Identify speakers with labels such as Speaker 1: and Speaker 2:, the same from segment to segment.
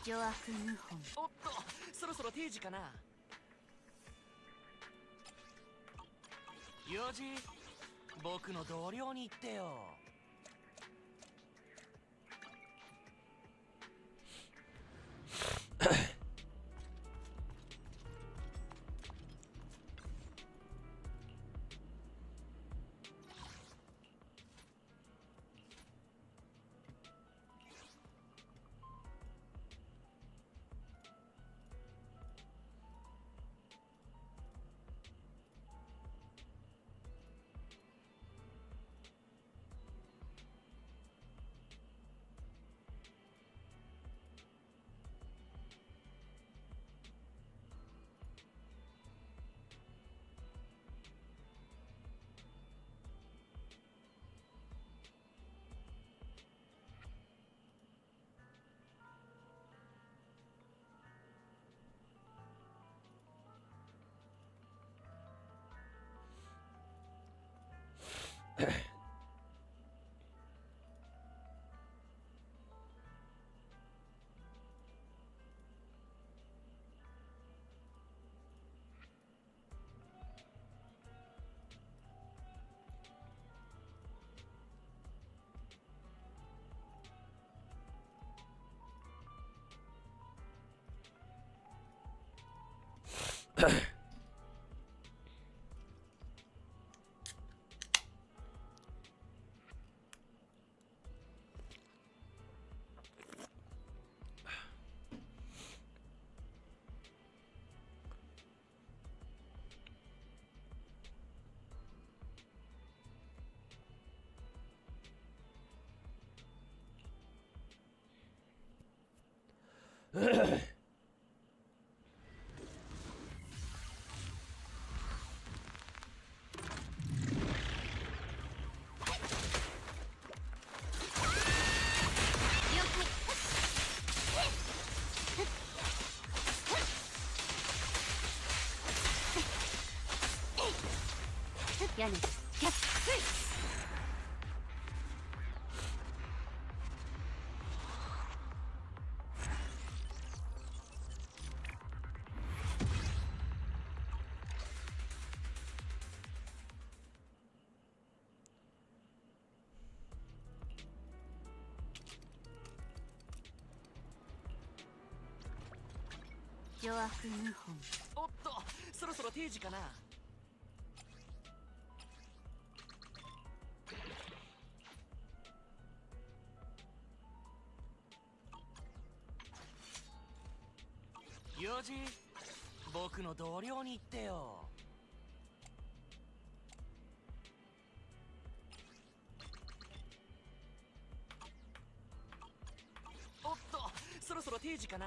Speaker 1: 邪悪謀反。
Speaker 2: おっと、そろそろ定時かな。用事、僕の同僚に言ってよ。
Speaker 1: 屋根キャッツ。邪悪謀反。
Speaker 2: おっと、そろそろ定時かな。用事、僕の同僚に言ってよ。おっと、そろそろ定時かな。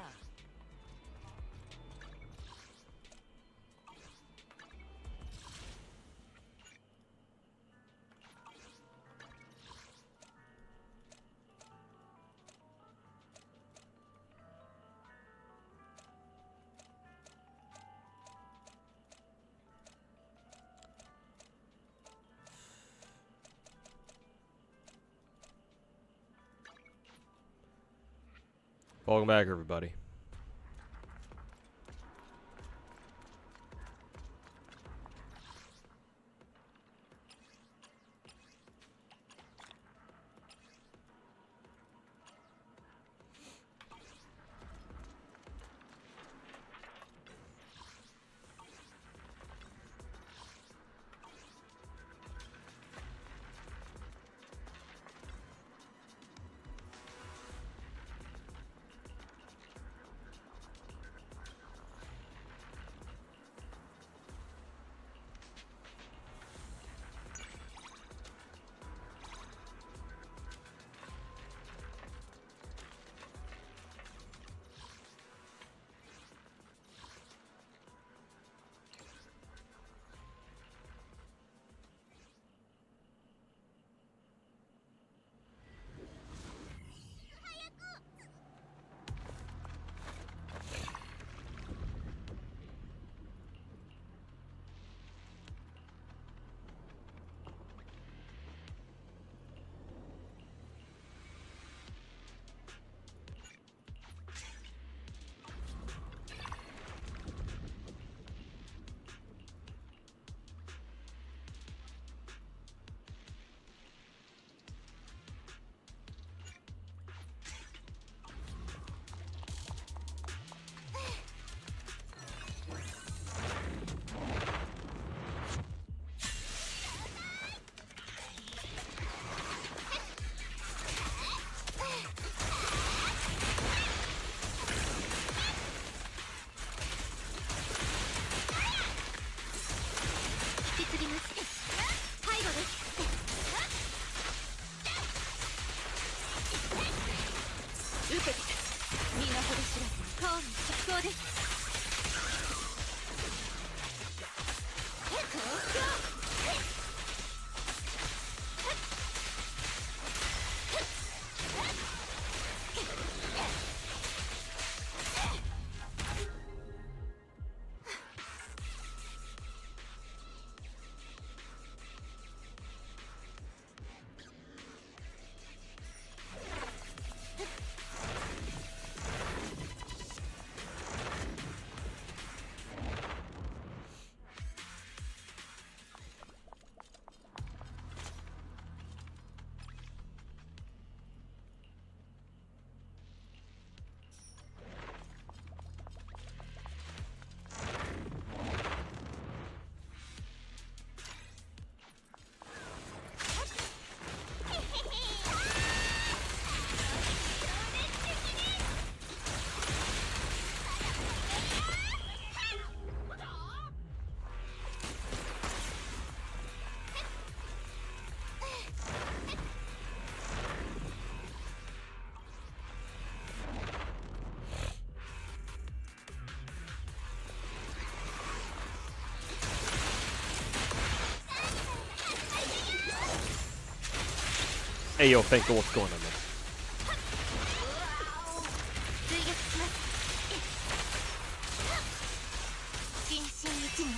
Speaker 3: Welcome back, everybody.
Speaker 1: 勝利執行です。
Speaker 3: Hey yo, Finkel, what's going on there?
Speaker 1: 追撃します。心身一年。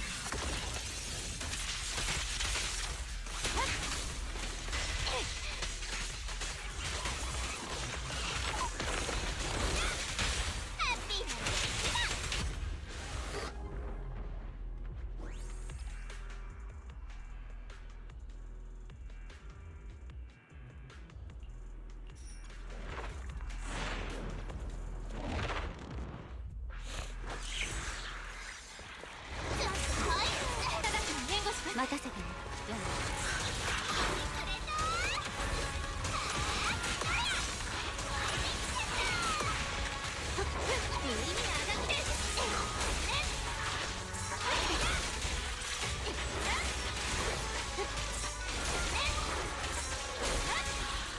Speaker 1: 任せてね。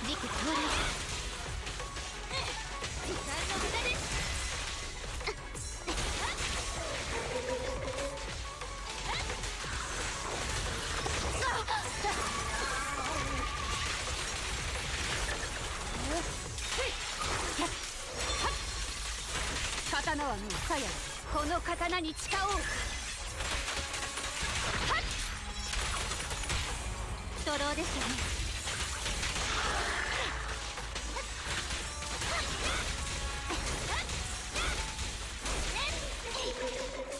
Speaker 1: 時期到来。時間の無駄です。刀はもう鞘。この刀に誓おう。ストローですよね。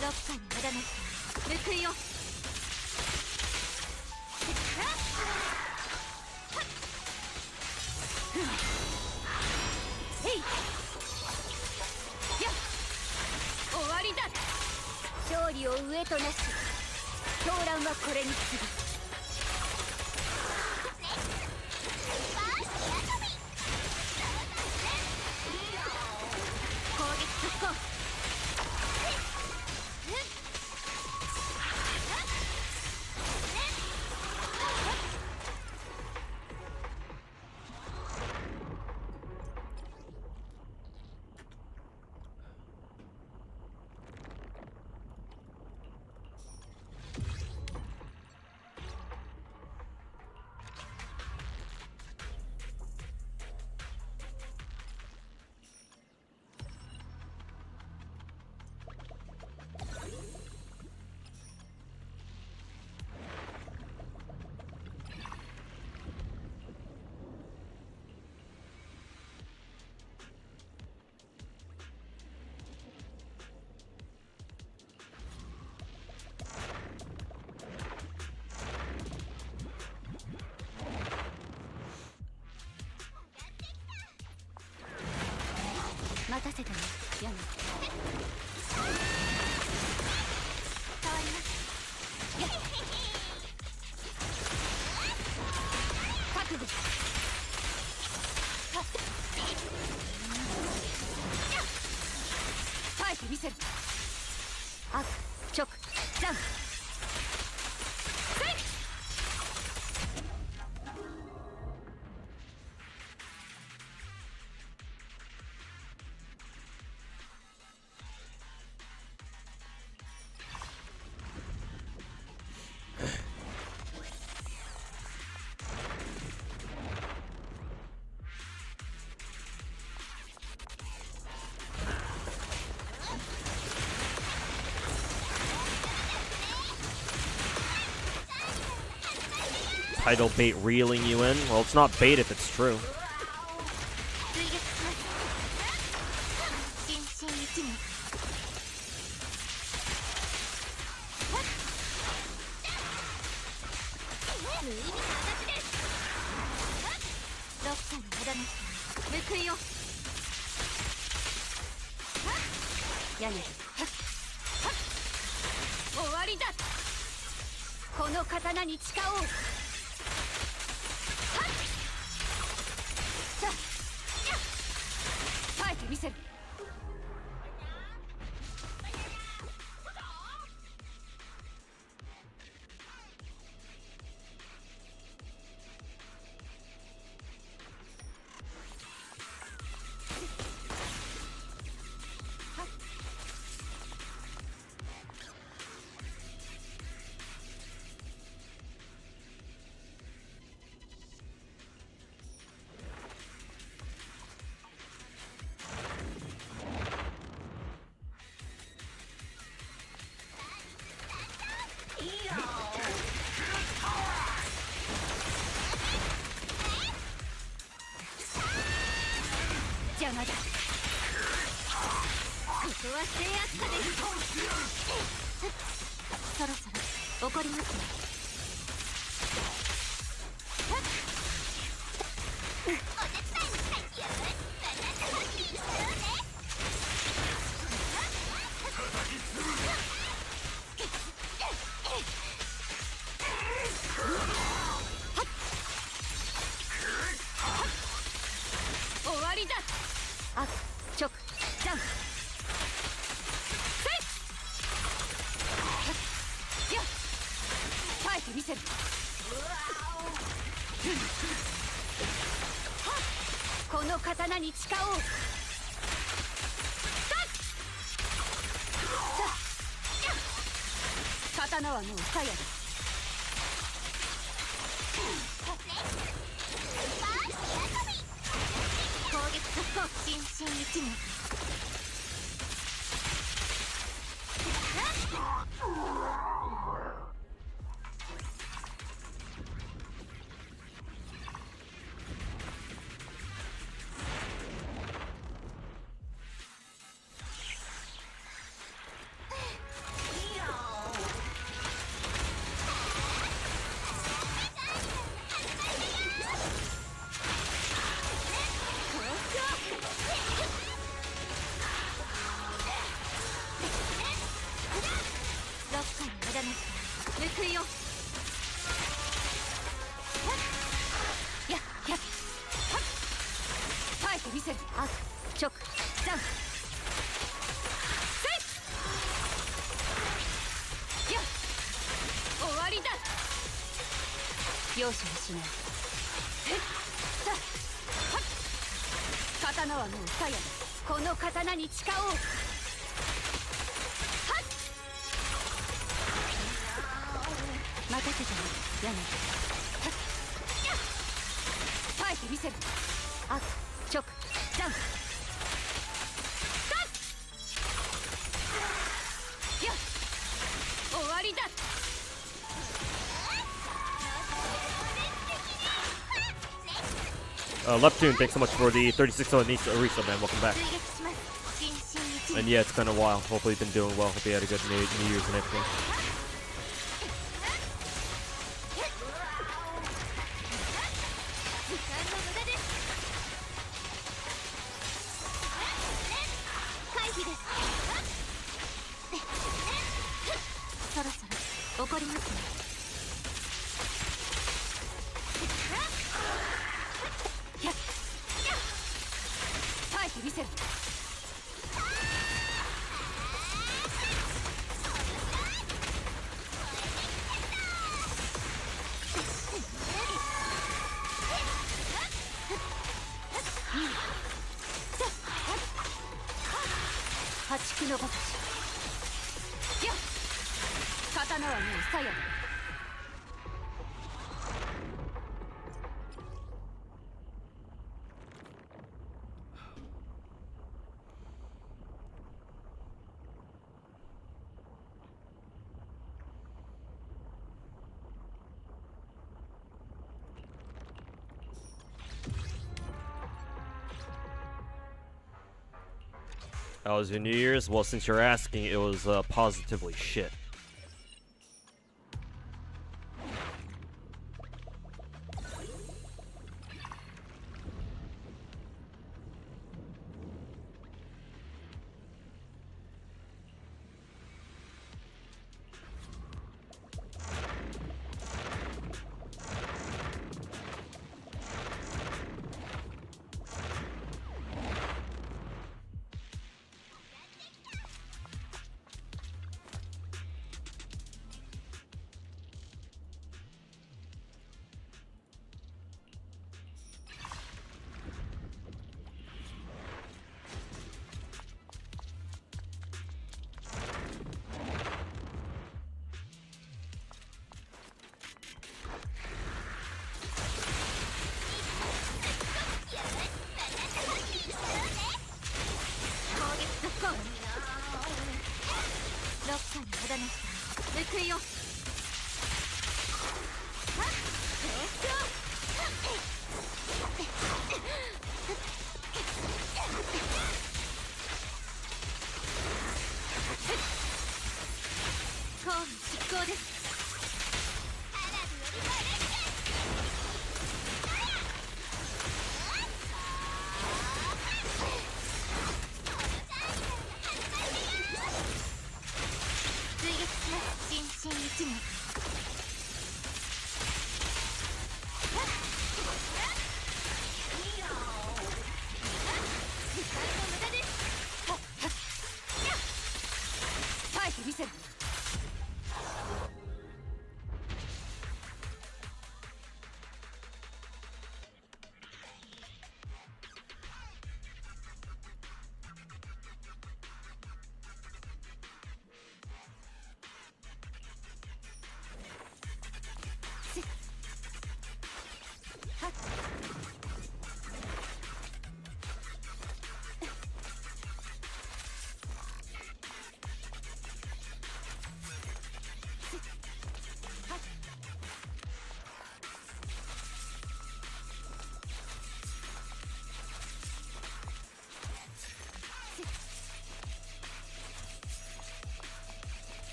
Speaker 1: どっかに無駄なし報いを。終わりだ。勝利を上となし、狂乱はこれに次ぐ。攻撃続行。待たせたね、ヤナ。変わります。覚悟。耐えてみせる。悪、直、残。
Speaker 3: Title bait reeling you in? Well, it's not bait if it's true.
Speaker 1: 追撃します人心一無無意味な形ですロッカの枝の報いよ屋根終わりだこの刀に誓おうさあ耐えてみせる邪魔だここは制圧下ですそろそろ怒りますね終わりだあ直ジャンやっ耐えてみせるこの刀に誓おう刀はもう鞘だ攻撃速攻心身一無ロッカの枝の報いよやっやっ耐えてみせるあ直ジャンやっ終わりだ容赦はしないさあ刀はもう鞘だこの刀に誓おう任せたらやめ耐えてみせるあ直ジャンやっ終わりだ
Speaker 3: Leptune, thanks so much for the 36 on Arisa, man. Welcome back. And yeah, it's been a while. Hopefully you've been doing well. Hope you had a good New Year's and everything. How was your New Year's? Well, since you're asking, it was positively shit.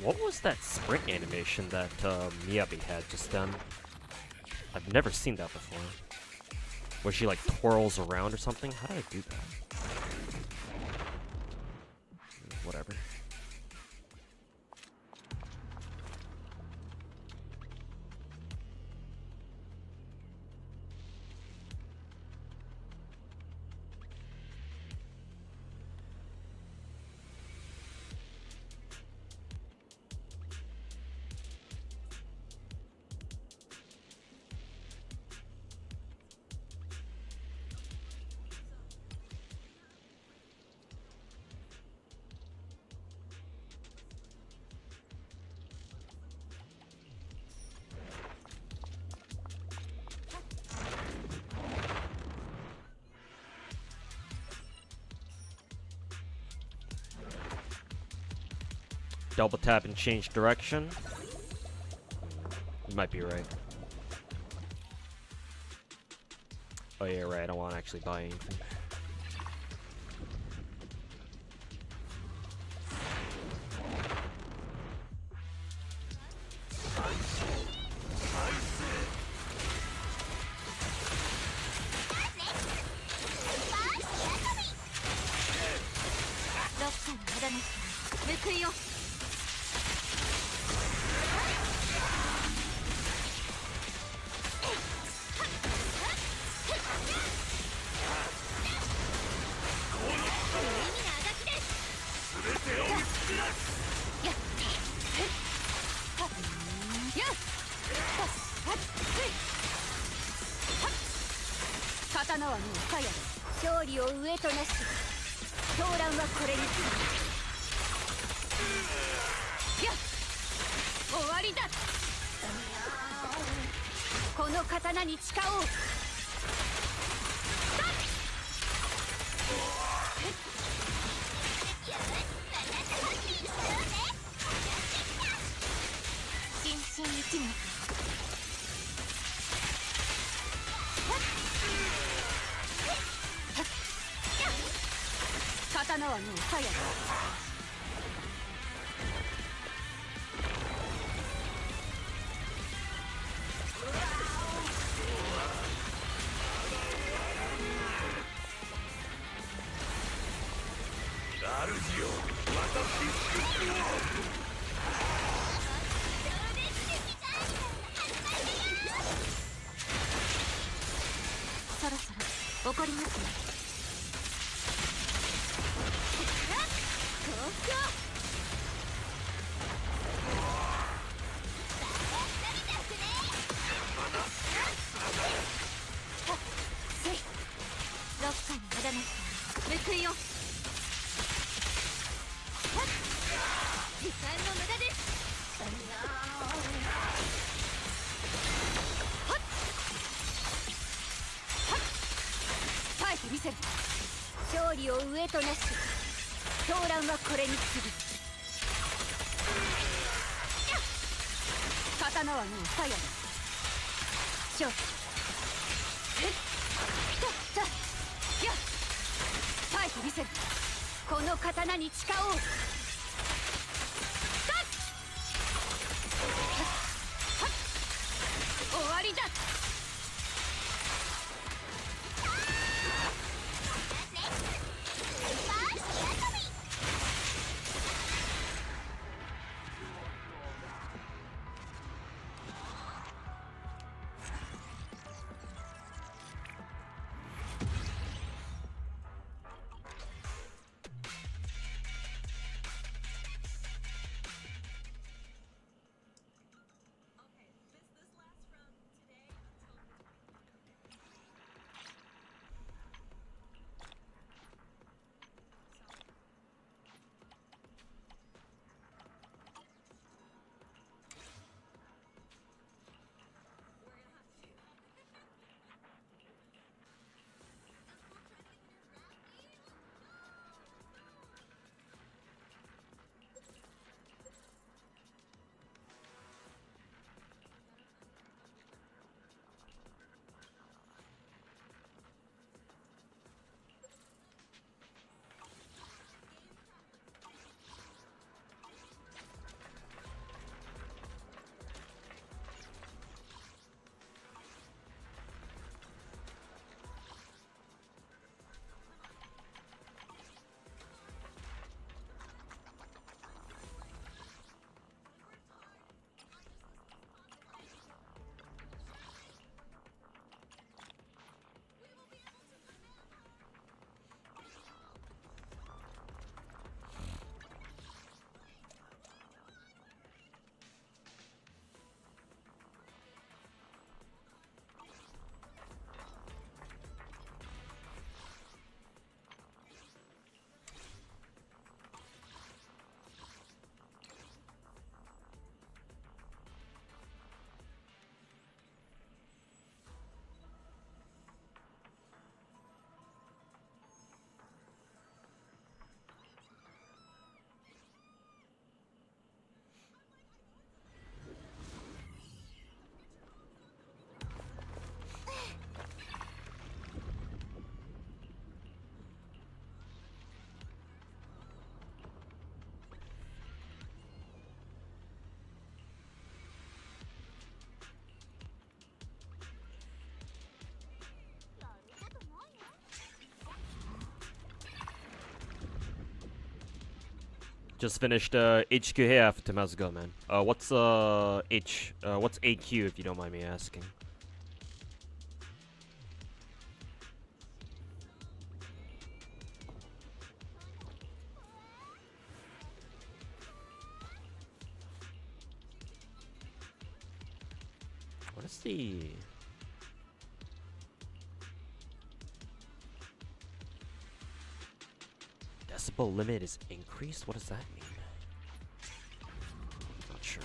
Speaker 3: What was that sprint animation that Miyabi had just done? I've never seen that before. Where she like twirls around or something? How did I do that? Whatever. Double tap and change direction. You might be right. Oh yeah, right. I don't want to actually buy anything.
Speaker 1: の刀に誓おう。心身一の刀はもう鞘だ。そろそろ怒りますね。東京せいロッカーに無駄なし報いよ。時間の無駄です。耐えてみせる。勝利を上となし狂乱はこれに次ぐ。刀はもう鞘だ。勝負。耐えてみせる。この刀に誓おう。終わりだ。
Speaker 3: Just finished HQ. Hey, After how's it go, man? What's what's AQ if you don't mind me asking? What is the decibel limit is increased? What does that mean? Not sure.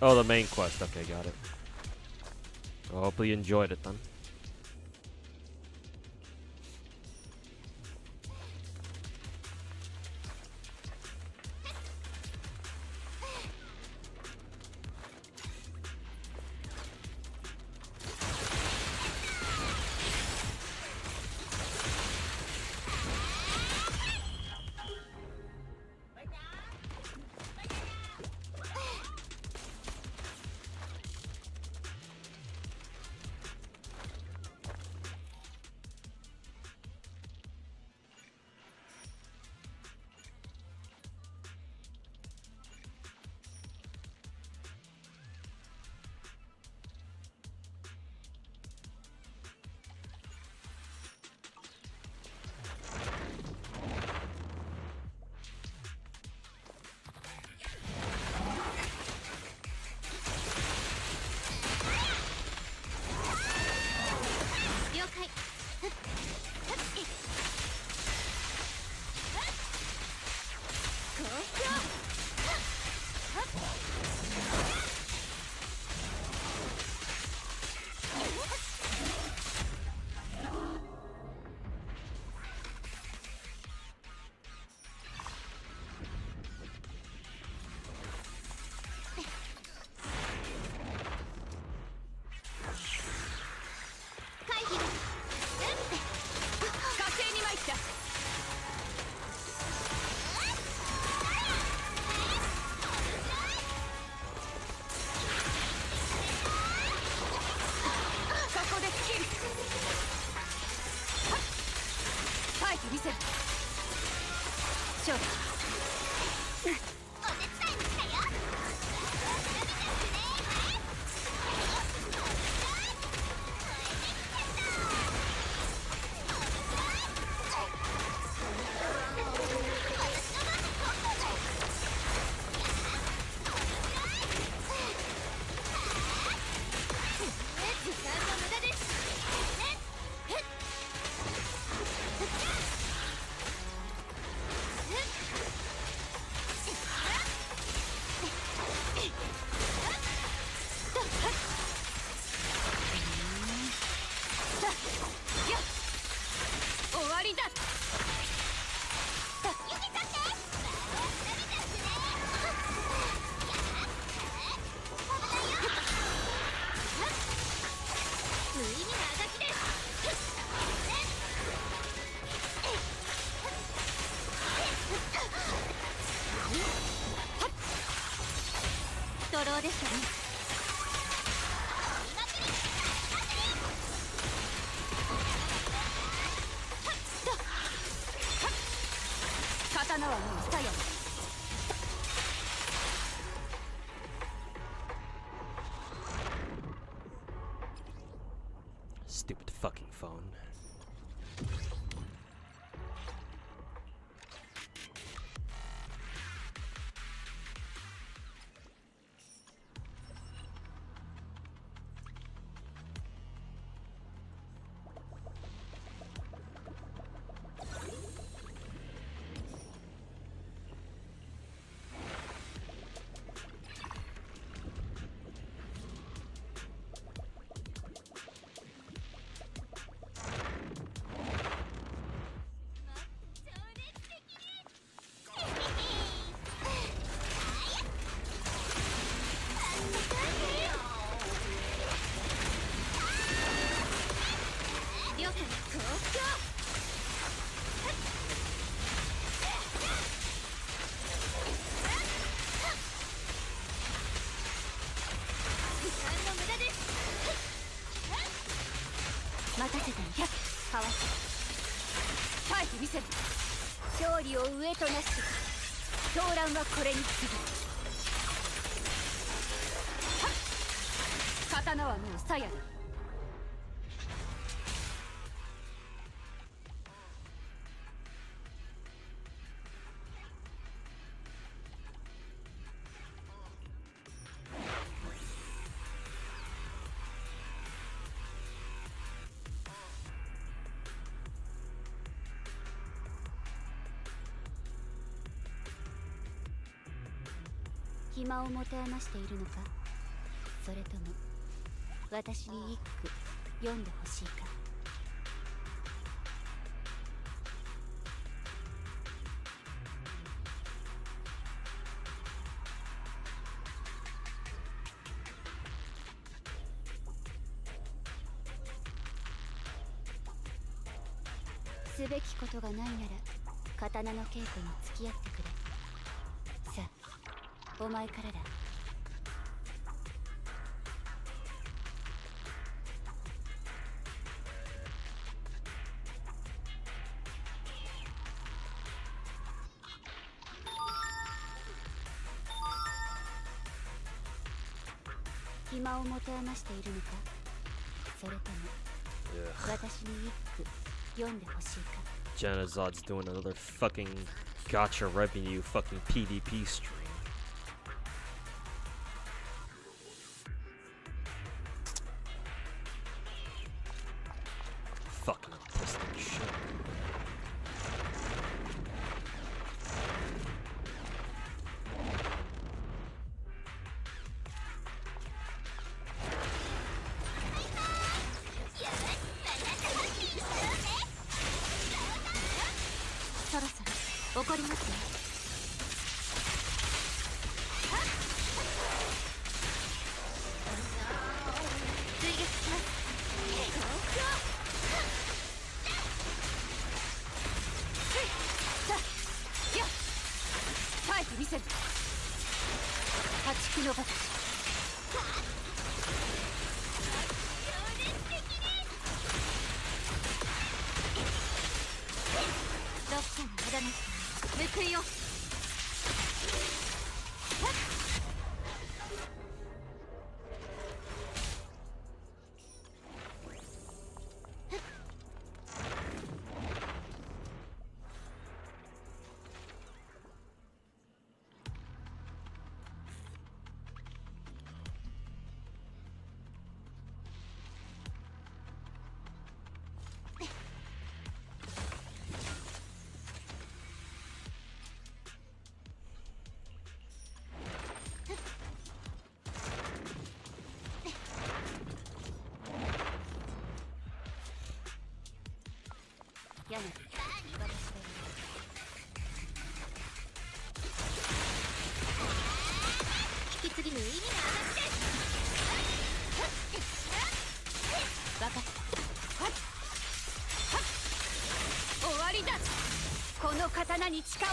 Speaker 3: Oh, the main quest. Okay, got it. Well, hopefully you enjoyed it then. Stupid fucking phone.
Speaker 1: 暇を持て余しているのか。それとも私に一句読んでほしいか。すべきことがないなら刀の稽古に付き合ってくれ。さあ、お前からだ。暇を持て余しているのか、それとも私に一句読んでほしいか。
Speaker 3: Janazad's doing another fucking gotcha revenue fucking PvP stream. Fucking autistic shit.
Speaker 1: So怒りますね。追撃します。さあ、よっ、耐えてみせる。破竹の場。どっかの無駄な報いよ。やめて。引き継ぎの意味が分かった。終わりだ。この刀に誓おう。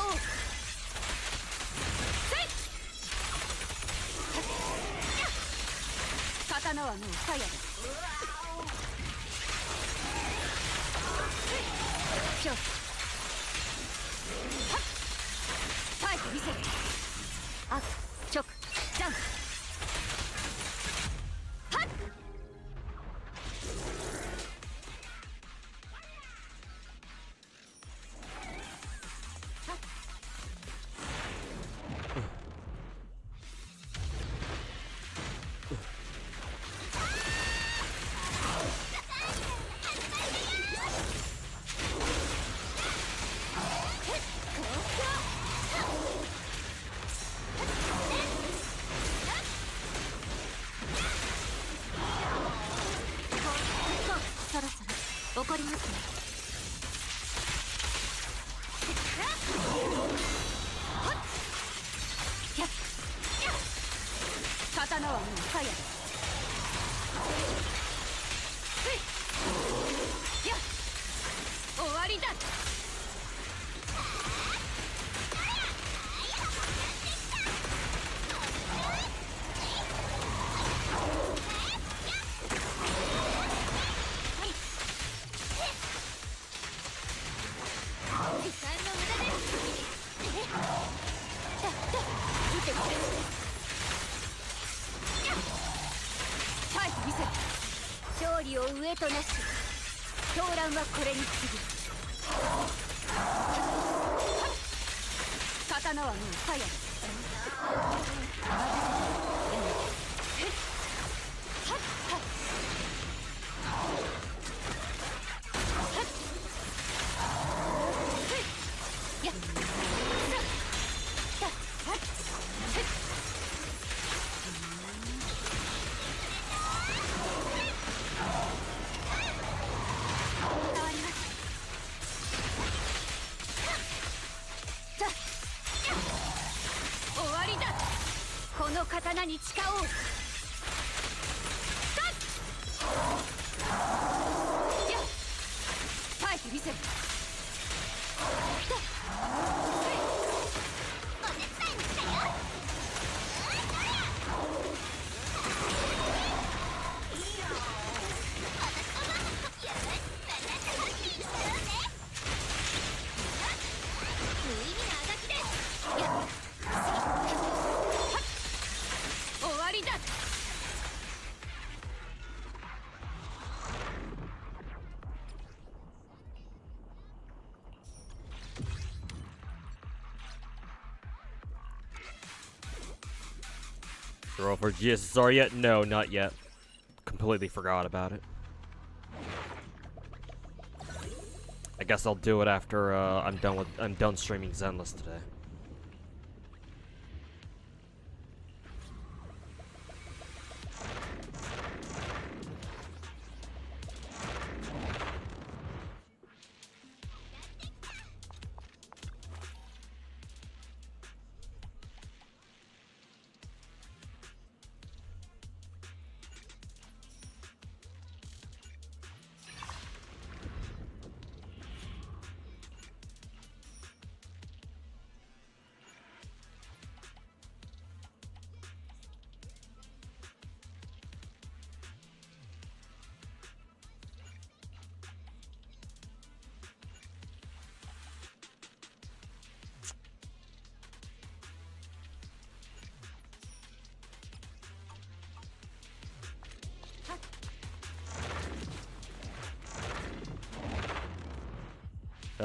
Speaker 1: 刀はもう鞘だ。勝負。耐えてみせる。あ、直、ジャンプ。はっ。そろそろ怒りますね。刀はもう鞘だ。終わりだ。耐えてみせる。勝利を上となし、狂乱はこれに過ぎる。刀はもう鞘だ。この刀に誓おう。やっ耐えてみせる。終わりだ。
Speaker 3: Roll for GSSR yet? No, not yet. Completely forgot about it. I guess I'll do it after I'm done streaming Zenless today.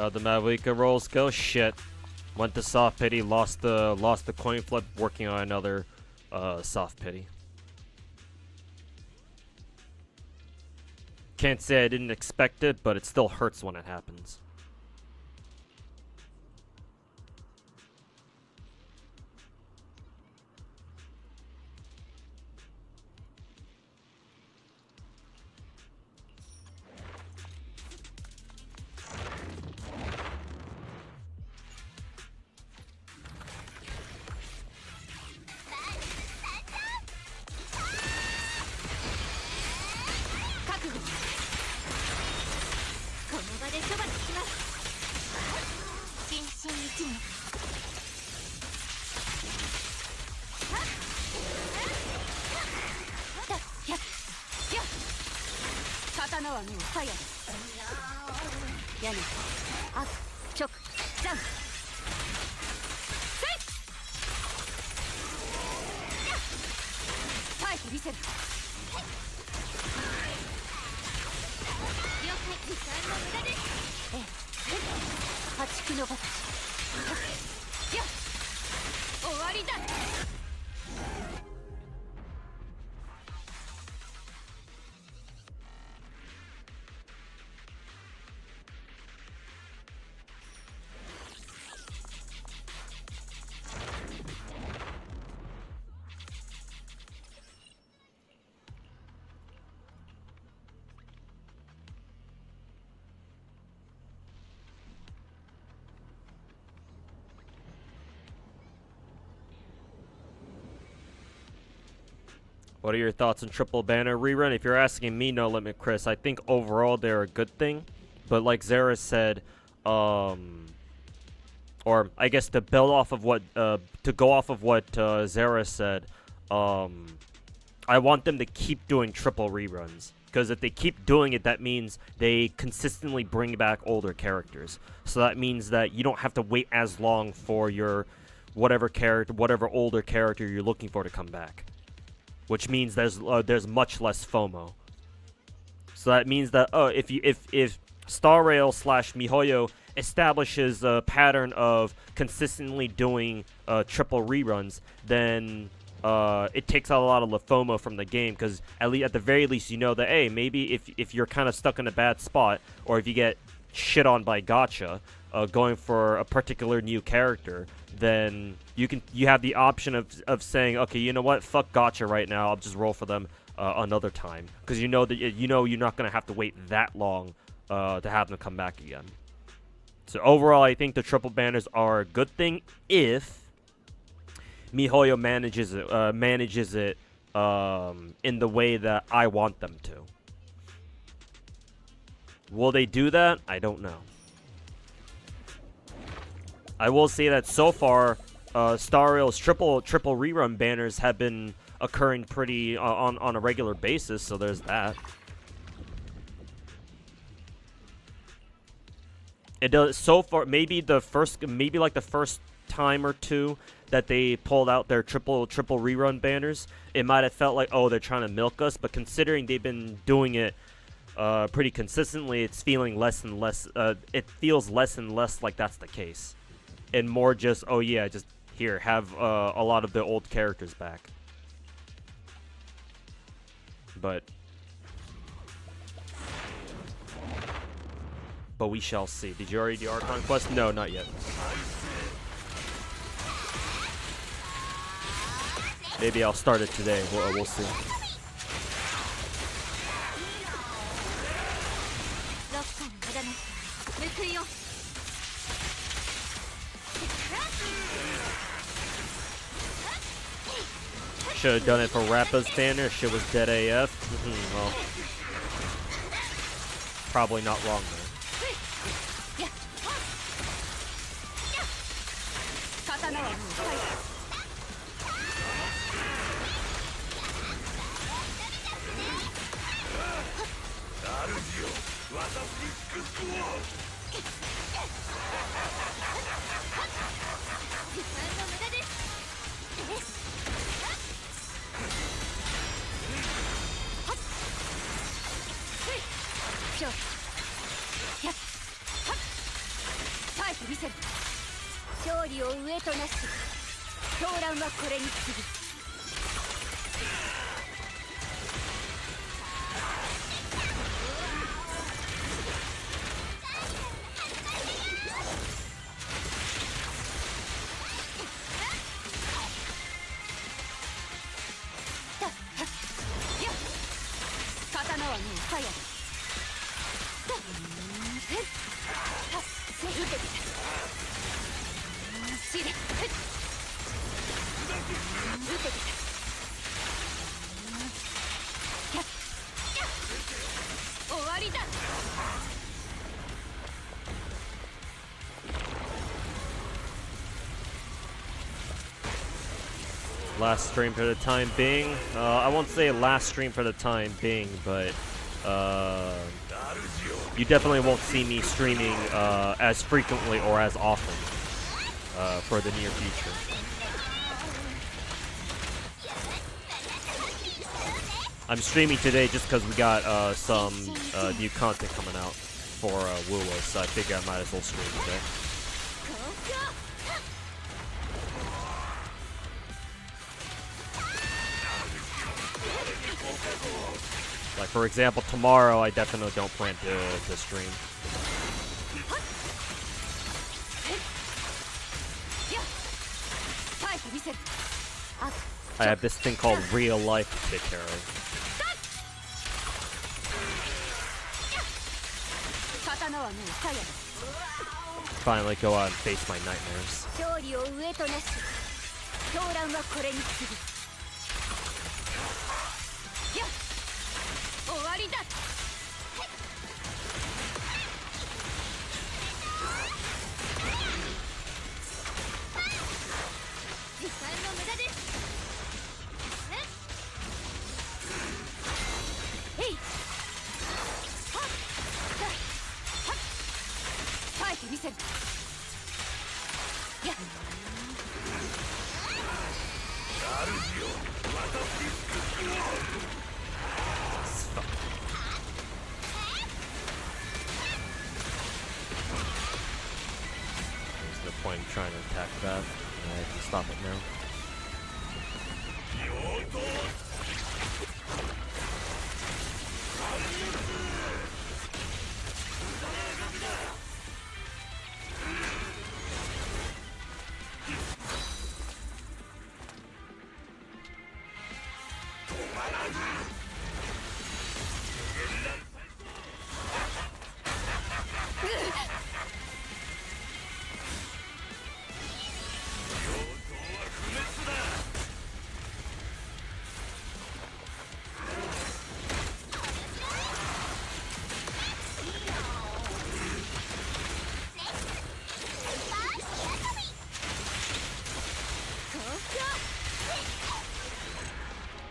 Speaker 3: The Mavica rolls go shit. Went to soft pity, lost the coin flip, working on another soft pity. Can't say I didn't expect it, but it still hurts when it happens. What are your thoughts on Triple Banner rerun? If you're asking me, No Limit Chris, I think overall they're a good thing. But like Zara said, or I guess to build off of what, to go off of what Zara said, I want them to keep doing triple reruns. Because if they keep doing it, that means they consistently bring back older characters. So that means that you don't have to wait as long for your whatever older character you're looking for to come back. Which means there's much less FOMO. So that means that if Star Rail / MiHoYo establishes a pattern of consistently doing triple reruns, then it takes out a lot of the FOMO from the game, because at the very least you know that, hey, maybe if you're kind of stuck in a bad spot, or if you get shit on by gacha going for a particular new character, then you have the option of saying, okay, you know what, fuck gacha right now, I'll just roll for them another time, because you know that you're not gonna have to wait that long to have them come back again. So overall, I think the triple banners are a good thing if MiHoYo manages it in the way that I want them to. Will they do that? I don't know. I will say that so far, Star Rail's triple rerun banners have been occurring pretty on a regular basis, so there's that. It does so far. Maybe like the first time or two that they pulled out their triple rerun banners, it might have felt like, oh, they're trying to milk us. But considering they've been doing it pretty consistently, it's feeling less and less. It feels less and less like that's the case, and more just, oh yeah, just here, have a lot of the old characters back. But we shall see. Did you already do Archon Quest? No, not yet. Maybe I'll start it today. We'll see. Should have done it for Rappa's banner. Shit was dead AF. Well, probably not wrong though. Last stream for the time being. I won't say last stream for the time being, but you definitely won't see me streaming as frequently or as often for the near future. I'm streaming today just because we got some new content coming out for Wuwa, so I figure I might as well stream today. Like, for example, tomorrow I definitely don't plan to stream. I have this thing called real life to take care of. Finally go out and face my nightmares. There's no point in trying to attack that. I can stop it now.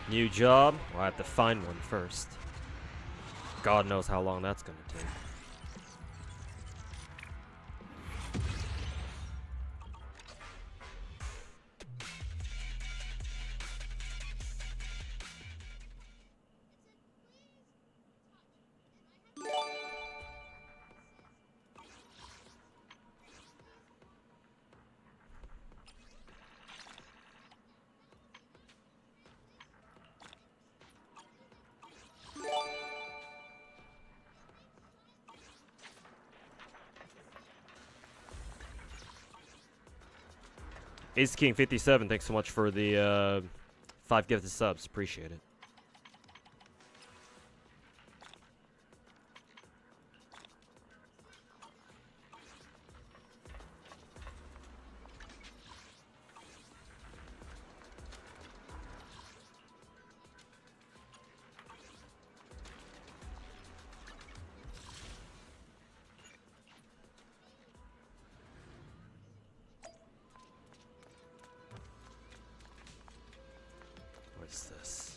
Speaker 3: New job? Well, I have to find one first. God knows how long that's gonna take. Ace King 57, thanks so much for the 5 gifted subs. Appreciate it. What is this?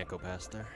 Speaker 3: can't go past there.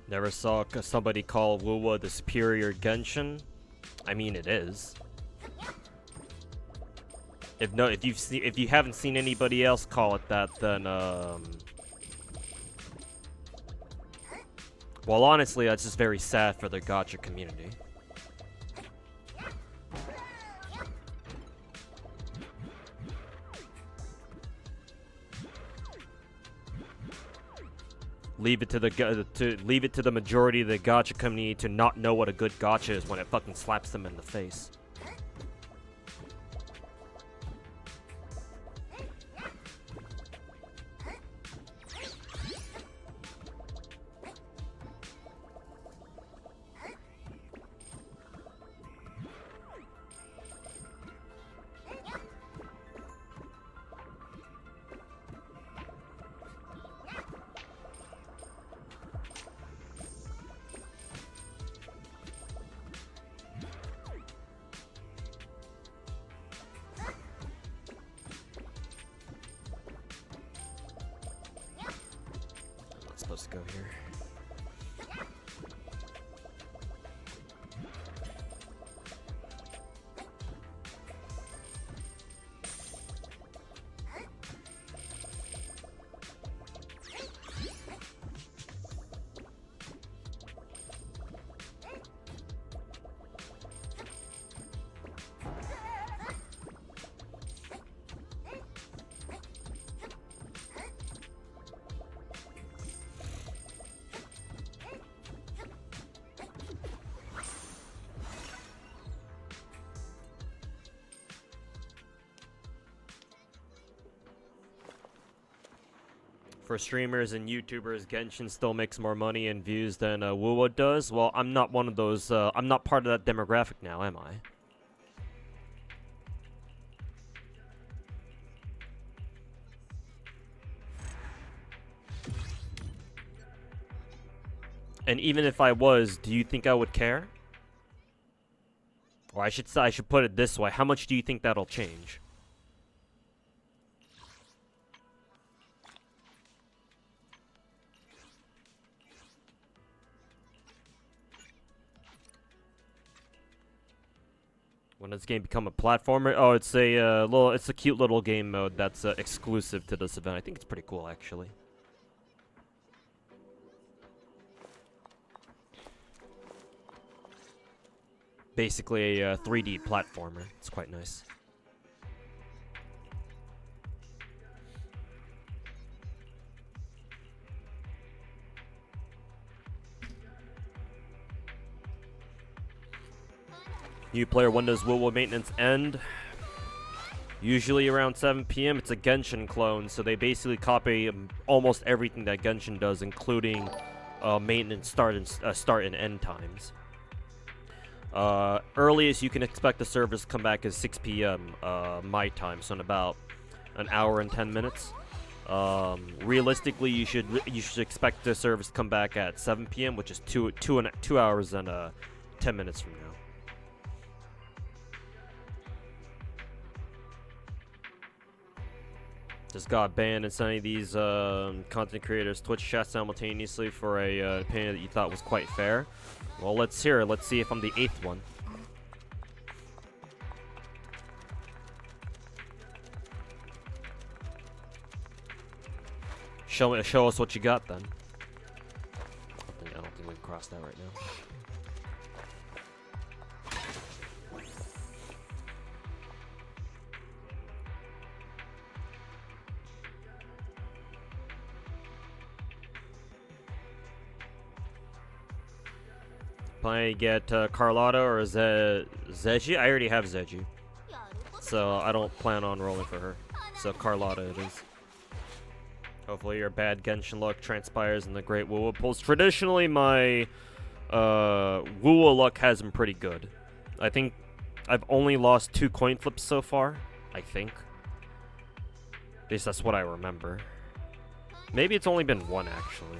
Speaker 3: Never saw somebody call Wuwa the superior Genshin. I mean, it is. If you haven't seen anybody else call it that, then well, honestly, that's just very sad for the gacha community. Leave it to the majority of the gacha community to not know what a good gacha is when it fucking slaps them in the face. Supposed to go here. For streamers and YouTubers, Genshin still makes more money and views than Wuwa does. Well, I'm not one of those. I'm not part of that demographic now, am I? And even if I was, do you think I would care? Or I should put it this way: how much do you think that'll change? When does this game become a platformer? Oh, it's a cute little game mode that's exclusive to this event. I think it's pretty cool, actually. Basically a 3D platformer. It's quite nice. New player, when does WoW maintenance end? Usually around 7 p.m. It's a Genshin clone, so they basically copy almost everything that Genshin does, including maintenance start and end times. Earliest you can expect the service to come back is 6 p.m. My time, so in about an hour and 10 minutes. Realistically, you should expect the service to come back at 7 p.m., which is 2 hours and 10 minutes from now. Just got banned in some of these content creators' Twitch chat simultaneously for a opinion that you thought was quite fair. Well, let's hear it. Let's see if I'm the 8th one. Show us what you got then. I don't think we can cross that right now. Planning to get Carlotta or Zeji? I already have Zeji, so I don't plan on rolling for her. So Carlotta it is. Hopefully your bad Genshin luck transpires in the great Wuwa pulls. Traditionally, my Wuwa luck has been pretty good. I think I've only lost 2 coin flips so far. I think. At least that's what I remember. Maybe it's only been 1 actually.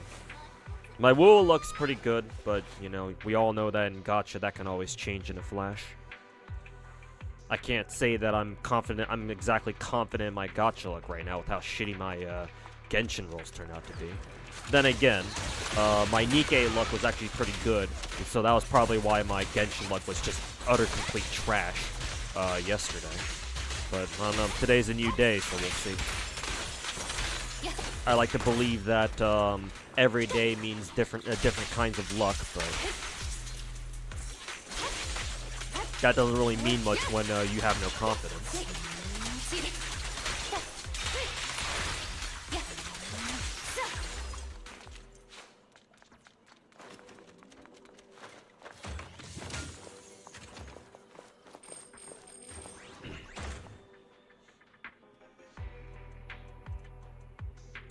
Speaker 3: My Wuwa luck's pretty good, but you know, we all know that in Gacha that can always change in a flash. I can't say that I'm exactly confident in my Gacha luck right now with how shitty my Genshin rolls turn out to be. Then again, my Nikkei luck was actually pretty good, so that was probably why my Genshin luck was just utter complete trash yesterday. But I don't know, today's a new day, so we'll see. I like to believe that every day means different kinds of luck, but that doesn't really mean much when you have no confidence.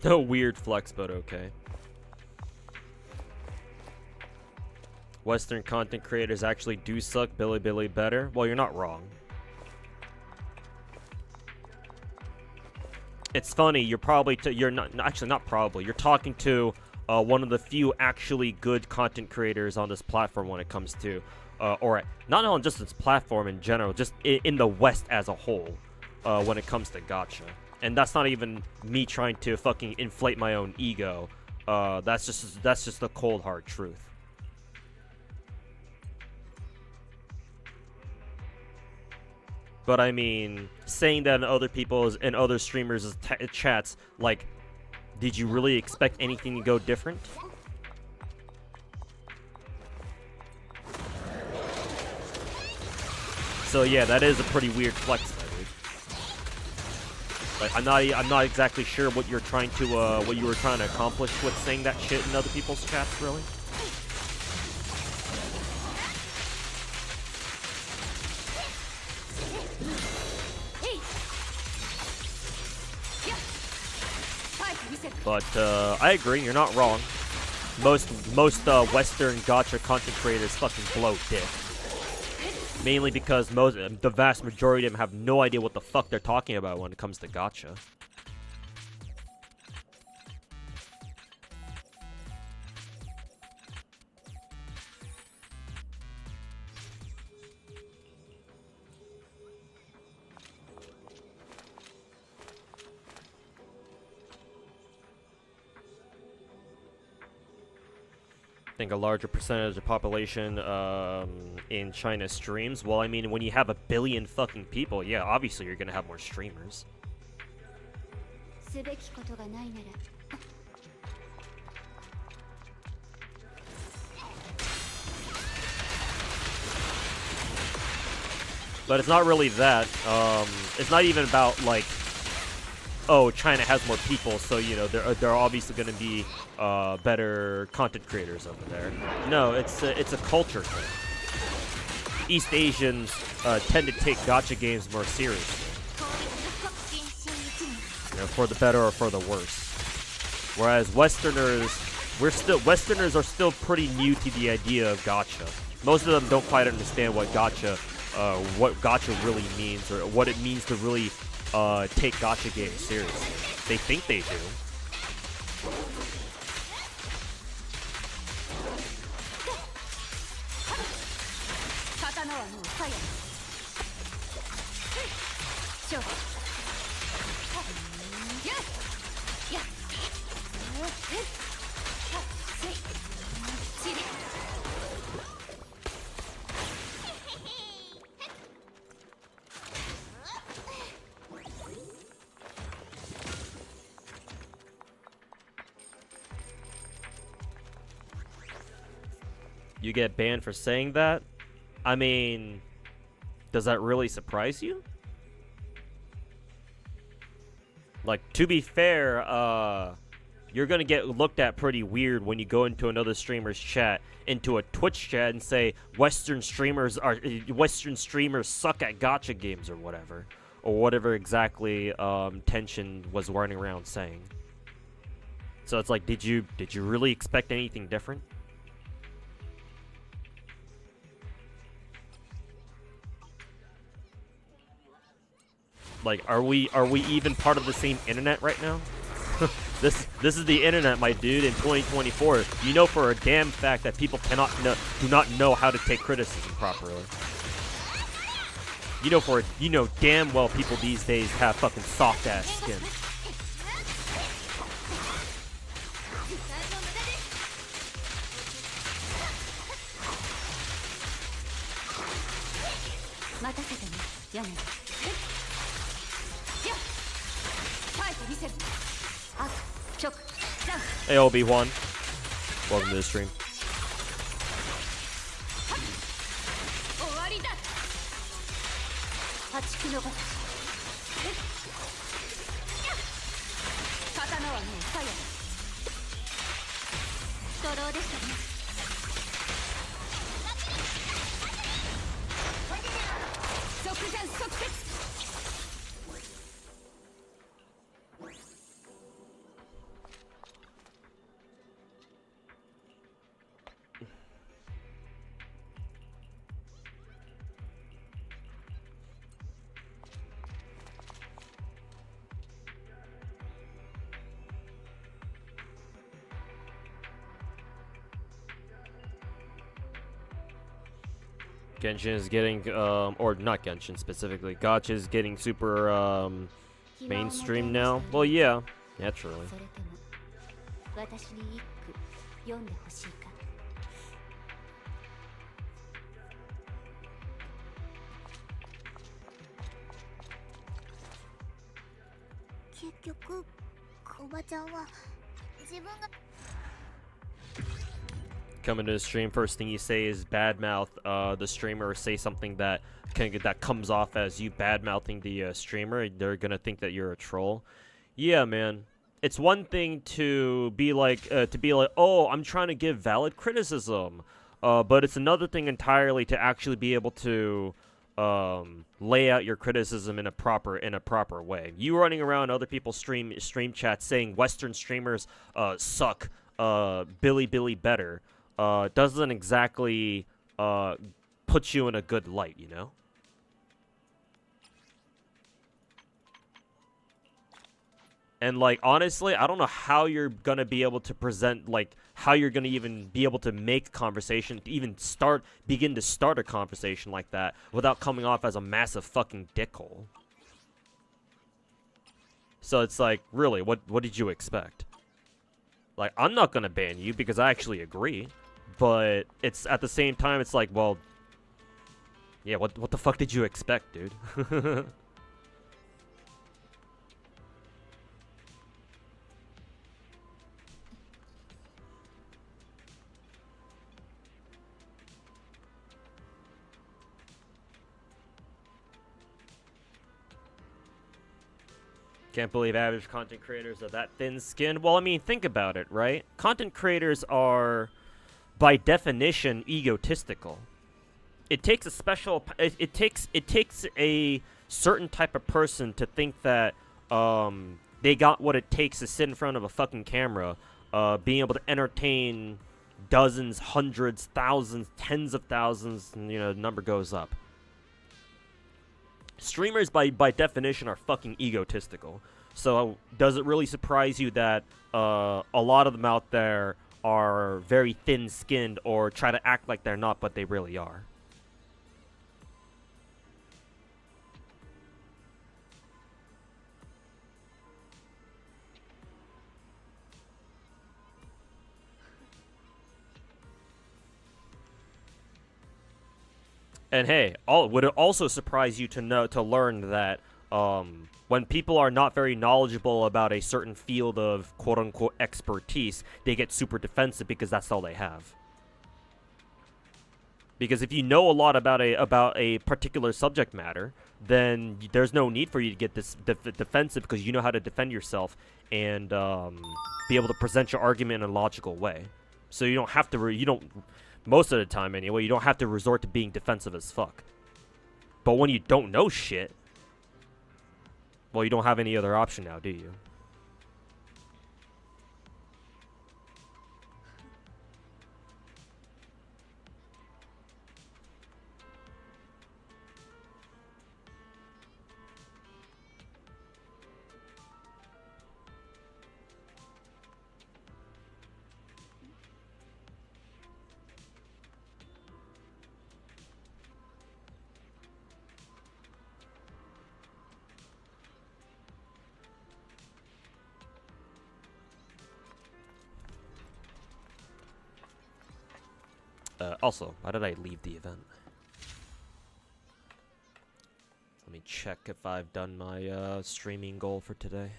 Speaker 3: No weird flex, but okay. Western content creators actually do suck Billy better. Well, you're not wrong. It's funny. You're probably you're not probably. You're talking to one of the few actually good content creators on this platform when it comes to, or not on just this platform in general, just in the West as a whole, when it comes to gacha. And that's not even me trying to fucking inflate my own ego. That's just the cold hard truth. But I mean, saying that in other people's and other streamers' chats, like, did you really expect anything to go different? So yeah, that is a pretty weird flex, dude. Like, I'm not exactly sure what you're trying to what you were trying to accomplish with saying that shit in other people's chats, really. But I agree, you're not wrong. Most Western gacha content creators fucking blow dick. Mainly because the vast majority of them have no idea what the fuck they're talking about when it comes to gacha. I think a larger percentage of the population in China streams. Well, I mean, when you have 1 billion fucking people, yeah, obviously you're gonna have more streamers. But it's not really that. It's not even about, like, oh, China has more people, so, you know, there are obviously going to be better content creators over there. No, it's a culture thing. East Asians tend to take gacha games more seriously. You know, for the better or for the worse. Whereas Westerners are still pretty new to the idea of gacha. Most of them don't quite understand what gacha really means, or what it means to really take gacha games seriously. They think they do. You get banned for saying that? I mean, does that really surprise you? Like, to be fair, you're gonna get looked at pretty weird when you go into another streamer's chat, into a Twitch chat, and say Western streamers suck at gacha games or whatever exactly Tension was running around saying. So it's like, did you really expect anything different? Like, are we even part of the same internet right now? This is the internet, my dude, in 2024. You know for a damn fact that people do not know how to take criticism properly. You know damn well people these days have fucking soft ass skin. Hey, Obi-Wan. Welcome to the stream. Genshin is getting, or not Genshin specifically, Gacha is getting super, mainstream now. Well, yeah, naturally. Coming to the stream, first thing you say is badmouth the streamer, or say something that comes off as you badmouthing the streamer. They're gonna think that you're a troll. Yeah, man. It's one thing to be like, oh, I'm trying to give valid criticism, but it's another thing entirely to actually be able to lay out your criticism in a proper way. You running around other people's stream chats saying Western streamers suck, Billy better. Doesn't exactly put you in a good light, you know? And, like, honestly, I don't know how you're gonna be able to present, like, how you're gonna even be able to make conversation, even begin to start a conversation like that without coming off as a massive fucking dickhole. So it's like, really, what did you expect? Like, I'm not gonna ban you because I actually agree. But it's at the same time, it's like, well, yeah, what the fuck did you expect, dude? Can't believe average content creators are that thin-skinned. Well, I mean, think about it, right? Content creators are, by definition, egotistical. it takes a special it takes a certain type of person to think that they got what it takes to sit in front of a fucking camera, being able to entertain dozens, hundreds, thousands, tens of thousands, and the number goes up. Streamers by definition are fucking egotistical. So does it really surprise you that a lot of them out there are very thin-skinned or try to act like they're not, but they really are? And hey, would it also surprise you to learn that when people are not very knowledgeable about a certain field of quote-unquote expertise, they get super defensive because that's all they have. Because if you know a lot about a particular subject matter, then there's no need for you to get this defensive, because you know how to defend yourself and be able to present your argument in a logical way. So you don't have to most of the time anyway, you don't have to resort to being defensive as fuck. But when you don't know shit, well, you don't have any other option now, do you? Also, why did I leave the event? Let me check if I've done my streaming goal for today.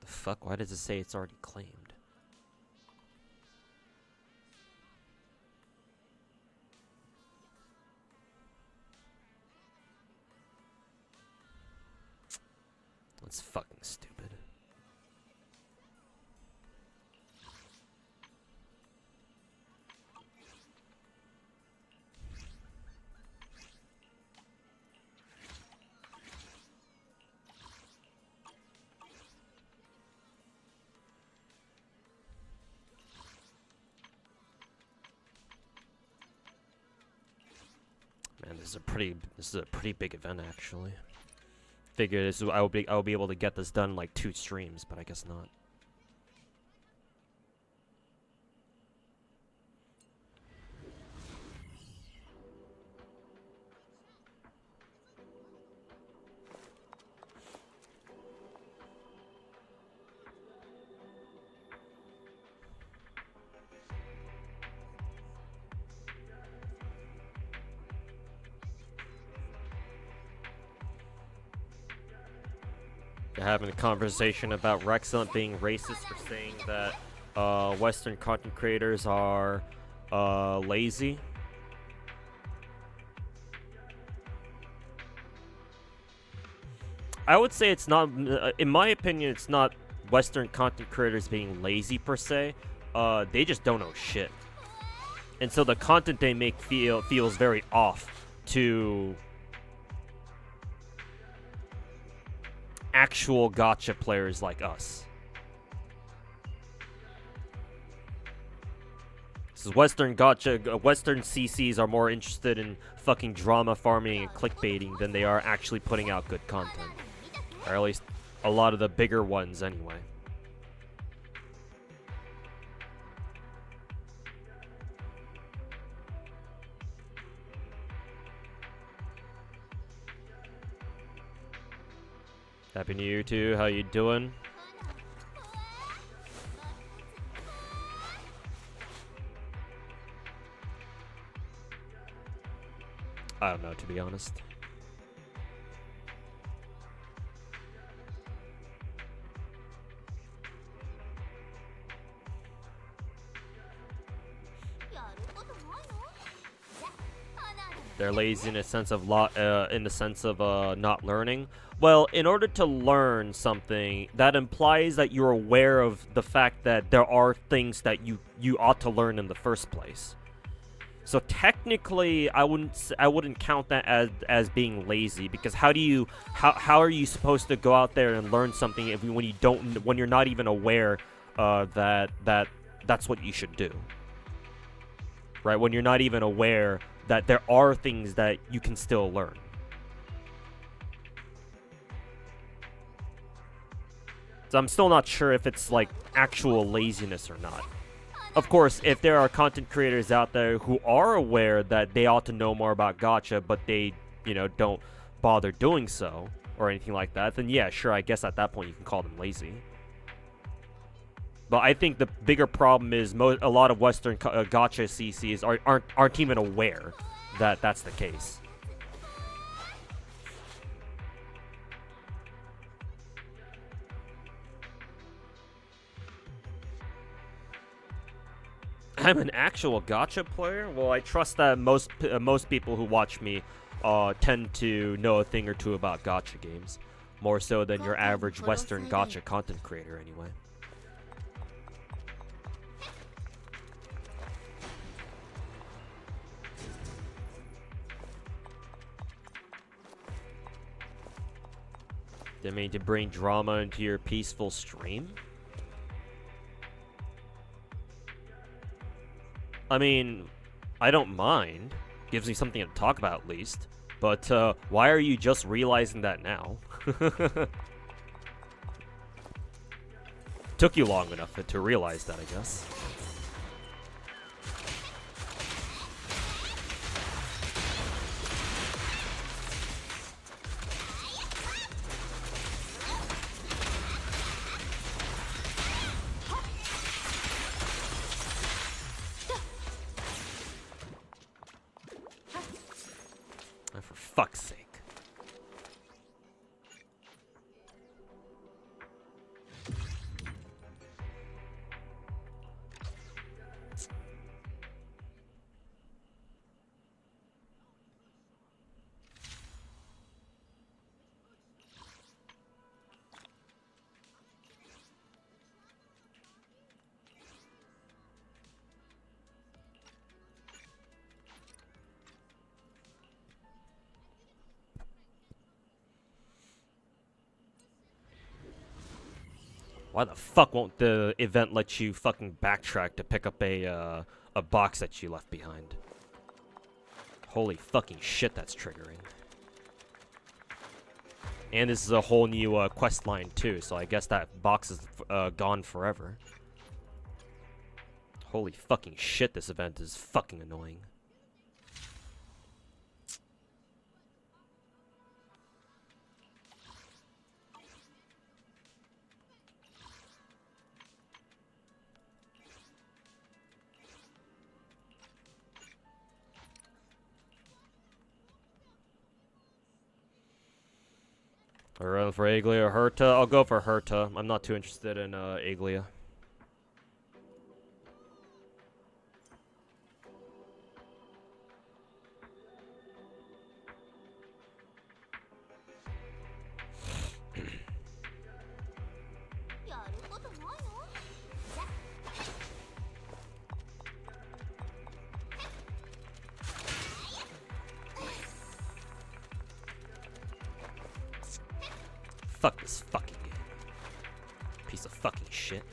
Speaker 3: The fuck? Why does it say it's already claimed? That's fucking stupid. Man, this is a pretty big event actually. Figured I will be able to get this done in like 2 streams, but I guess not. They're having a conversation about Rexant being racist for saying that Western content creators are lazy. I would say it's not, in my opinion, it's not Western content creators being lazy per se. They just don't know shit. And so the content they make feels very off to actual gacha players like us. This is Western CCs are more interested in fucking drama farming and clickbaiting than they are actually putting out good content. Or at least a lot of the bigger ones anyway. Happy New Year too. How you doing? I don't know, to be honest. They're lazy in a sense of not learning. Well, in order to learn something, that implies that you're aware of the fact that there are things that you ought to learn in the first place. So technically, I wouldn't count that as being lazy, because how are you supposed to go out there and learn something when you're not even aware that that's what you should do, right? When you're not even aware that there are things that you can still learn. So I'm still not sure if it's like actual laziness or not. Of course, if there are content creators out there who are aware that they ought to know more about gacha, but they, don't bother doing so, or anything like that, then yeah, sure, I guess at that point you can call them lazy. But I think the bigger problem is a lot of Western gacha CCs aren't even aware that that's the case. I'm an actual gacha player? Well, I trust that most people who watch me tend to know a thing or two about gacha games. More so than your average Western gacha content creator, anyway. They mean to bring drama into your peaceful stream? I mean, I don't mind. Gives me something to talk about at least. But why are you just realizing that now? Took you long enough to realize that, I guess. For fuck's sake. Why the fuck won't the event let you fucking backtrack to pick up a box that you left behind? Holy fucking shit, that's triggering. And this is a whole new quest line too, so I guess that box is gone forever. Holy fucking shit, this event is fucking annoying. Or for Aglia or Herta? I'll go for Herta. I'm not too interested in Aglia. Fuck this fucking game. Piece of fucking shit.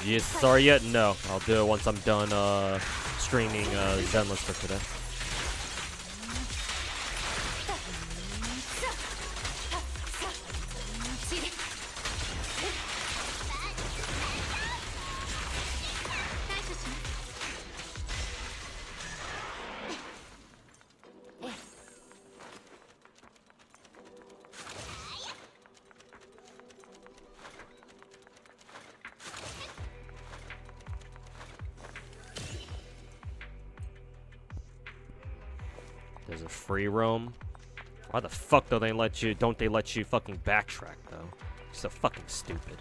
Speaker 3: GSSR yet? No. I'll do it once I'm done streaming Zenless for today. There's a free roam. Why the fuck don't they let you fucking backtrack though? So fucking stupid.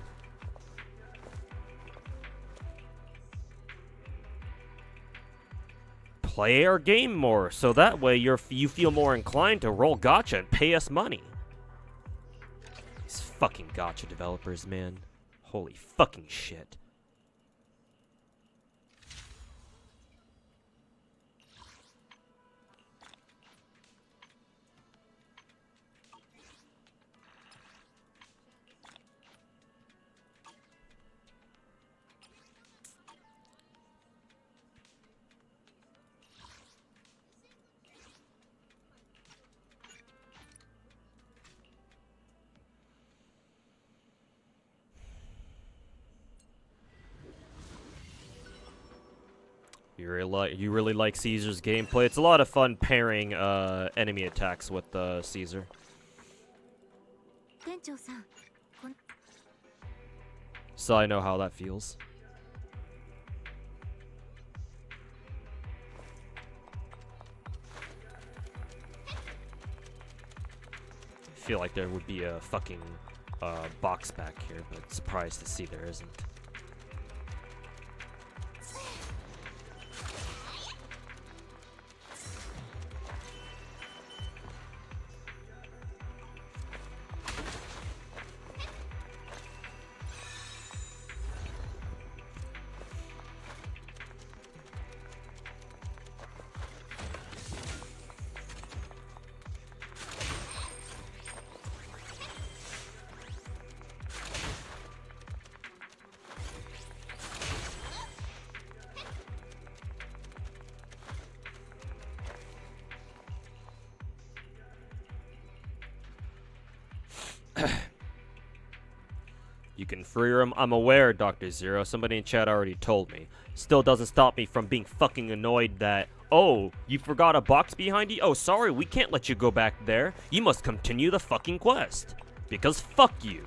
Speaker 3: Play our game more, so that way you feel more inclined to roll gacha and pay us money. These fucking gacha developers, man. Holy fucking shit. You really like Caesar's gameplay. It's a lot of fun pairing enemy attacks with Caesar. So I know how that feels. I feel like there would be a fucking box back here, but surprised to see there isn't. You can free roam. I'm aware, Dr. Zero. Somebody in chat already told me. Still doesn't stop me from being fucking annoyed that, oh, you forgot a box behind you? Oh, sorry, we can't let you go back there. You must continue the fucking quest. Because fuck you.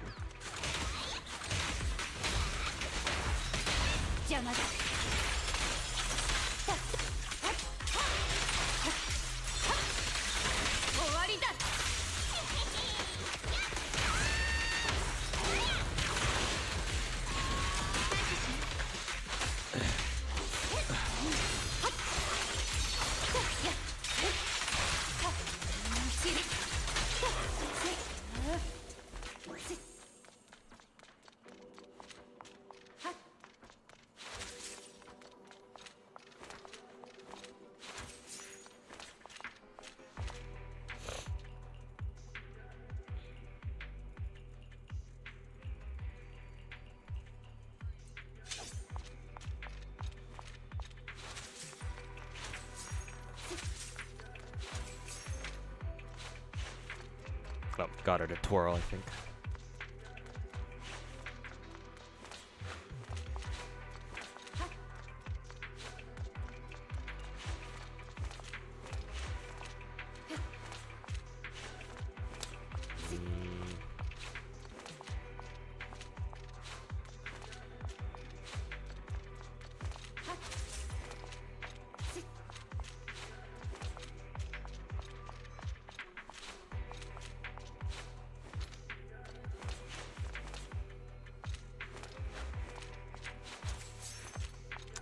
Speaker 3: Oh, got her to twirl, I think.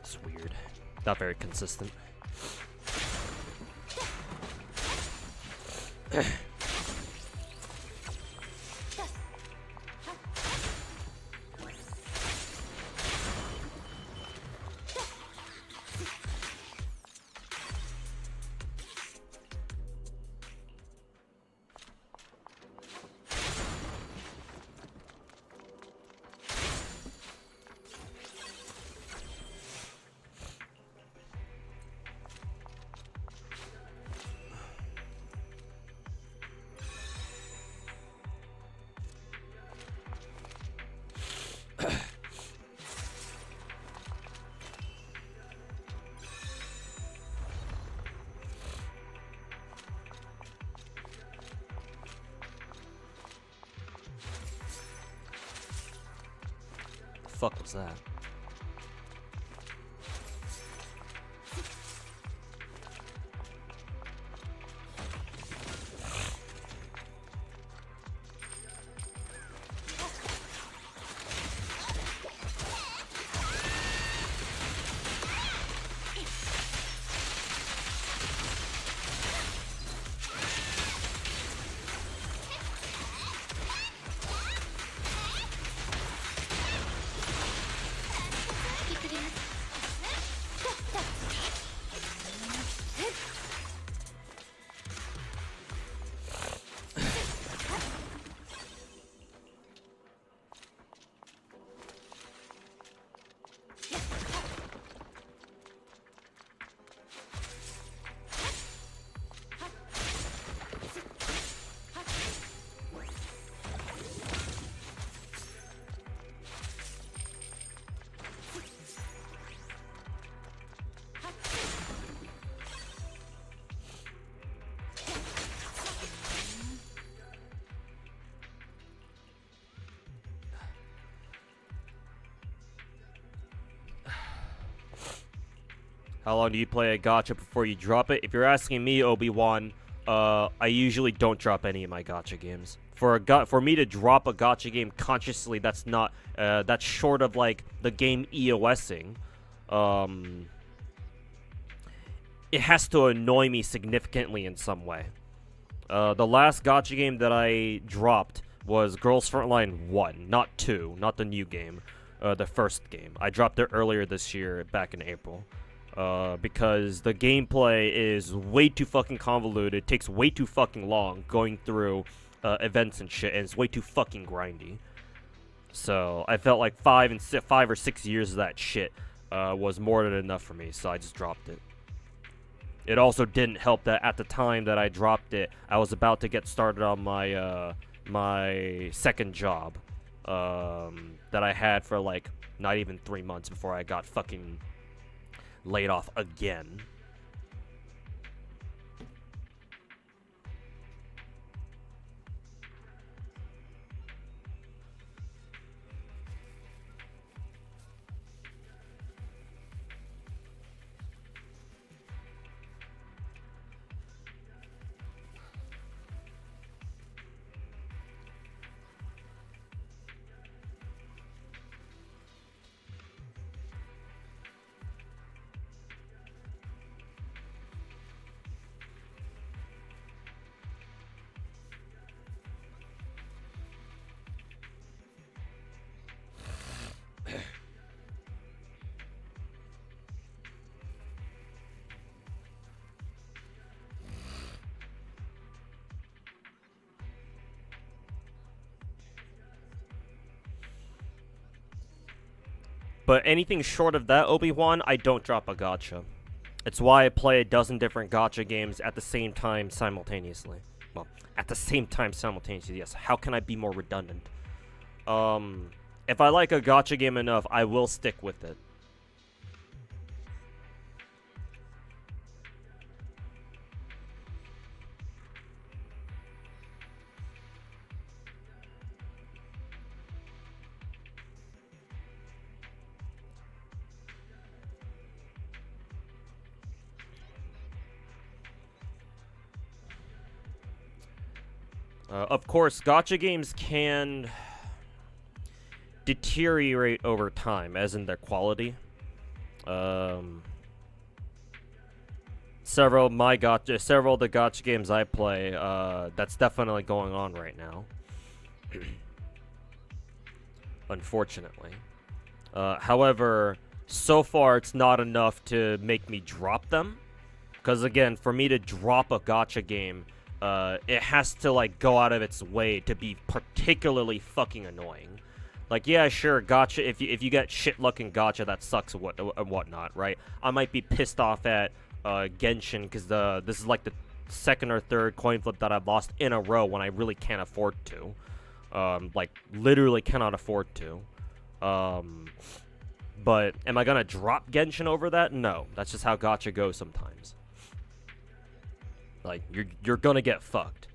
Speaker 3: It's weird. Not very consistent. Fuck was that? How long do you play a gacha before you drop it? If you're asking me, Obi-Wan, I usually don't drop any of my gacha games. For me to drop a gacha game consciously, that's not that's short of like the game EOSing. It has to annoy me significantly in some way. The last gacha game that I dropped was Girls Frontline 1, not 2, not the new game, the first game. I dropped it earlier this year, back in April. Because the gameplay is way too fucking convoluted, takes way too fucking long going through events and shit, and it's way too fucking grindy. So I felt like 5 or 6 years of that shit was more than enough for me, so I just dropped it. It also didn't help that at the time that I dropped it, I was about to get started on my my second job that I had for like not even 3 months before I got fucking laid off again. But anything short of that, Obi-Wan, I don't drop a gacha. It's why I play a dozen different gacha games at the same time simultaneously. Well, at the same time simultaneously, yes. How can I be more redundant? If I like a gacha game enough, I will stick with it. Of course, gacha games can deteriorate over time, as in their quality. Several of the gacha games I play, that's definitely going on right now. Unfortunately. However, so far it's not enough to make me drop them. Because again, for me to drop a gacha game, it has to like go out of its way to be particularly fucking annoying. Like, yeah, sure, gacha. If you get shit luck in gacha, that sucks and whatnot, right? I might be pissed off at Genshin because this is like the second or third coin flip that I've lost in a row when I really can't afford to. Like literally cannot afford to. But am I gonna drop Genshin over that? No, that's just how gacha goes sometimes. Like, you're gonna get fucked.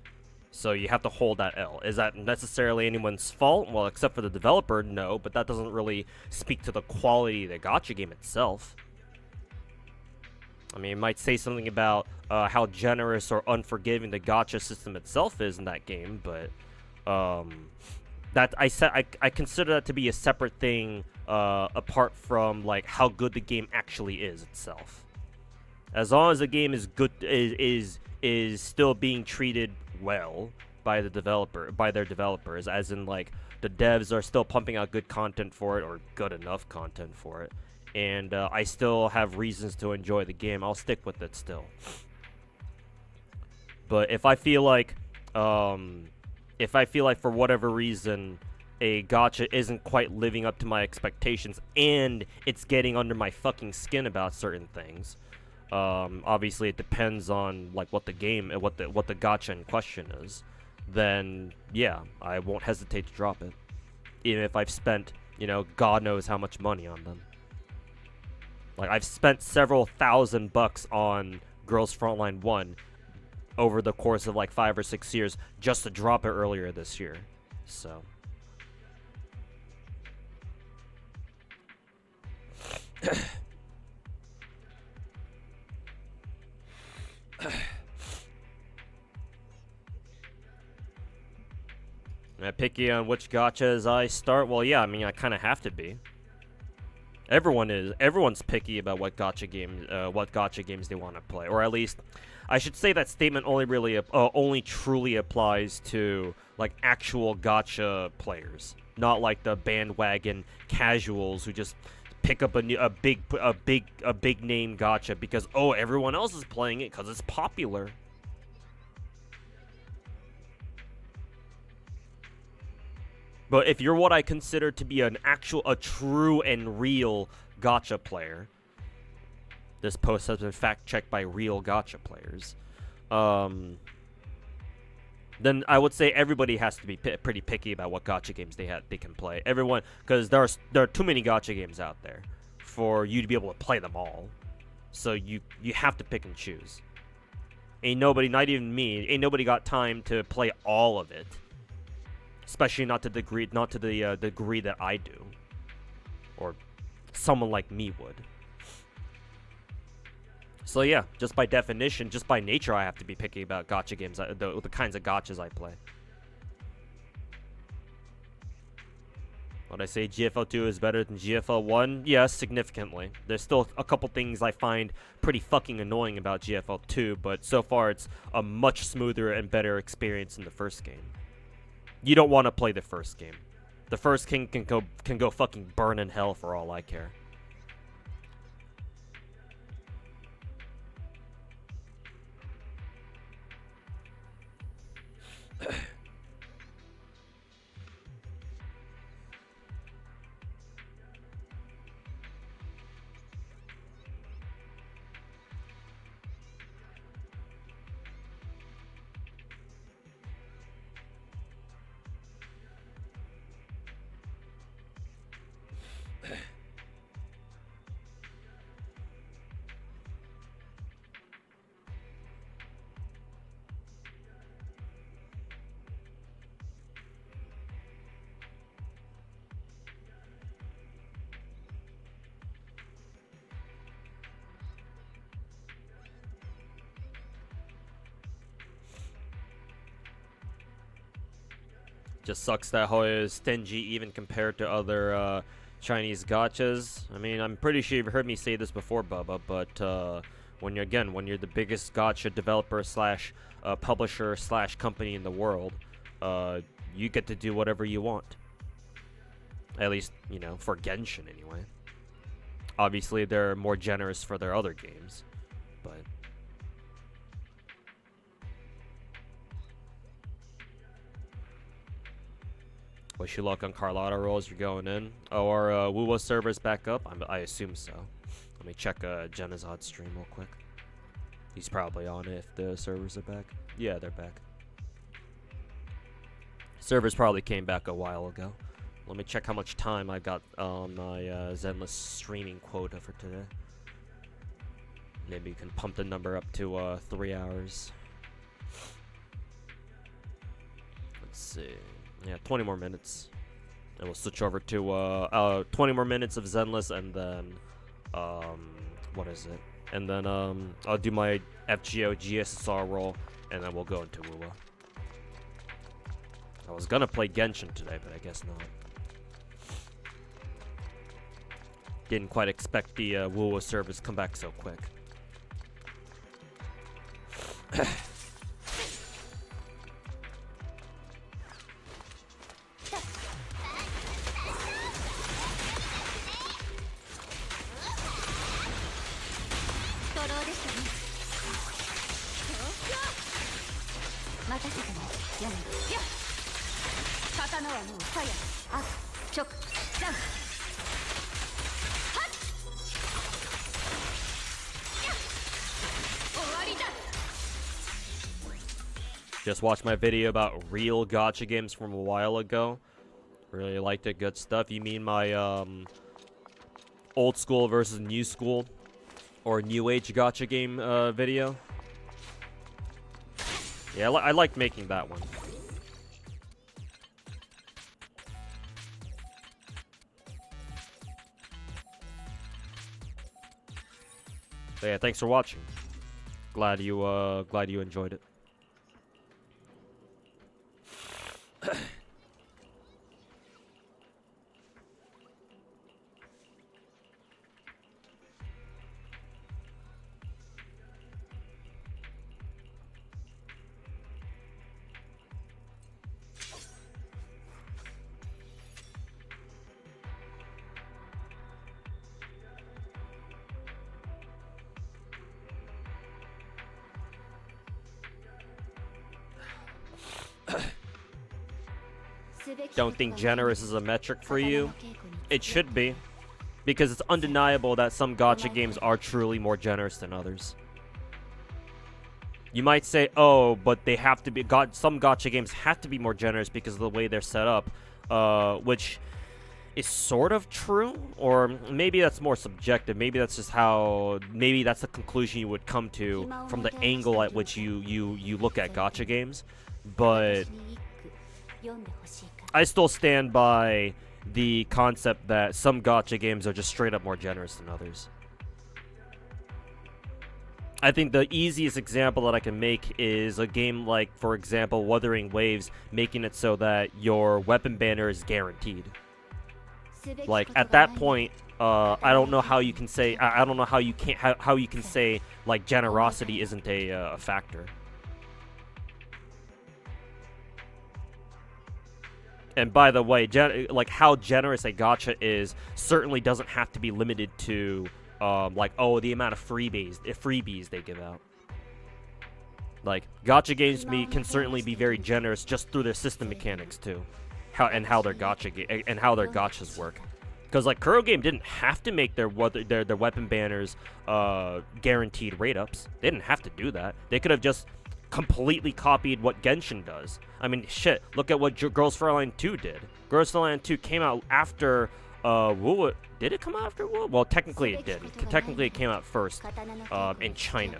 Speaker 3: So you have to hold that L. Is that necessarily anyone's fault? Well, except for the developer, no. But that doesn't really speak to the quality of the gacha game itself. I mean, it might say something about how generous or unforgiving the gacha system itself is in that game. But that I consider that to be a separate thing apart from like how good the game actually is itself. As long as the game is good, is still being treated well by their developers, as in like the devs are still pumping out good content for it, or good enough content for it, and I still have reasons to enjoy the game, I'll stick with it still. But if I feel like for whatever reason a gacha isn't quite living up to my expectations and it's getting under my fucking skin about certain things, obviously it depends on like what the game and what the gacha in question is, then yeah, I won't hesitate to drop it, even if I've spent, you know, God knows how much money on them. Like, I've spent several $1,000 on Girls Frontline 1 over the course of like 5 or 6 years just to drop it earlier this year. So Am I picky on which gachas I start? Well, yeah, I mean, I kind of have to be. Everyone is. Everyone's picky about what gacha games they want to play, or at least, I should say that statement only really only truly applies to like actual gacha players, not like the bandwagon casuals who just pick up a big name gacha because everyone else is playing it because it's popular. But if you're what I consider to be a true and real gacha player, this post has been fact-checked by real gacha players, then I would say everybody has to be pretty picky about what gacha games they can play. Everyone, because there are too many gacha games out there for you to be able to play them all. So you have to pick and choose. Ain't nobody, not even me, ain't nobody got time to play all of it. Especially not to the degree that I do, or someone like me would. So yeah, just by definition, just by nature, I have to be picky about gacha games, the kinds of gachas I play. Would I say GFL 2 is better than GFL 1? Yes, significantly. There's still a couple things I find pretty fucking annoying about GFL 2, but so far it's a much smoother and better experience than the first game. You don't want to play the first game. The first game can go fucking burn in hell for all I care. Just sucks that Hoya is stingy even compared to other Chinese gachas. I mean, I'm pretty sure you've heard me say this before, Bubba, but when you're the biggest gacha developer slash publisher slash company in the world, you get to do whatever you want. At least, you know, for Genshin anyway. Obviously, they're more generous for their other games, but... Wish you luck on Carlotta rolls you're going in. Oh, our Wuwa server's back up? I assume so. Let me check Genazod's stream real quick. He's probably on it if the servers are back. Yeah, they're back. Servers probably came back a while ago. Let me check how much time I got on my Zenless streaming quota for today. Maybe you can pump the number up to 3 hours. Let's see. Yeah, 20 more minutes. And we'll switch over to 20 more minutes of Zenless, and then what is it? And then I'll do my FGO GSSR roll, and then we'll go into Wuwa. I was gonna play Genshin today, but I guess not. Didn't quite expect the Wuwa servers to come back so quick. Just watched my video about real gacha games from a while ago. Really liked it. Good stuff. You mean my old school versus new school or new age gacha game video? Yeah, I like making that one. But yeah, thanks for watching. Glad you enjoyed it. Don't think generous is a metric for you? It should be, because it's undeniable that some gacha games are truly more generous than others. You might say, oh, but they have to be, some gacha games have to be more generous because of the way they're set up, which is sort of true, or maybe that's more subjective. Maybe that's just how, maybe that's the conclusion you would come to from the angle at which you look at gacha games. But I still stand by the concept that some gacha games are just straight up more generous than others. I think the easiest example that I can make is a game like, for example, Wuthering Waves, making it so that your weapon banner is guaranteed. Like, at that point, I don't know how you can say, I don't know how you can't, how you can say, like, generosity isn't a factor. And by the way, like, how generous a gacha is certainly doesn't have to be limited to, like, oh, the amount of freebies they give out. Like, gacha games can certainly be very generous just through their system mechanics too, how their gachas work. Because, like, Kuro Game didn't have to make their weapon banners guaranteed rate ups. They didn't have to do that. They could have just completely copied what Genshin does. I mean, shit, look at what Girls for Line 2 did. Girls for Line 2 came out after, did it come out after Wu? Well, technically it did. Technically it came out first, in China.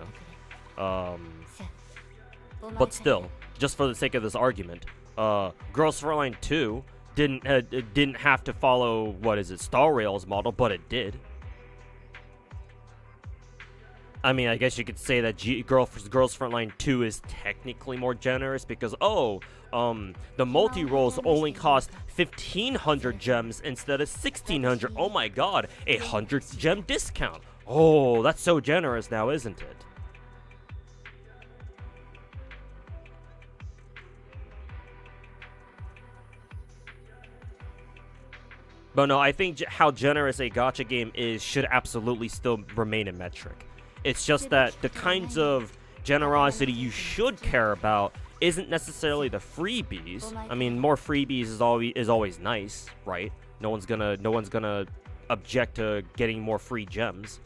Speaker 3: But still, just for the sake of this argument, Girls for Line 2 didn't have to follow, what is it, Star Rail's model, but it did. I mean, I guess you could say that Girls Frontline 2 is technically more generous because, oh, the multi-rolls only cost 1,500 gems instead of 1,600. Oh my god, a 100 gem discount. Oh, that's so generous now, isn't it? But no, I think how generous a gacha game is should absolutely still remain a metric. It's just that the kinds of generosity you should care about isn't necessarily the freebies. I mean, more freebies is always nice, right? No one's gonna object to getting more free gems,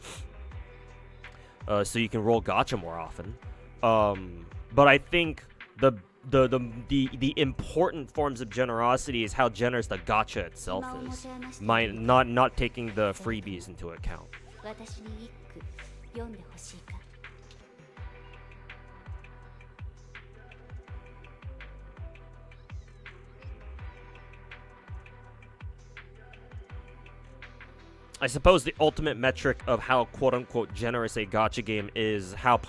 Speaker 3: so you can roll gacha more often. But I think the important forms of generosity is how generous the gacha itself is, not taking the freebies into account. I suppose the ultimate metric of how quote-unquote generous a gacha game is how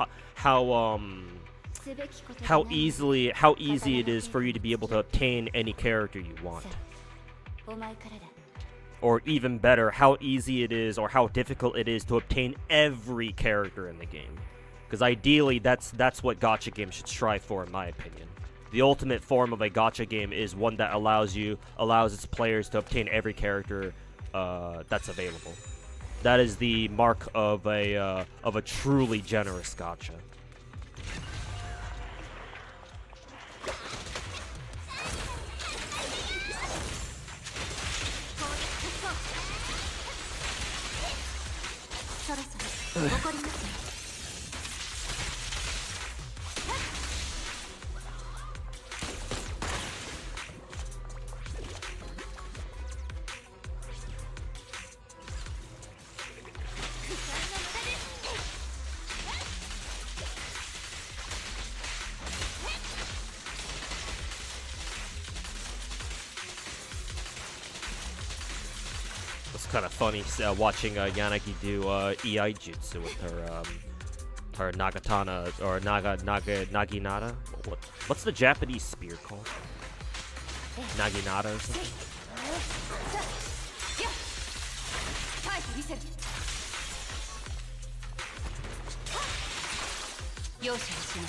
Speaker 3: easy it is for you to be able to obtain any character you want. Or even better, how easy it is or how difficult it is to obtain every character in the game. Because ideally, that's what gacha games should strive for, in my opinion. The ultimate form of a gacha game is one that allows its players to obtain every character that's available. That is the mark of a truly generous gacha. It's kind of funny watching Yanagi do EI jutsu with her Or Nagatana, or Naginata? What's the Japanese spear called? Naginata or something?
Speaker 1: 耐えてみせる。容赦はしない。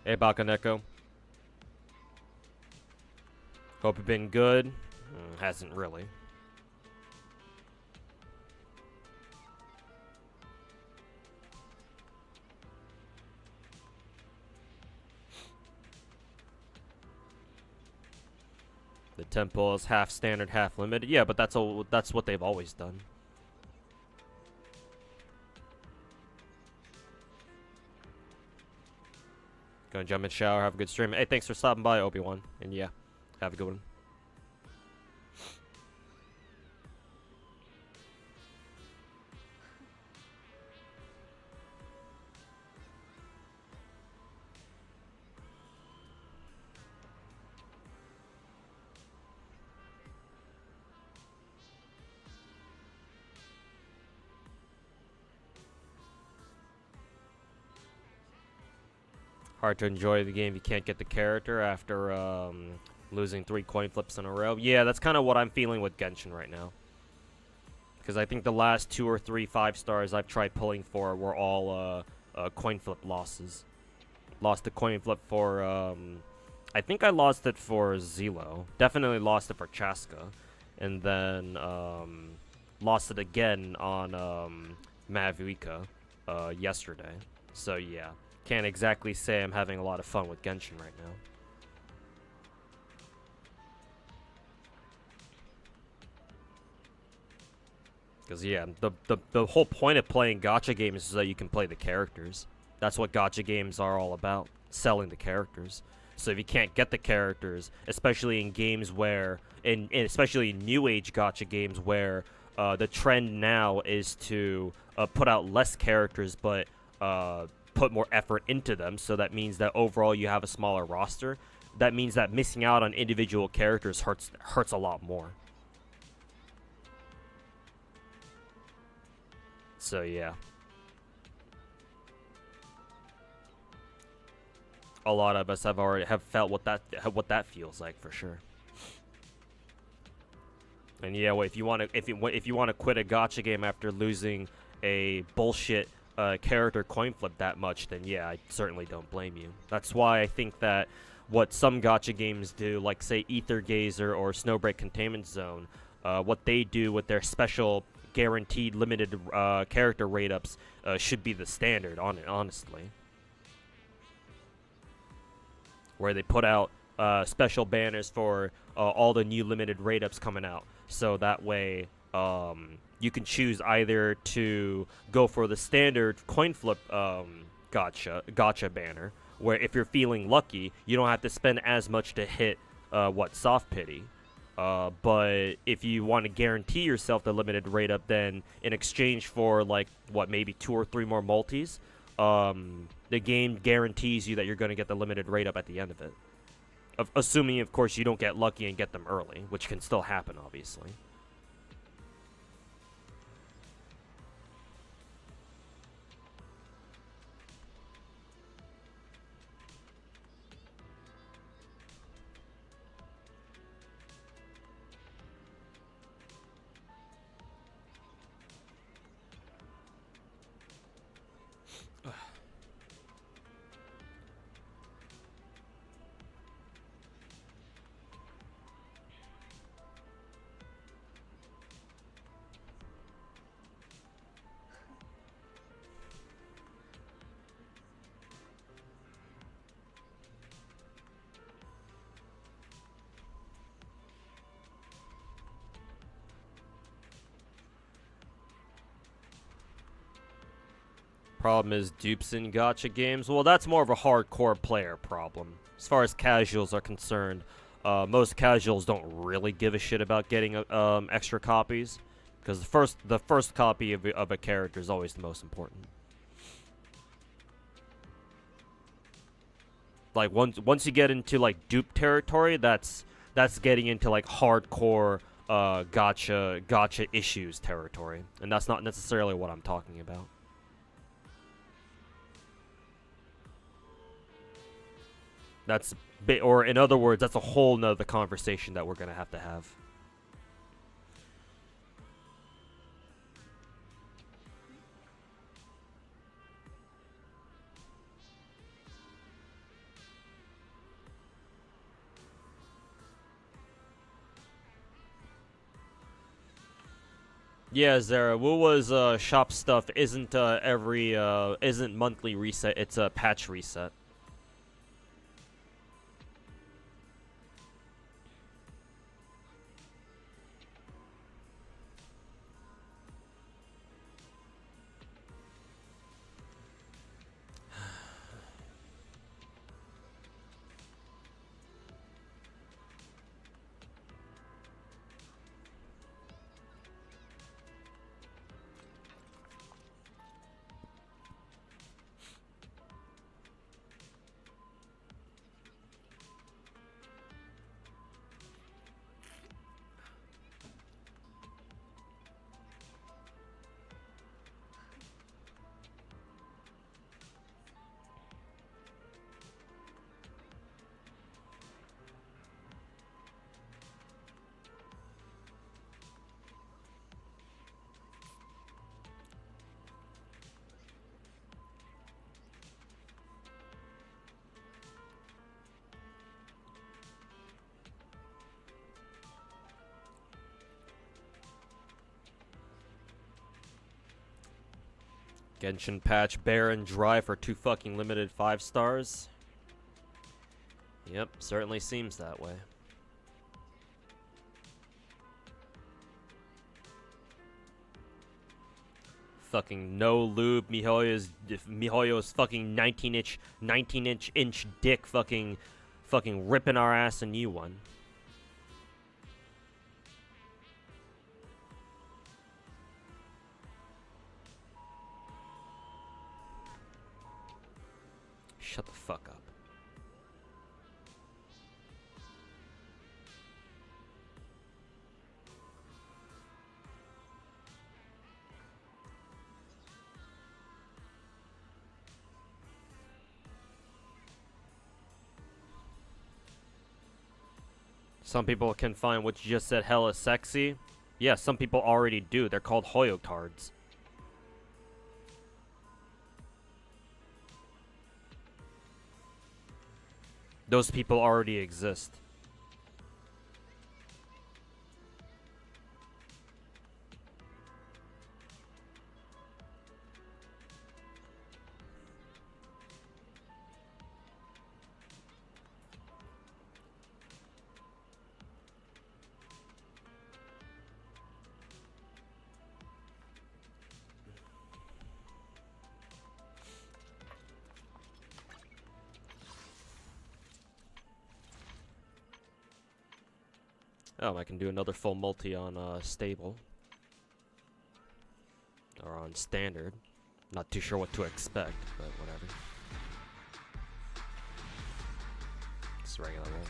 Speaker 3: Hey, Bakaneko. Hope you've been good. Hasn't really. The tempo is half standard, half limited. Yeah, but that's what they've always done. Gonna jump in shower, have a good stream. Hey, thanks for stopping by, Obi-Wan. And yeah, have a good one. Hard to enjoy the game if you can't get the character after losing 3 coin flips in a row. Yeah, that's kind of what I'm feeling with Genshin right now. Because I think the last 2 or 3 5-stars I've tried pulling for were all coin flip losses. Lost the coin flip for, I think I lost it for Zelo. Definitely lost it for Chaska. And then lost it again on Mavuika yesterday. So yeah. Can't exactly say I'm having a lot of fun with Genshin right now. Because, yeah, the whole point of playing gacha games is that you can play the characters. That's what gacha games are all about, selling the characters. So if you can't get the characters, especially in games where, especially in new age gacha games where the trend now is to put out less characters, but put more effort into them, so that means that overall you have a smaller roster. That means that missing out on individual characters hurts a lot more. So yeah, a lot of us have felt what that feels like for sure. And yeah, well, if you want to quit a gacha game after losing a bullshit character coin flip that much, then yeah, I certainly don't blame you. That's why I think that what some gacha games do, like say Ether Gazer or Snowbreak Containment Zone, what they do with their special guaranteed limited character rate ups should be the standard on it, honestly. Where they put out special banners for all the new limited rate ups coming out, so that way you can choose either to go for the standard coin flip gacha banner, where if you're feeling lucky, you don't have to spend as much to hit soft pity. But if you want to guarantee yourself the limited rate up, then in exchange for maybe 2 or 3 more multis, the game guarantees you that you're going to get the limited rate up at the end of it. Assuming, of course, you don't get lucky and get them early, which can still happen, obviously. Problem is dupes in gacha games. Well, that's more of a hardcore player problem. As far as casuals are concerned, most casuals don't really give a shit about getting extra copies, because the first copy of a character is always the most important. Like once you get into like dupe territory, that's getting into like hardcore gacha issues territory, and that's not necessarily what I'm talking about. That's or in other words, that's a whole nother conversation that we're gonna have to have. Yeah, Zara, Wuwa's shop stuff isn't isn't monthly reset, it's a patch reset. Genshin patch barren dry for 2 fucking limited 5 stars. Yep, certainly seems that way. Fucking no lube Mihoyo's fucking 19-inch dick fucking ripping our ass a new one. Shut the fuck up. Some people can find what you just said hella sexy. Yeah, some people already do. They're called Hoyo cards. Those people already exist. Oh, I can do another full multi on stable. Or on standard. Not too sure what to expect, but whatever. It's regular roll.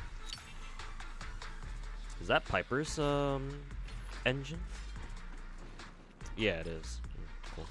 Speaker 3: Is that Piper's engine? Yeah, it is. Cool.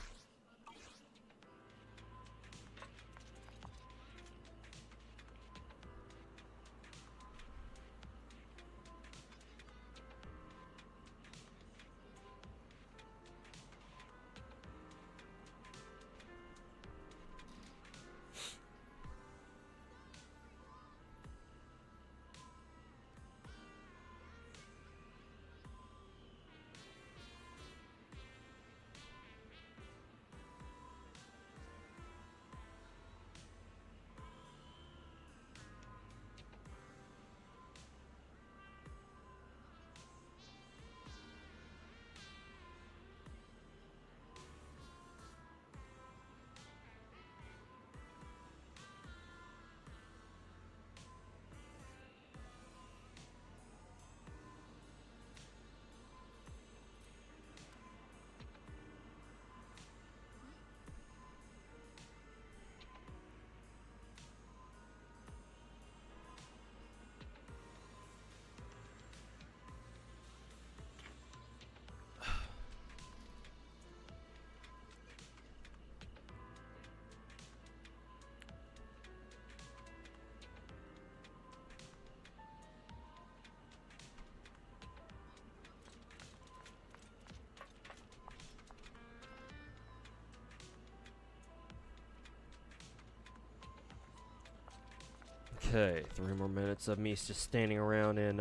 Speaker 3: Okay, 3 more minutes of me just standing around in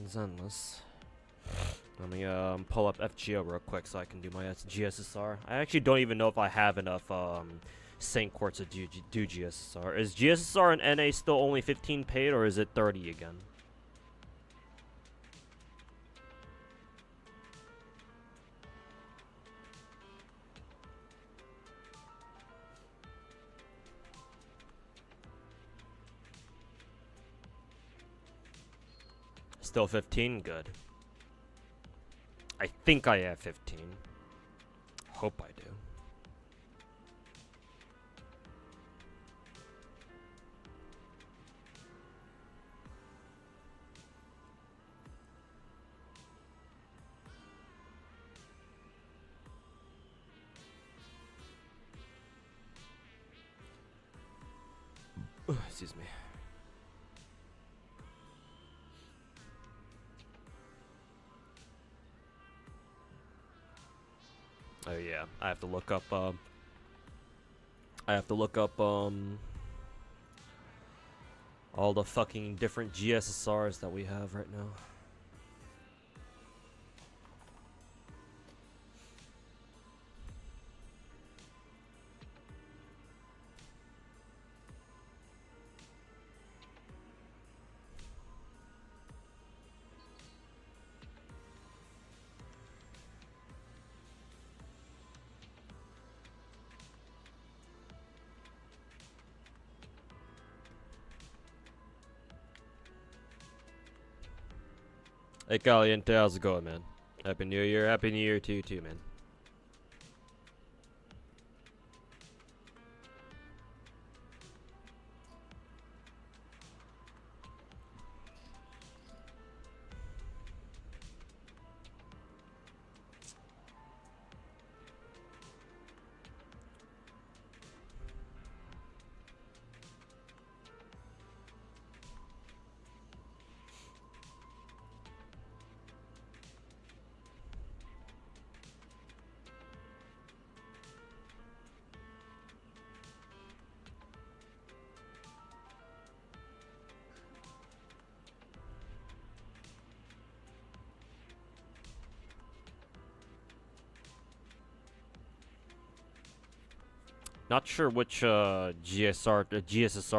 Speaker 3: Zenless. Let me pull up FGO real quick so I can do my GSSR. I actually don't even know if I have enough Saint Quartz to do GSSR. Is GSSR and NA still only 15 paid, or is it 30 again? Still 15? Good. I think I have 15. Hope I do. Excuse me. Oh yeah, I have to look up all the fucking different GSSRs that we have right now. Hey Caliente, how's it going, man? Happy New Year. Happy New Year to you too, man. Not sure which GSSR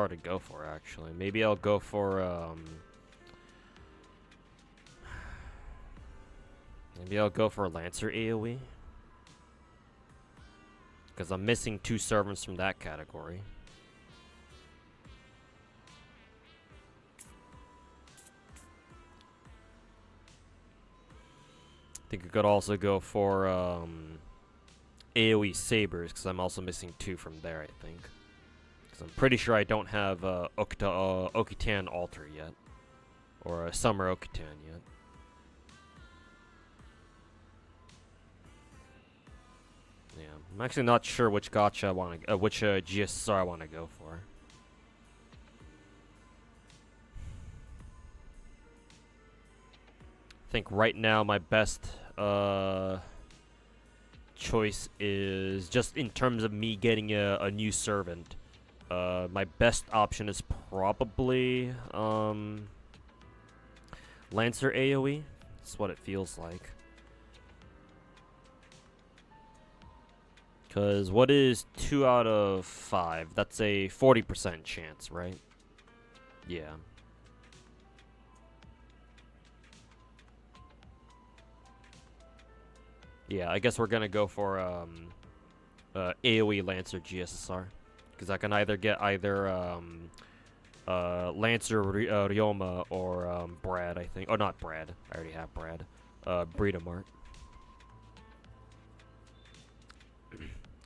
Speaker 3: to go for, actually. Maybe I'll go for maybe I'll go for Lancer AoE, because I'm missing 2 servants from that category. I think I could also go for AoE Sabers, because I'm also missing 2 from there, I think. Because I'm pretty sure I don't have Okitan Alter yet. Or Summer Okitan yet. Yeah, I'm actually not sure which gacha I want to, which GSSR I want to go for. I think right now my best choice is, just in terms of me getting a new servant, my best option is probably Lancer AoE. That's what it feels like. Because what is 2 out of 5? That's a 40% chance, right? Yeah. Yeah, I guess we're gonna go for AoE Lancer GSSR, because I can either get Lancer Ryoma or Brad, I think. Oh, not Brad. I already have Brad. Breedamart.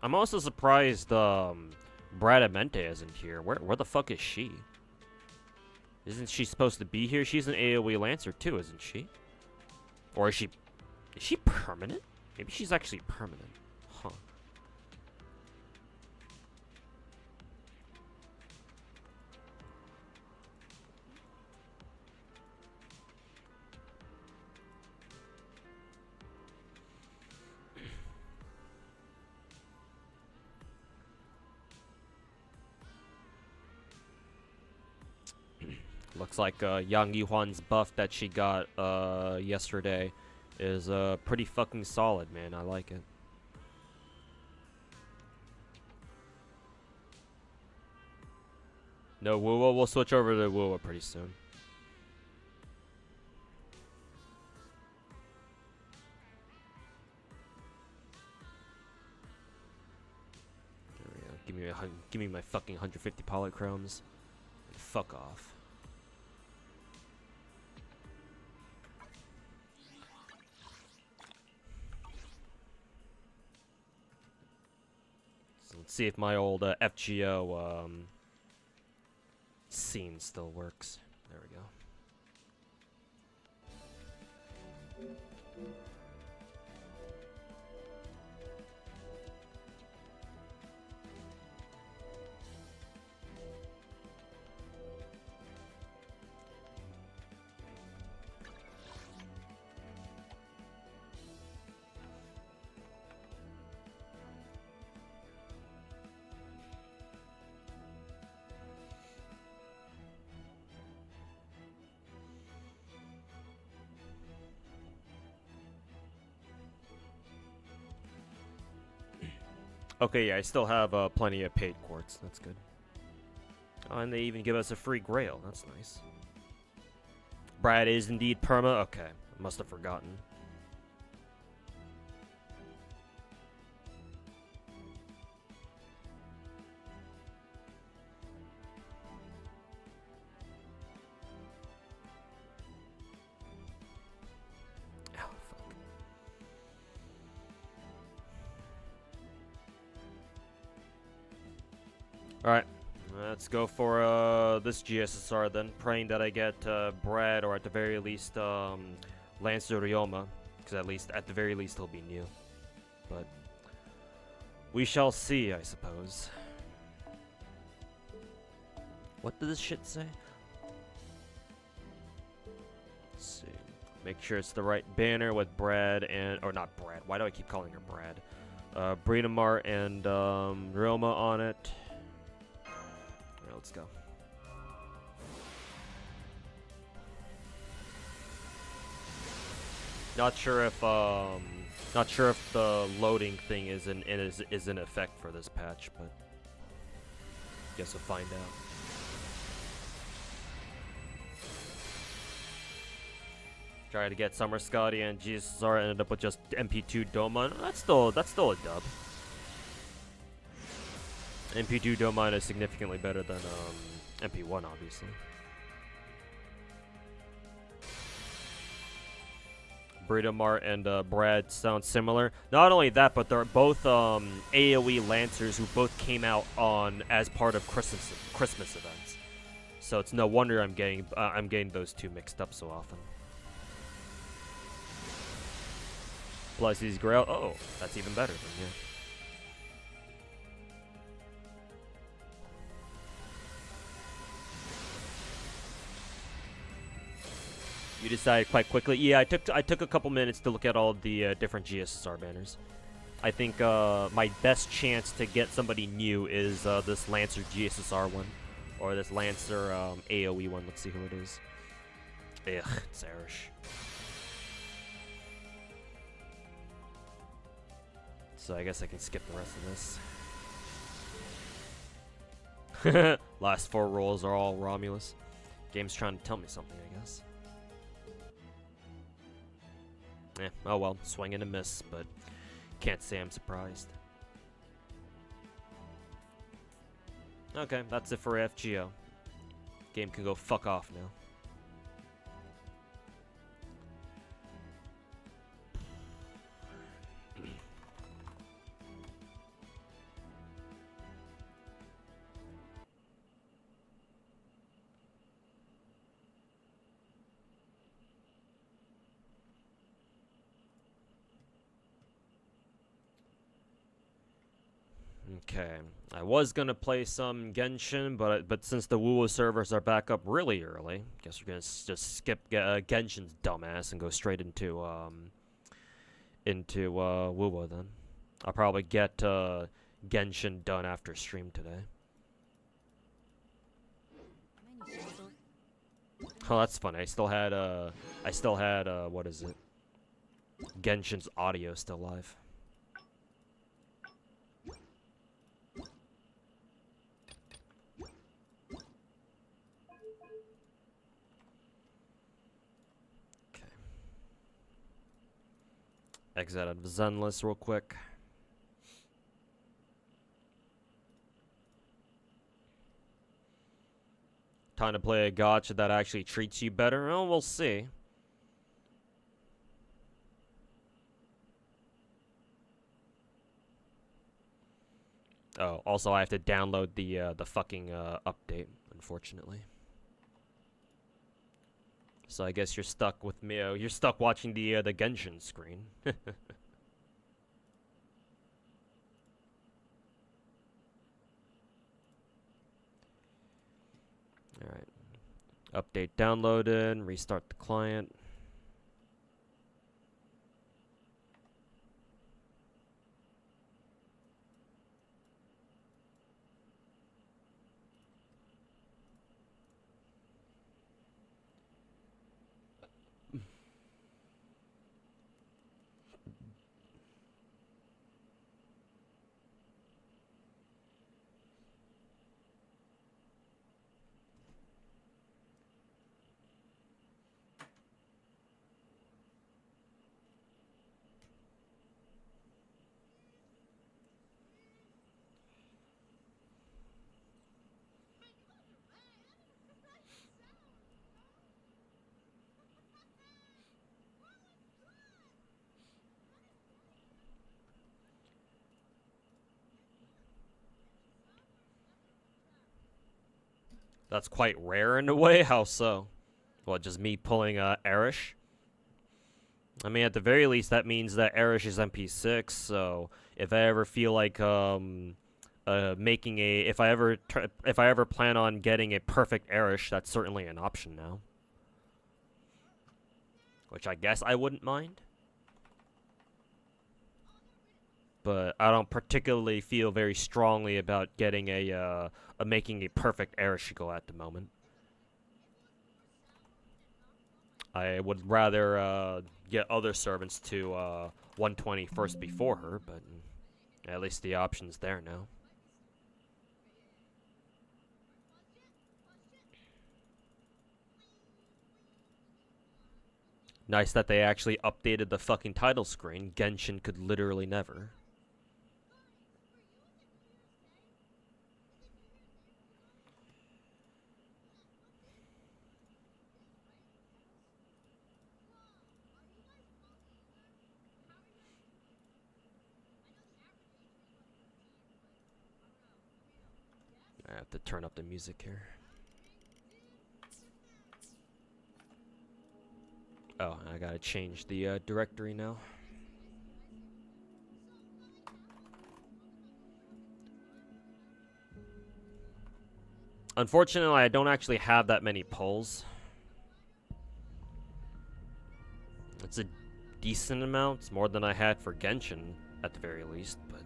Speaker 3: I'm also surprised Brad Amente isn't here. Where the fuck is she? Isn't she supposed to be here? She's an AoE Lancer too, isn't she? Or is she permanent? Maybe she's actually permanent. Huh. Looks like Yang Yuhan's buff that she got yesterday is pretty fucking solid, man. I like it. No, we'll switch over to Wuwa pretty soon. There we go. Give me my fucking 150 polychromes. Fuck off. So let's see if my old FGO scene still works. There we go. Okay, yeah, I still have plenty of paid quartz. That's good. Oh, and they even give us a free grail. That's nice. Brad is indeed perma? Okay, must have forgotten. Alright, let's go for this GSSR then, praying that I get Brad, or at the very least Lancer Ryoma, because at the very least he'll be new. But we shall see, I suppose. What did this shit say? Let's see. Make sure it's the right banner with Brad and, or not Brad, why do I keep calling her Brad? Brinamar and Ryoma on it. Let's go. Not sure if the loading thing is in effect for this patch, but guess we'll find out. Tried to get Summer Scotty and GSSR, ended up with just MP2 Domon. That's still a dub. MP2 Domon is significantly better than MP1, obviously. Bridamar and Brad sound similar. Not only that, but they're both AoE Lancers who both came out on as part of Christmas events. So it's no wonder I'm getting those two mixed up so often. Plus these Grail. Oh, that's even better than yeah. You decided quite quickly. Yeah, I took a couple minutes to look at all the different GSSR banners. I think my best chance to get somebody new is this Lancer GSSR one, or this Lancer AoE one. Let's see who it is. Ugh, it's Arish. So I guess I can skip the rest of this. Last 4 rolls are all Romulus. Game's trying to tell me something, I guess. Oh well, swing and a miss, but can't say I'm surprised. Okay, that's it for FGO. Game can go fuck off now. Okay, I was gonna play some Genshin, but since the Wuwa servers are back up really early, guess we're gonna just skip Genshin's dumbass and go straight into Wuwa then. I'll probably get Genshin done after stream today. Oh, that's funny. I still had what is it? Genshin's audio still live. Okay. Exit out of Zenless real quick. Time to play a gacha that actually treats you better? Oh, we'll see. Oh, also I have to download the fucking update, unfortunately. So I guess you're stuck with me. You're stuck watching the Genshin screen. Alright. Update downloaded, restart the client. That's quite rare in a way. How so? What, just me pulling Erish? I mean, at the very least, that means that Erish is MP6. So if I ever feel like making a, if I ever plan on getting a perfect Erish, that's certainly an option now. Which I guess I wouldn't mind. But I don't particularly feel very strongly about getting making a perfect Erashigo at the moment. I would rather get other servants to 120 first before her, but at least the option's there now. Nice that they actually updated the fucking title screen. Genshin could literally never. I have to turn up the music here. Oh, I gotta change the directory now. Unfortunately, I don't actually have that many polls. It's a decent amount. It's more than I had for Genshin, at the very least, but...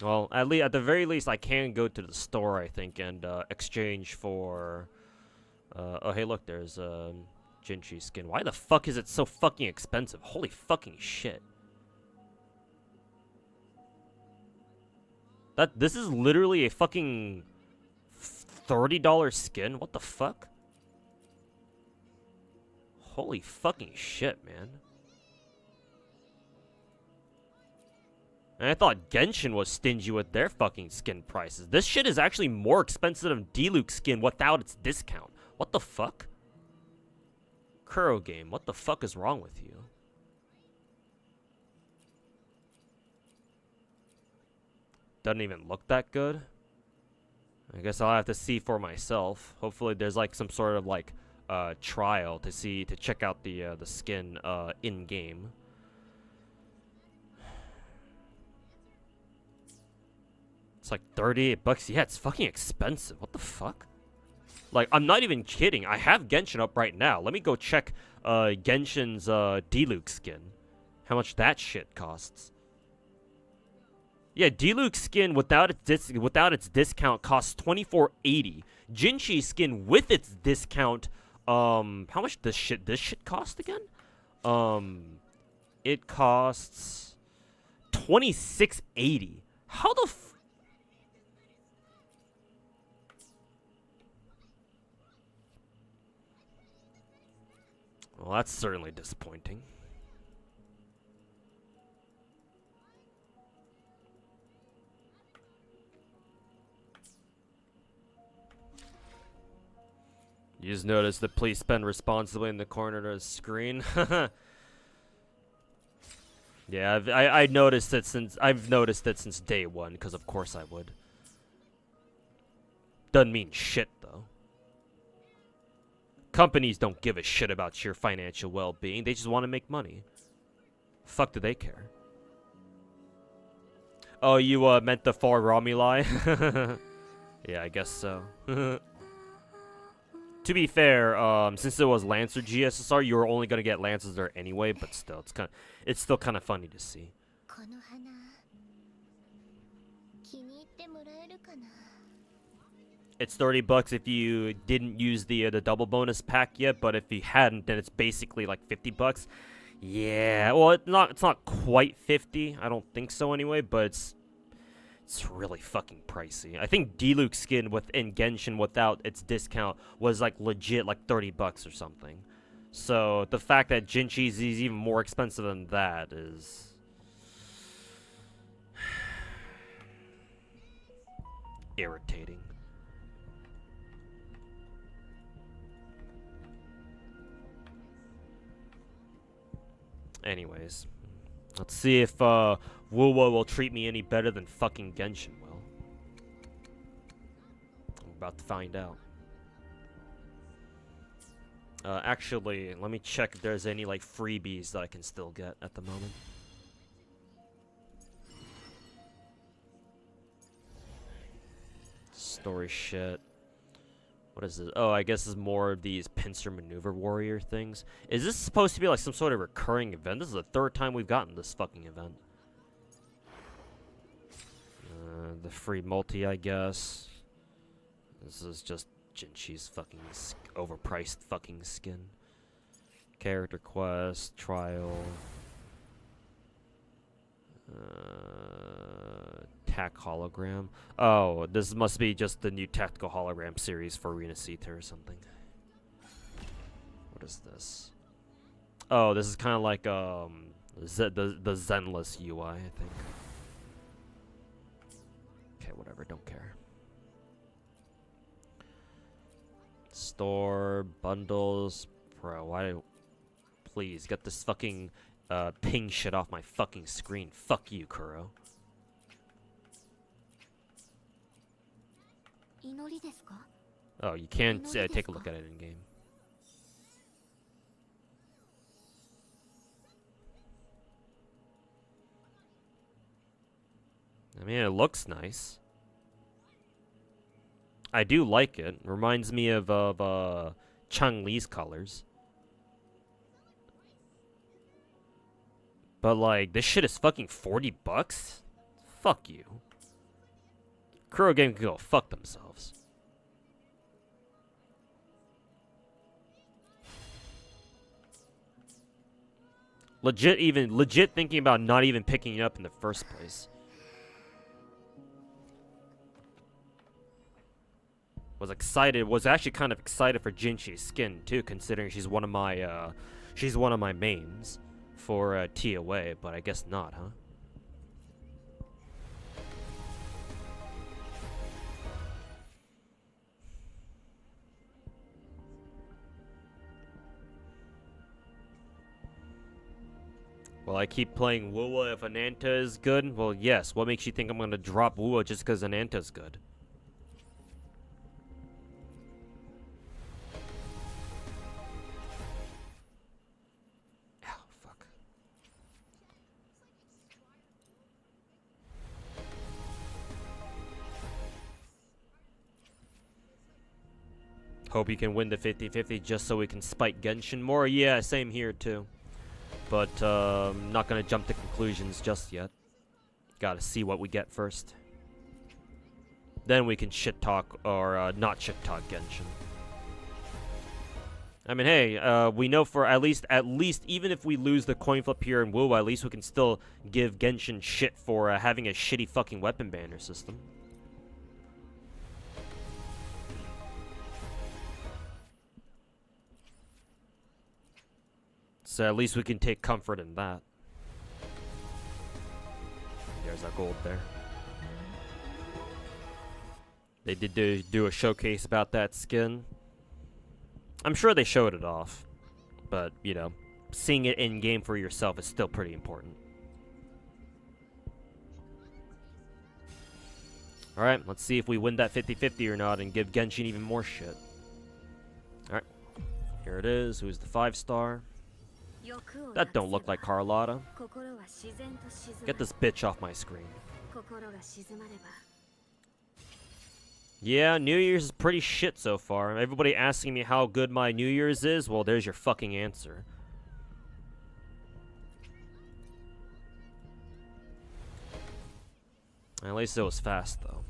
Speaker 3: Well, at the very least, I can go to the store, I think, and exchange for... oh, hey, look, there's Jinchi skin. Why the fuck is it so fucking expensive? Holy fucking shit. This is literally a fucking $30 skin? What the fuck? Holy fucking shit, man. And I thought Genshin was stingy with their fucking skin prices. This shit is actually more expensive than Diluc skin without its discount. What the fuck? Kuro game, what the fuck is wrong with you? Doesn't even look that good. I guess I'll have to see for myself. Hopefully there's like some sort of like trial to check out the skin in game. It's like 38 bucks. Yeah, it's fucking expensive. What the fuck? Like, I'm not even kidding. I have Genshin up right now. Let me go check Genshin's Diluc skin. How much that shit costs. Yeah, Diluc skin without its discount costs $24.80. Jinchi skin with its discount. How much does this shit cost again? It costs $26.80. How the f... Well, that's certainly disappointing. You just notice the please spend responsibly in the corner of the screen. Yeah, I've noticed it since day one, because of course I would. Doesn't mean shit though. Companies don't give a shit about your financial well-being. They just want to make money. Fuck do they care? Oh, you meant the far Romuli? Yeah, I guess so. To be fair, since it was Lancer GSSR, you were only gonna get Lancers there anyway. But still, it's still kind of funny to see. It's $30 if you didn't use the double bonus pack yet. But if you hadn't, then it's basically like $50. Yeah, well, it's not quite 50. I don't think so anyway. But it's really fucking pricey. I think Diluc skin in Genshin without its discount was like legit like $30 or something. So the fact that Jinchi is even more expensive than that is irritating. Anyways, let's see if Wuwa will treat me any better than fucking Genshin will. I'm about to find out. Actually, let me check if there's any like freebies that I can still get at the moment. Story shit. What is this? Oh, I guess it's more of these pincer maneuver warrior things. Is this supposed to be like some sort of recurring event? This is the third time we've gotten this fucking event. The free multi, I guess. This is just Jinchi's fucking overpriced fucking skin. Character quest, trial. Tac hologram. Oh, this must be just the new tactical hologram series for Arena Ceta or something. What is this? Oh, this is kind of like the Zenless UI, I think. Okay, whatever, don't care. Store bundles, bro. Why? Please get this fucking ping shit off my fucking screen. Fuck you, Kuro. Oh, you can take a look at it in game. I mean, it looks nice. I do like it. Reminds me of Chun-Li's colors. But like, this shit is fucking $40? Fuck you. Kuro Game can go fuck themselves. Legit thinking about not even picking it up in the first place. Was actually kind of excited for Jinchi's skin too, considering she's one of my mains for TOA, but I guess not, huh? Well, I keep playing Wuwa if Ananta is good. Well, yes. What makes you think I'm gonna drop Wuwa just because Ananta's good? Ow, fuck. Hope you can win the 50-50 just so we can spike Genshin more. Yeah, same here too. But I'm not gonna jump to conclusions just yet. Gotta see what we get first. then we can shit talk or not shit talk Genshin. I mean, hey, we know for at least even if we lose the coin flip here in WoW, at least we can still give Genshin shit for having a shitty fucking weapon banner system. So at least we can take comfort in that. There's our gold there. They did do a showcase about that skin. I'm sure they showed it off, but, you know, seeing it in-game for yourself is still pretty important. Alright, let's see if we win that 50-50 or not and give Genshin even more shit. Alright, here it is. Who's the 5-star? That don't look like Carlotta. Get this bitch off my screen. Yeah, New Year's is pretty shit so far. Everybody asking me how good my New Year's is? Well, there's your fucking answer. At least it was fast, though.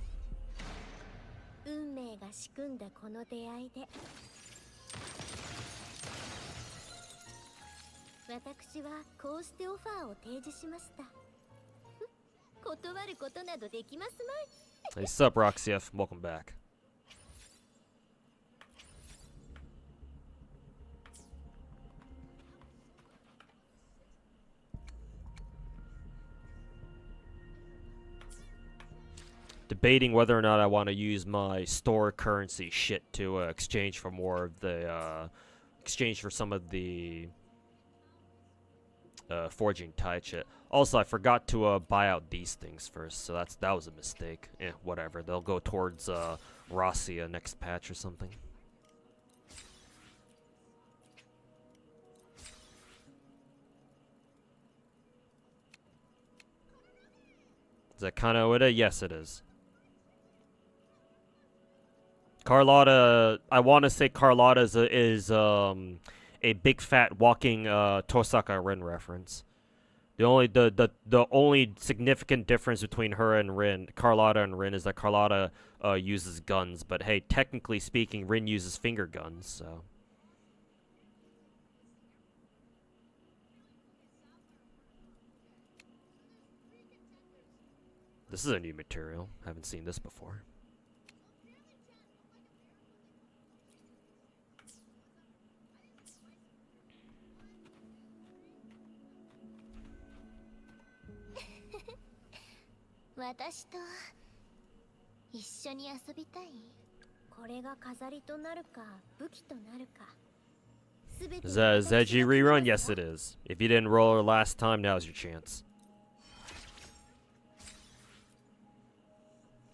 Speaker 3: Hey, sup, Roxyf. Welcome back. Debating whether or not I want to use my store currency shit to exchange for more of the exchange for some of the forging tide shit. Also, I forgot to buy out these things first, so that was a mistake. Eh, whatever. They'll go towards Rossiya next patch or something. Is that kind of what it? Yes, it is. Carlotta, I want to say Carlotta is a big fat walking Tosaka Rin reference. The only significant difference between her and Rin, Carlotta and Rin, is that Carlotta uses guns, but hey, technically speaking, Rin uses finger guns, so. This is a new material. Haven't seen this before. Is that a Zeji rerun? Yes, it is. If you didn't roll her last time, now's your chance.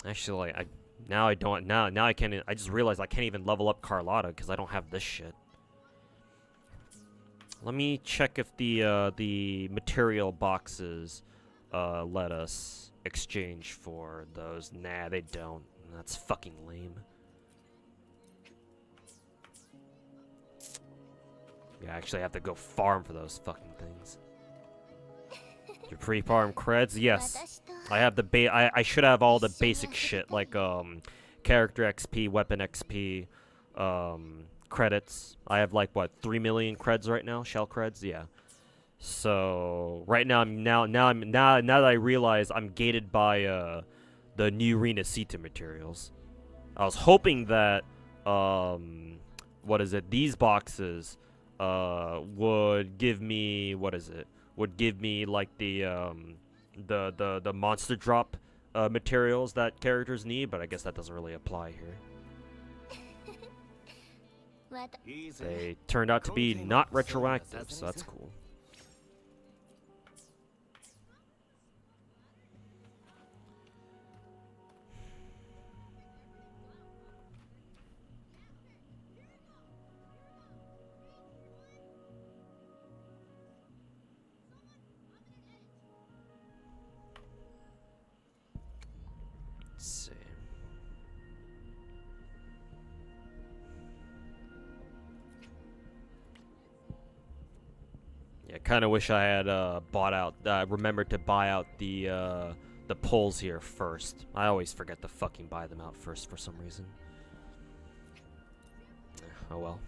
Speaker 3: Actually, now I can't. I just realized I can't even level up Carlotta because I don't have this shit. Let me check if the material boxes let us exchange for those. Nah, they don't. That's fucking lame. Yeah, I actually have to go farm for those fucking things. Your pre-farm creds? Yes. I have the I should have all the basic shit like character XP, weapon XP, credits. I have like what 3 million creds right now, shell creds. Yeah. So right now now that I realize I'm gated by the new Rena Sita materials. I was hoping that what is it? These boxes would give me would give me like the monster drop materials that characters need, but I guess that doesn't really apply here. They turned out to be not retroactive, so that's cool. Kind of wish I had bought out, remembered to buy out the the pulls here first. I always forget to fucking buy them out first for some reason. Oh well.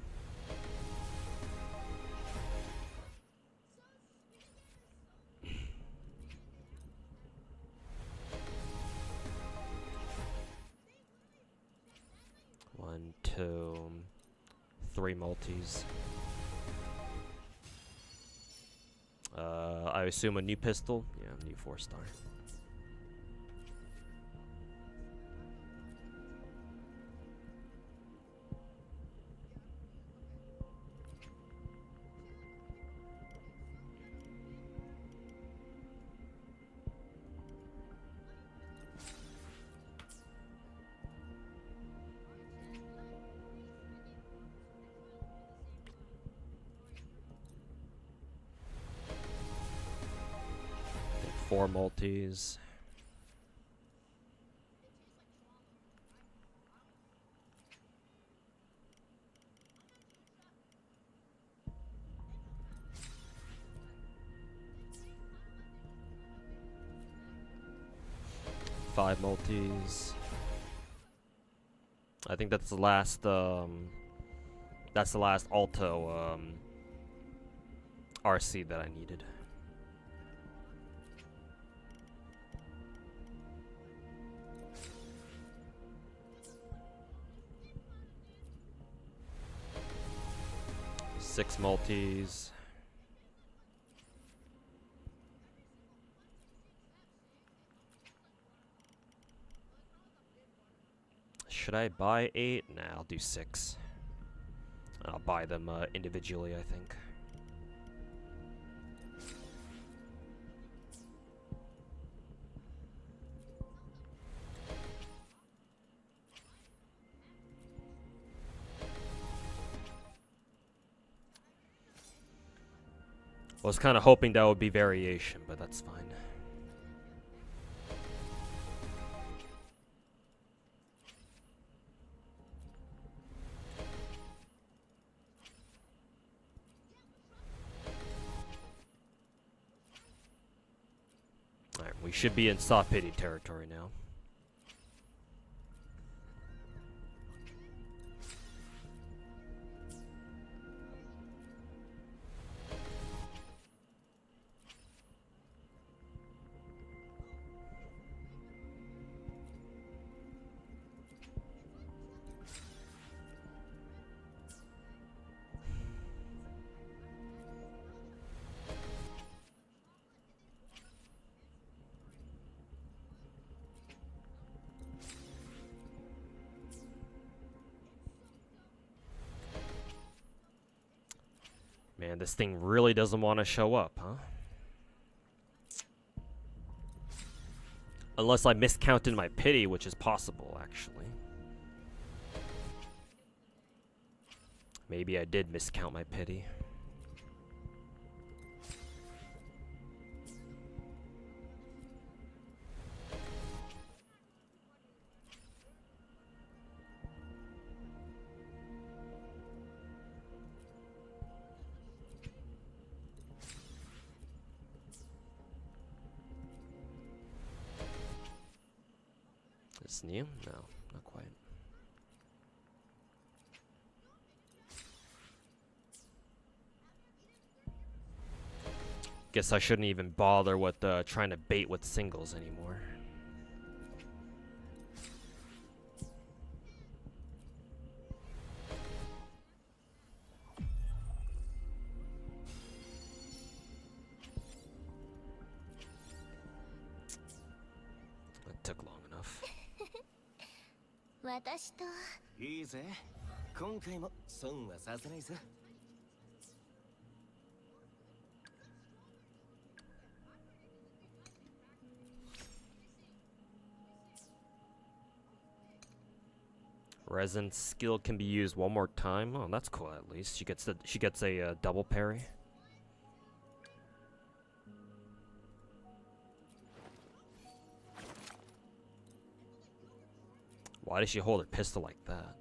Speaker 3: One, two, three multis. I assume a new pistol? Yeah, new 4-star. Four multis. Five multis. I think that's the last Alto RC that I needed. Six multis. Should I buy 8? Nah, I'll do 6. I'll buy them individually, I think. I was kind of hoping that would be variation, but that's fine. Alright, we should be in soft pity territory now. Man, this thing really doesn't want to show up, huh? Unless I miscounted my pity, which is possible, actually. Maybe I did miscount my pity. Is new? No, not quite. Guess I shouldn't even bother with trying to bait with singles anymore. That took long enough.
Speaker 1: 私と
Speaker 2: いいぜ。今回も損はさせないぞ。
Speaker 3: Resin skill can be used one more time. Oh, that's cool. At least she gets a double parry. Why does she hold her pistol like that?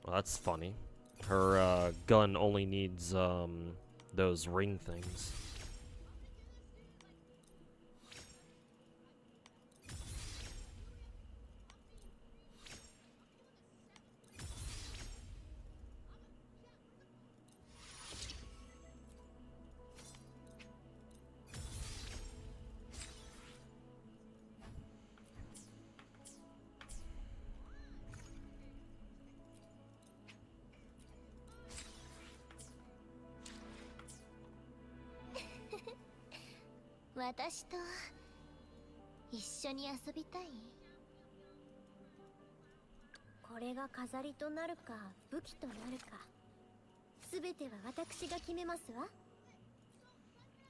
Speaker 3: Well, that's funny. Her gun only needs those ring things.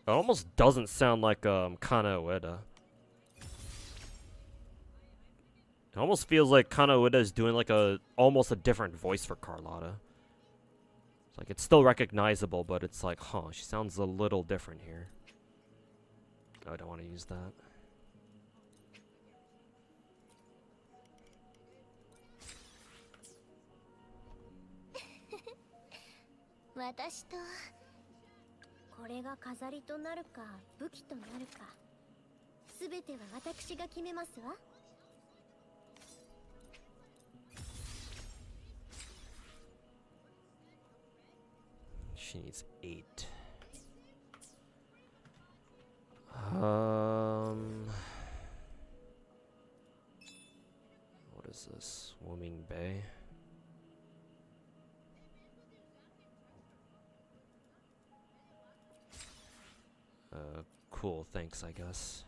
Speaker 3: It almost doesn't sound like Kana Ueda. It almost feels like Kana Ueda is doing like almost a different voice for Carlotta. It's like it's still recognizable, but it's like, huh, she sounds a little different here. Oh, I don't want to use that. She needs 8. What is this? Swimming Bay. Cool, thanks, I guess.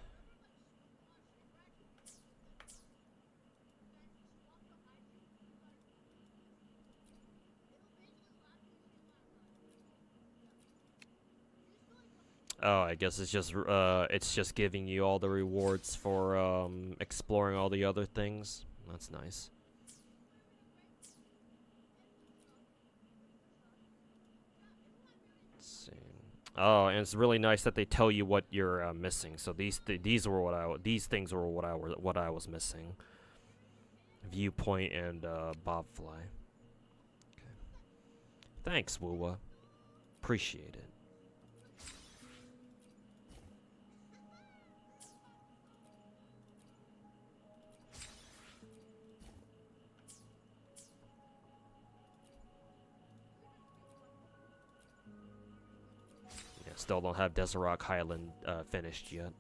Speaker 3: Oh, I guess it's just giving you all the rewards for exploring all the other things. That's nice. Let's see. Oh, and it's really nice that they tell you what you're missing. So these things were what I was missing. Viewpoint and bobfly. Okay. Thanks, Wuwa. Appreciate it. Still don't have Desert Rock Highland finished yet.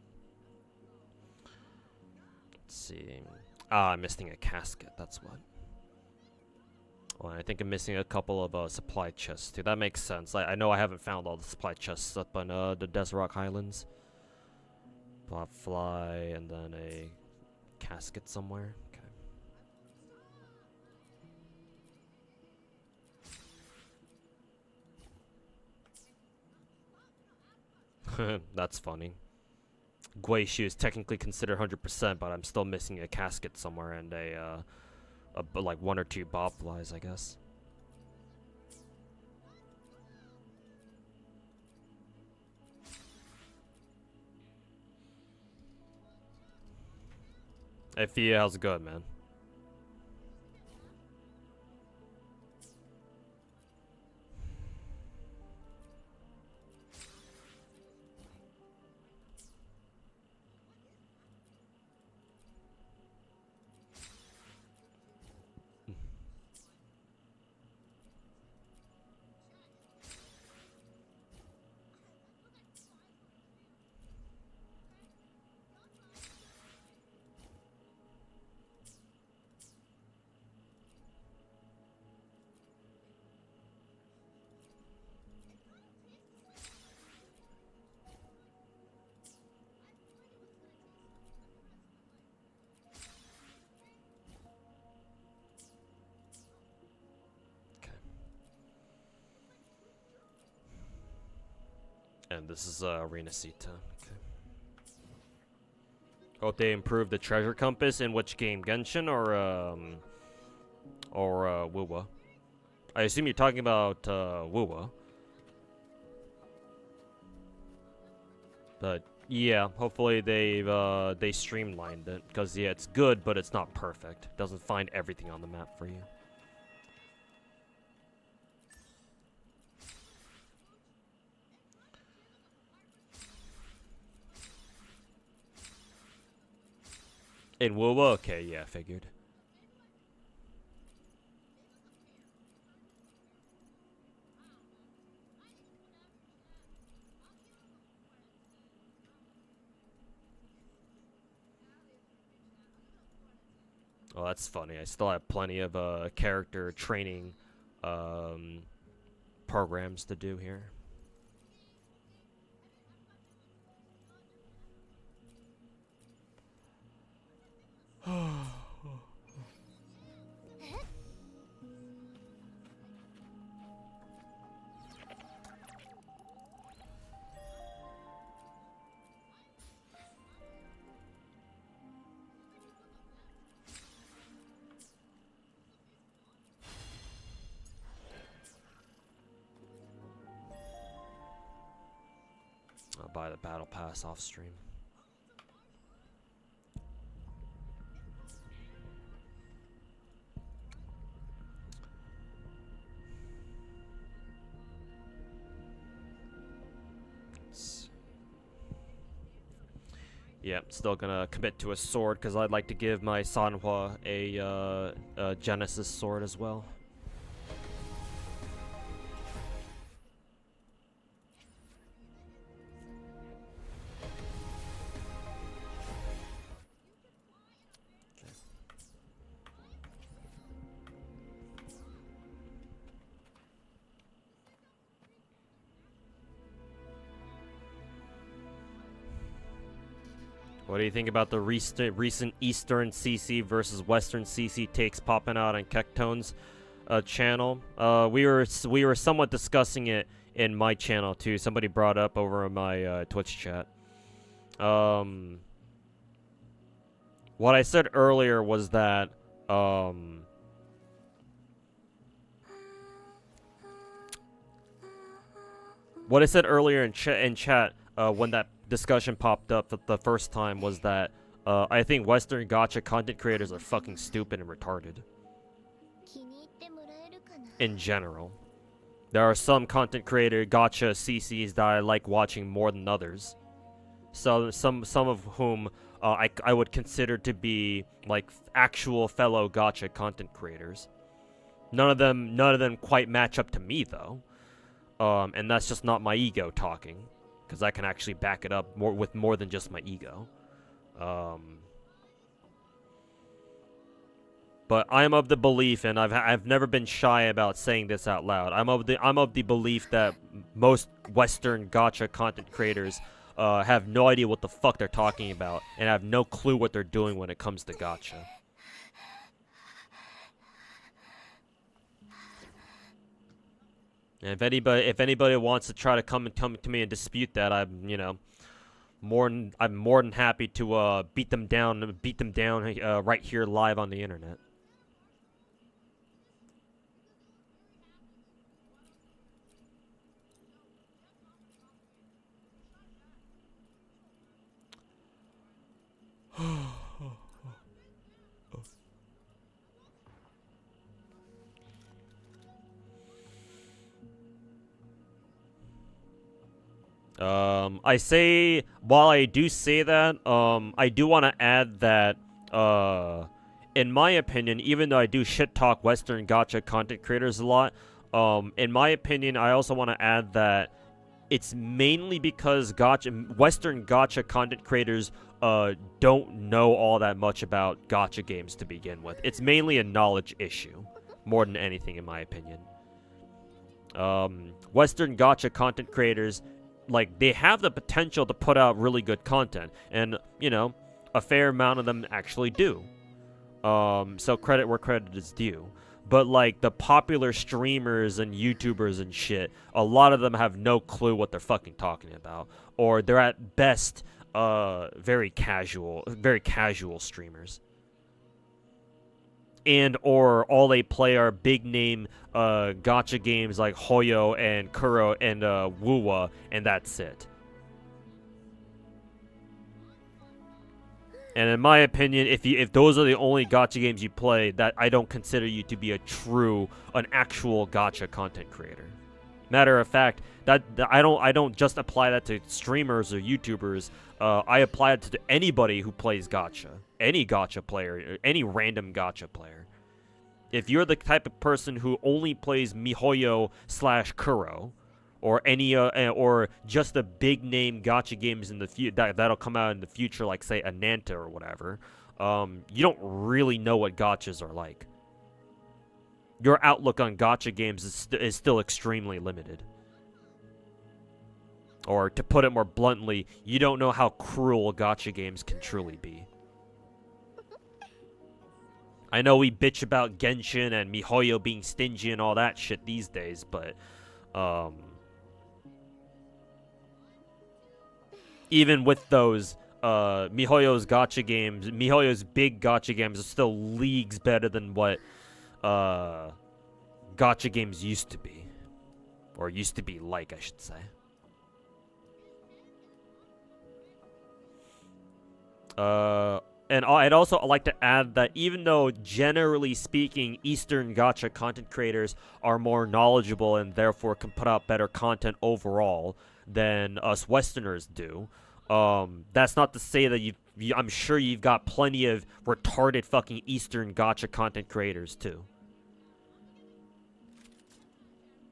Speaker 3: Let's see. Ah, I'm missing a casket, that's what. Well, I think I'm missing a couple of supply chests too. That makes sense. I know I haven't found all the supply chests up on the Desert Rock Highlands. Bobfly, and then a casket somewhere. That's funny. Guishu is technically considered 100%, but I'm still missing a casket somewhere and like 1 or 2 bobflies, I guess. Hey, Fia, how's it going, man? And this is Arena Sita. Okay. Hope they improved the treasure compass in which game? Genshin or Wuwa? I assume you're talking about Wuwa. But yeah, hopefully they streamlined it, because yeah, it's good, but it's not perfect. It doesn't find everything on the map for you. In Wuwa? Okay, yeah, figured. Oh, that's funny. I still have plenty of character training programs to do here. I'll buy the battle pass off stream. Yeah, still gonna commit to a sword because I'd like to give my Sanhua a Genesis sword as well. What do you think about the recent Eastern CC versus Western CC takes popping out on Kektone's channel? We were somewhat discussing it in my channel too. Somebody brought up over in my Twitch chat. What I said earlier was that what I said earlier in chat when that discussion popped up the first time was that I think Western gacha content creators are fucking stupid and retarded. In general. There are some content creator gacha CCs that I like watching more than others. So some of whom I would consider to be like actual fellow gacha content creators. None of them quite match up to me though. And that's just not my ego talking. Because I can actually back it up with more than just my ego. But I'm of the belief, and I've never been shy about saying this out loud. I'm of the belief that most Western gacha content creators have no idea what the fuck they're talking about, and have no clue what they're doing when it comes to gacha. And if anybody wants to try to come to me and dispute that, I'm more than happy to beat them down right here live on the internet. While I do say that, I do want to add that, in my opinion, even though I do shit talk Western gacha content creators a lot, in my opinion, I also want to add that it's mainly because Western gacha content creators, don't know all that much about gacha games to begin with. It's mainly a knowledge issue, more than anything, in my opinion. Western gacha content creators, like, they have the potential to put out really good content, and a fair amount of them actually do. So credit where credit is due. But like the popular streamers and YouTubers and shit, a lot of them have no clue what they're fucking talking about, or they're at best very casual streamers. And or all they play are big name gacha games like Hoyo and Kuro and Wuwa, and that's it. And in my opinion, if those are the only gacha games you play, that I don't consider you to be an actual gacha content creator. Matter of fact, that I don't just apply that to streamers or YouTubers. I apply it to anybody who plays gacha. any gacha player, any random gacha player. If you're the type of person who only plays MiHoYo / Kuro, or any or just the big name gacha games in the that'll come out in the future, like say Ananta or whatever, you don't really know what gachas are like. Your outlook on gacha games is still extremely limited. Or to put it more bluntly, you don't know how cruel gacha games can truly be. I know we bitch about Genshin and MiHoYo being stingy and all that shit these days, but even with those, MiHoYo's gacha games, MiHoYo's big gacha games are still leagues better than what gacha games used to be. Or used to be like, I should say. And I'd also like to add that even though, generally speaking, Eastern gacha content creators are more knowledgeable and therefore can put out better content overall than us Westerners do, that's not to say that I'm sure you've got plenty of retarded fucking Eastern gacha content creators too.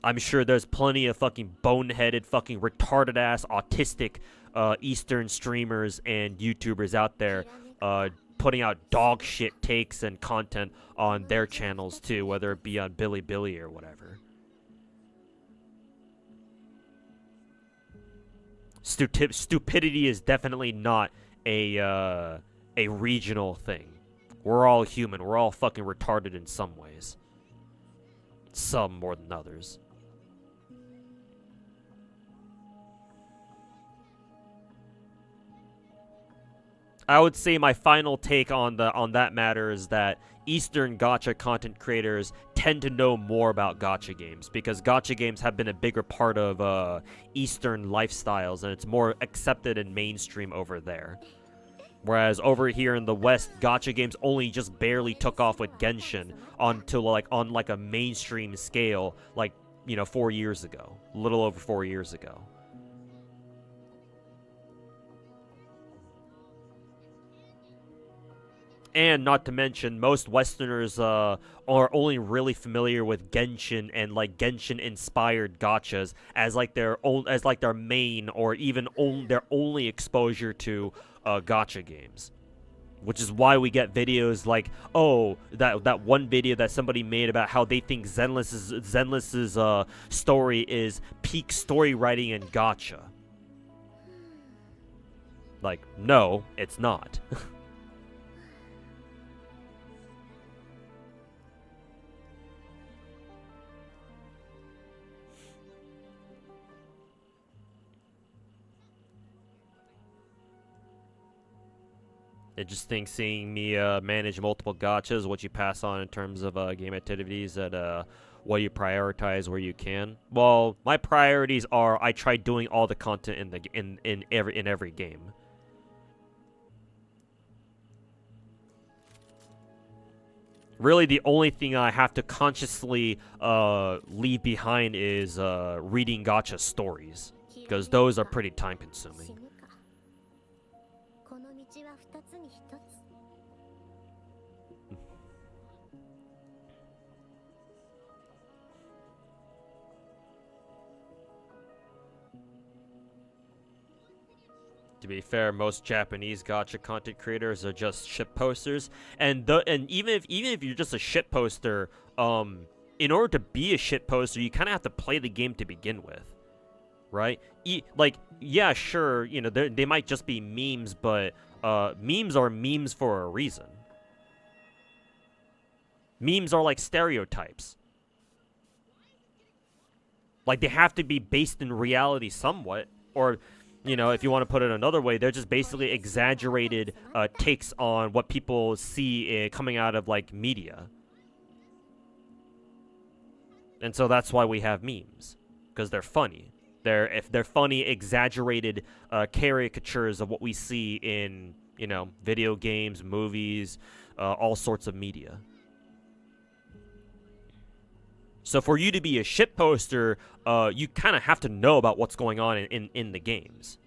Speaker 3: I'm sure there's plenty of fucking boneheaded, fucking retarded ass, autistic Eastern streamers and YouTubers out there putting out dog shit takes and content on their channels too, whether it be on Bilibili or whatever. Stupidity is definitely not a regional thing. We're all human. We're all fucking retarded in some ways. Some more than others. I would say my final take on that matter is that Eastern gacha content creators tend to know more about gacha games because gacha games have been a bigger part of Eastern lifestyles and it's more accepted and mainstream over there. Whereas over here in the West, gacha games only just barely took off with Genshin on a mainstream scale, like, 4 years ago, a little over 4 years ago. And not to mention, most Westerners are only really familiar with Genshin and like Genshin-inspired gachas as like their main or even their only exposure to gacha games. Which is why we get videos like, oh, that one video that somebody made about how they think Zenless's story is peak story writing in gacha. Like, no, it's not. I just think seeing me manage multiple gachas, what you pass on in terms of game activities, and what you prioritize where you can. Well, my priorities are I try doing all the content in every game. Really, the only thing I have to consciously leave behind is reading gacha stories, because those are pretty time-consuming. To be fair, most Japanese gacha content creators are just shit posters, and even if you're just a shit poster, in order to be a shit poster, you kind of have to play the game to begin with, right? Yeah, sure, they might just be memes, but memes are memes for a reason. Memes are like stereotypes. Like, they have to be based in reality somewhat, or if you want to put it another way, they're just basically exaggerated takes on what people see coming out of, like, media. And so that's why we have memes. Because they're funny. They're funny, exaggerated caricatures of what we see in, video games, movies, all sorts of media. So for you to be a shit poster, you kind of have to know about what's going on in the games.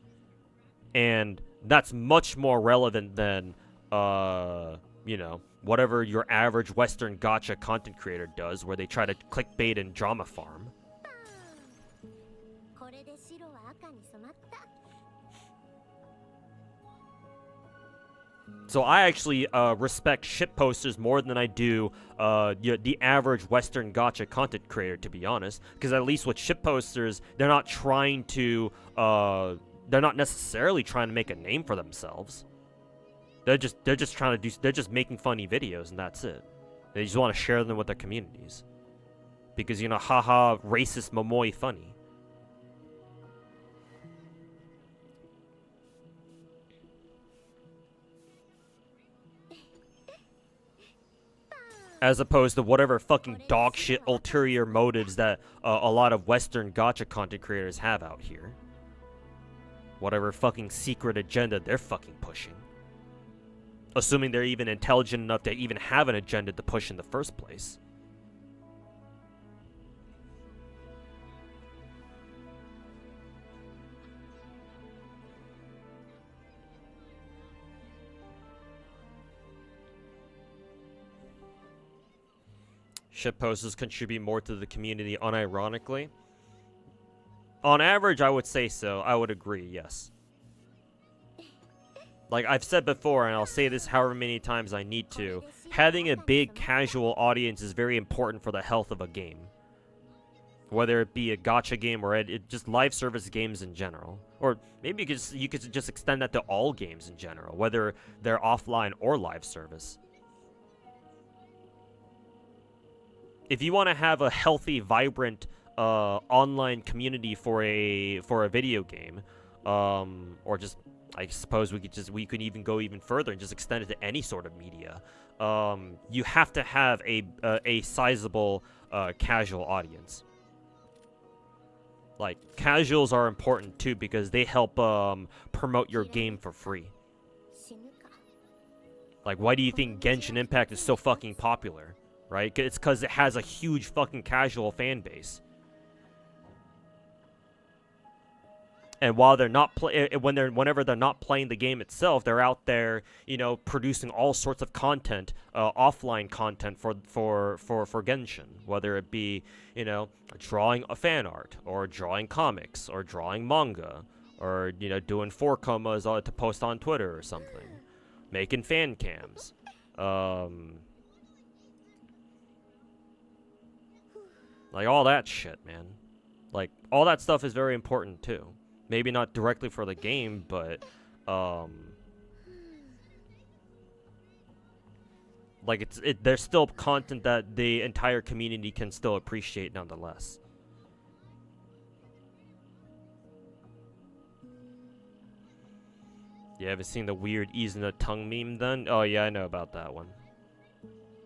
Speaker 3: And that's much more relevant than you know, whatever your average Western gacha content creator does, where they try to clickbait and drama farm. So I actually respect shit posters more than I do the average Western gacha content creator, to be honest. Because at least with shit posters, they're not trying to, they're not necessarily trying to make a name for themselves. They're just trying to do, they're just making funny videos, and that's it. They just want to share them with their communities. Because, you know, haha, racist momoi funny. As opposed to whatever fucking dog shit ulterior motives that a lot of Western gacha content creators have out here. Whatever fucking secret agenda they're fucking pushing. Assuming they're even intelligent enough to even have an agenda to push in the first place. Shitposters contribute more to the community unironically. On average, I would say so. I would agree, yes. Like I've said before, and I'll say this however many times I need to, having a big casual audience is very important for the health of a game. Whether it be a gacha game or just live service games in general. Or maybe you could just extend that to all games in general, whether they're offline or live service. If you want to have a healthy, vibrant online community for a video game, or just, I suppose we could even go even further and just extend it to any sort of media. You have to have a sizable casual audience. Like casuals are important too because they help promote your game for free. Like, why do you think Genshin Impact is so fucking popular? Right? It's because it has a huge fucking casual fan base. And while they're not whenever they're not playing the game itself, they're out there, you know, producing all sorts of content, offline content for Genshin, whether it be, you know, drawing a fan art, or drawing comics, or drawing manga, or, you know, doing 4-comas to post on Twitter or something, making fan cams, like all that shit, man. Like all that stuff is very important too. Maybe not directly for the game, but like there's still content that the entire community can still appreciate nonetheless. You haven't seen the weird Izuna tongue meme then? Oh yeah, I know about that one.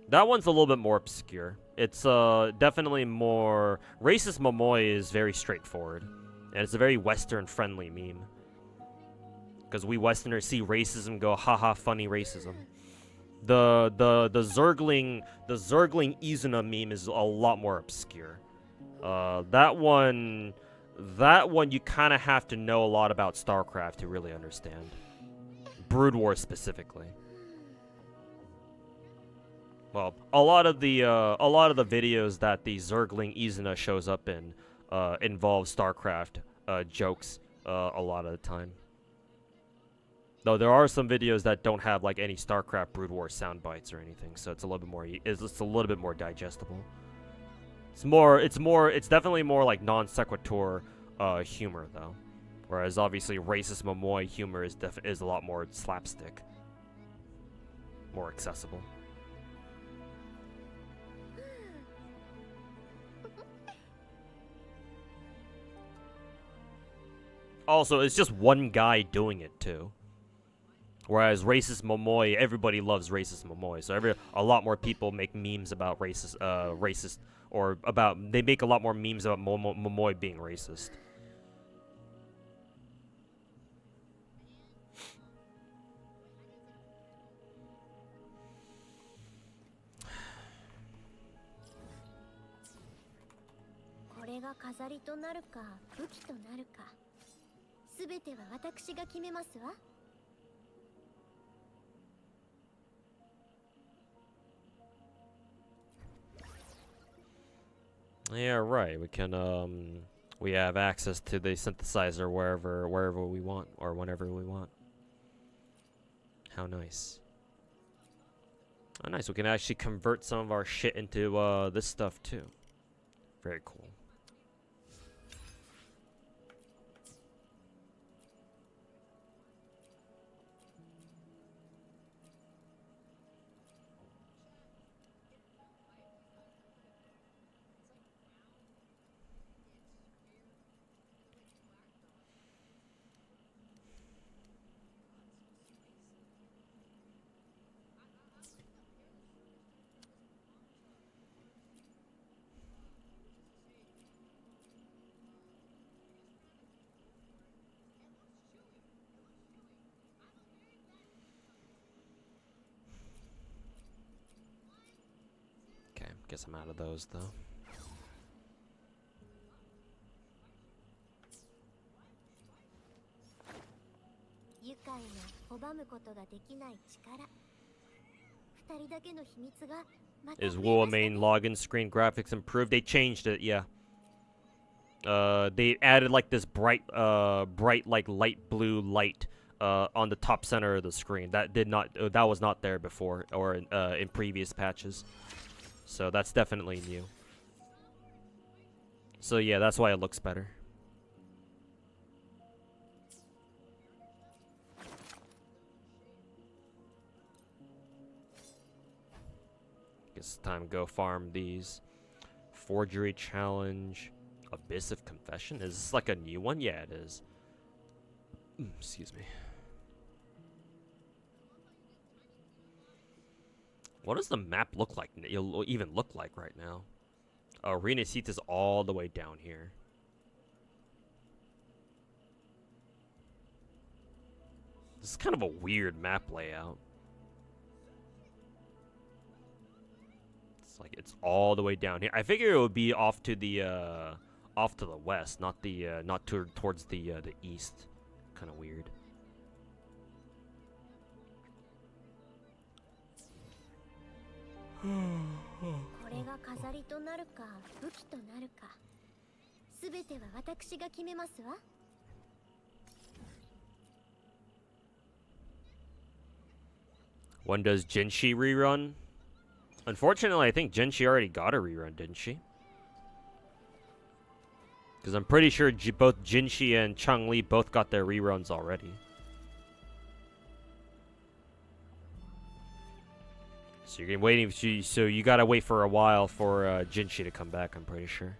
Speaker 3: That one's a little bit more obscure. It's definitely more... Racist Momoi is very straightforward. And it's a very Western-friendly meme. Because we Westerners see racism, go, haha, funny racism. The Zergling Izuna meme is a lot more obscure. That one you kind of have to know a lot about StarCraft to really understand. Brood War specifically. Well, a lot of the videos that the Zergling Izuna shows up in involve StarCraft jokes a lot of the time. Though there are some videos that don't have like any StarCraft Brood War sound bites or anything, so it's a little bit more it's a little bit more digestible. It's definitely more like non sequitur humor though, whereas obviously racist Momoi humor is a lot more slapstick, more accessible. Also, it's just one guy doing it too. Whereas racist Momoi, everybody loves racist Momoi, so a lot more people make memes about racist, or they make a lot more memes about Momoi being racist. Yeah, right. We can we have access to the synthesizer wherever we want or whenever we want. How nice. Oh, nice. We can actually convert some of our shit into this stuff too. Very cool. Okay, guess I'm out of those though.
Speaker 4: 愉快な拒むことができない力。二人だけの秘密がまた
Speaker 3: Is
Speaker 4: 増え
Speaker 3: Woa
Speaker 4: ました
Speaker 3: main
Speaker 4: ね
Speaker 3: login screen graphics improved? They changed it, yeah. They added like this bright like light blue light on the top center of the screen. That was not there before or in previous patches. So that's definitely new. So yeah, that's why it looks better. Guess it's time to go farm these. Forgery challenge. Abyss of Confession? Is this like a new one? Yeah, it is. Excuse me. What does the map look like? It'll even look like right now. Arena Seats is all the way down here. This is kind of a weird map layout. It's like it's all the way down here. I figure it would be off to the west, not towards the east. Kind of weird.
Speaker 4: これが飾りとなるか武器となるかすべては私が決めますわ
Speaker 3: When does Jinshi rerun? Unfortunately, I think Jinshi already got a rerun, didn't she? Because I'm pretty sure both Jinshi and Chang-Li both got their reruns already. So you're waiting. So you gotta wait for a while for Jinshi to come back. I'm pretty sure.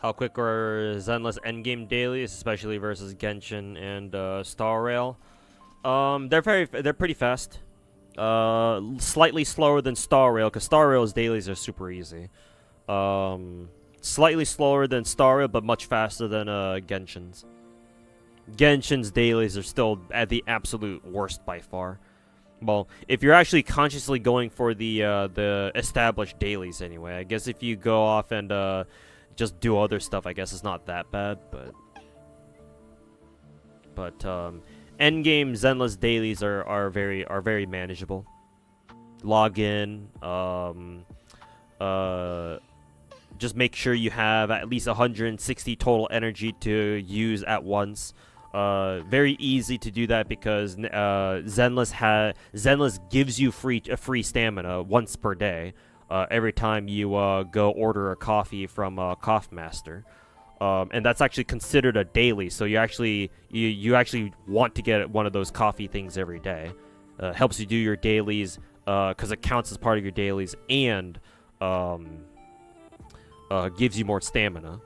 Speaker 3: How quick are Zenless endgame dailies, especially versus Genshin and Star Rail? They're pretty fast. Slightly slower than Star Rail, because Star Rail's dailies are super easy. Slightly slower than Star Rail, but much faster than Genshin's. Genshin's dailies are still at the absolute worst by far. Well, if you're actually consciously going for the established dailies anyway. I guess if you go off and just do other stuff, I guess it's not that bad, but endgame Zenless dailies are very manageable. Log in, just make sure you have at least 160 total energy to use at once. Very easy to do that because Zenless gives you free stamina once per day. Every time you go order a coffee from Coffee Master, and that's actually considered a daily. So you actually want to get one of those coffee things every day. Helps you do your dailies because it counts as part of your dailies and gives you more stamina.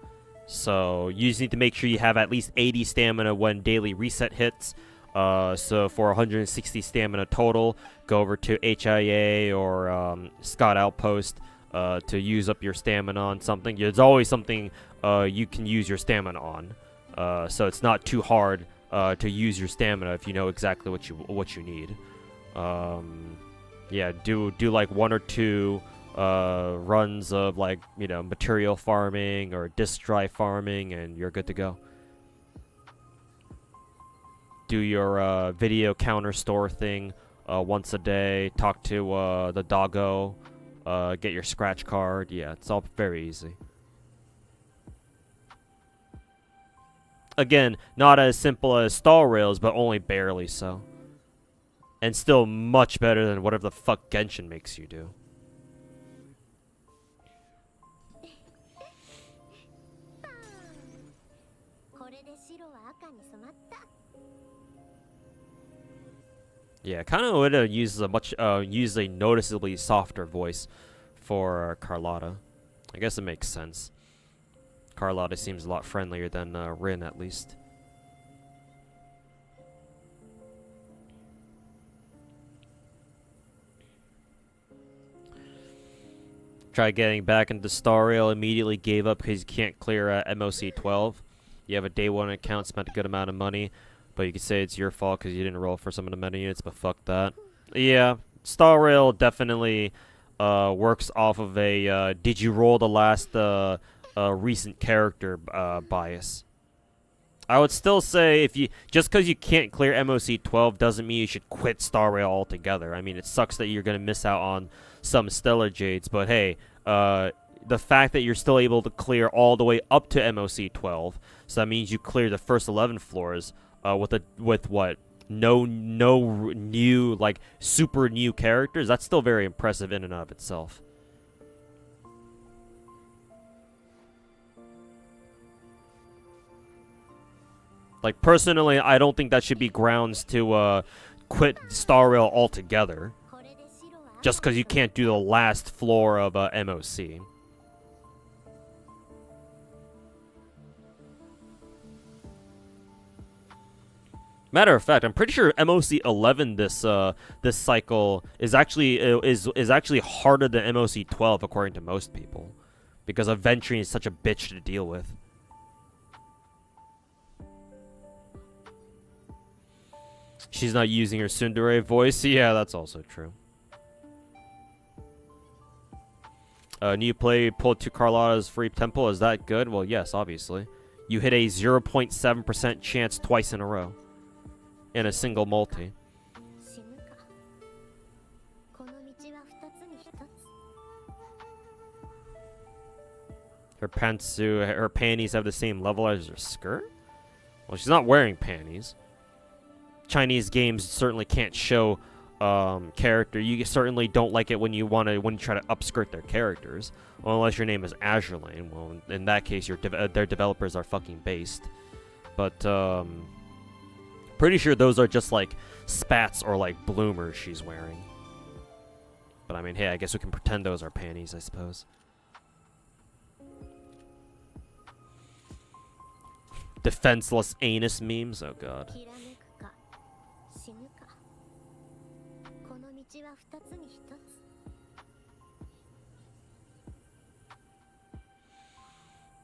Speaker 3: So you just need to make sure you have at least 80 stamina when daily reset hits. So for 160 stamina total, go over to HIA or Scott Outpost to use up your stamina on something. There's always something you can use your stamina on. So it's not too hard to use your stamina if you know exactly what you need. Yeah, do like 1 or 2 runs of like, you know, material farming or disc drive farming, and you're good to go. Do your video counter store thing once a day. Talk to the doggo. Get your scratch card. Yeah, it's all very easy. Again, not as simple as Star Rails, but only barely so. And still much better than whatever the fuck Genshin makes you do. Yeah, kind of would use a noticeably softer voice for Carlotta. I guess it makes sense. Carlotta seems a lot friendlier than Rin, at least. Try getting back into Star Rail, immediately gave up because you can't clear MOC 12. You have a day 1 account, spent a good amount of money, but you could say it's your fault because you didn't roll for some of the meta units, but fuck that. Yeah, Star Rail definitely works off of a did you roll the last recent character bias. I would still say if you just because you can't clear MOC 12 doesn't mean you should quit Star Rail altogether. I mean, it sucks that you're gonna miss out on some Stellar Jades, but hey, the fact that you're still able to clear all the way up to MOC 12, so that means you clear the first 11 floors with what? No new, like, super new characters. That's still very impressive in and of itself. Like, personally, I don't think that should be grounds to quit Star Rail altogether. Just because you can't do the last floor of MOC. Matter of fact, I'm pretty sure MOC 11 this cycle is actually harder than MOC 12 according to most people, because adventuring is such a bitch to deal with. She's not using her tsundere voice. Yeah, that's also true. New play pulled to Carlotta's free temple. Is that good? Well, yes, obviously. You hit a 0.7% chance twice in a row. In a single multi. Her panties have the same level as her skirt? Well, she's not wearing panties. Chinese games certainly can't show character. You certainly don't like it when you try to upskirt their characters. Well, unless your name is Azure Lane. Well, in that case, their developers are fucking based. But pretty sure those are just like spats or like bloomers she's wearing. But I mean, hey, I guess we can pretend those are panties, I suppose. Defenseless anus memes? Oh god.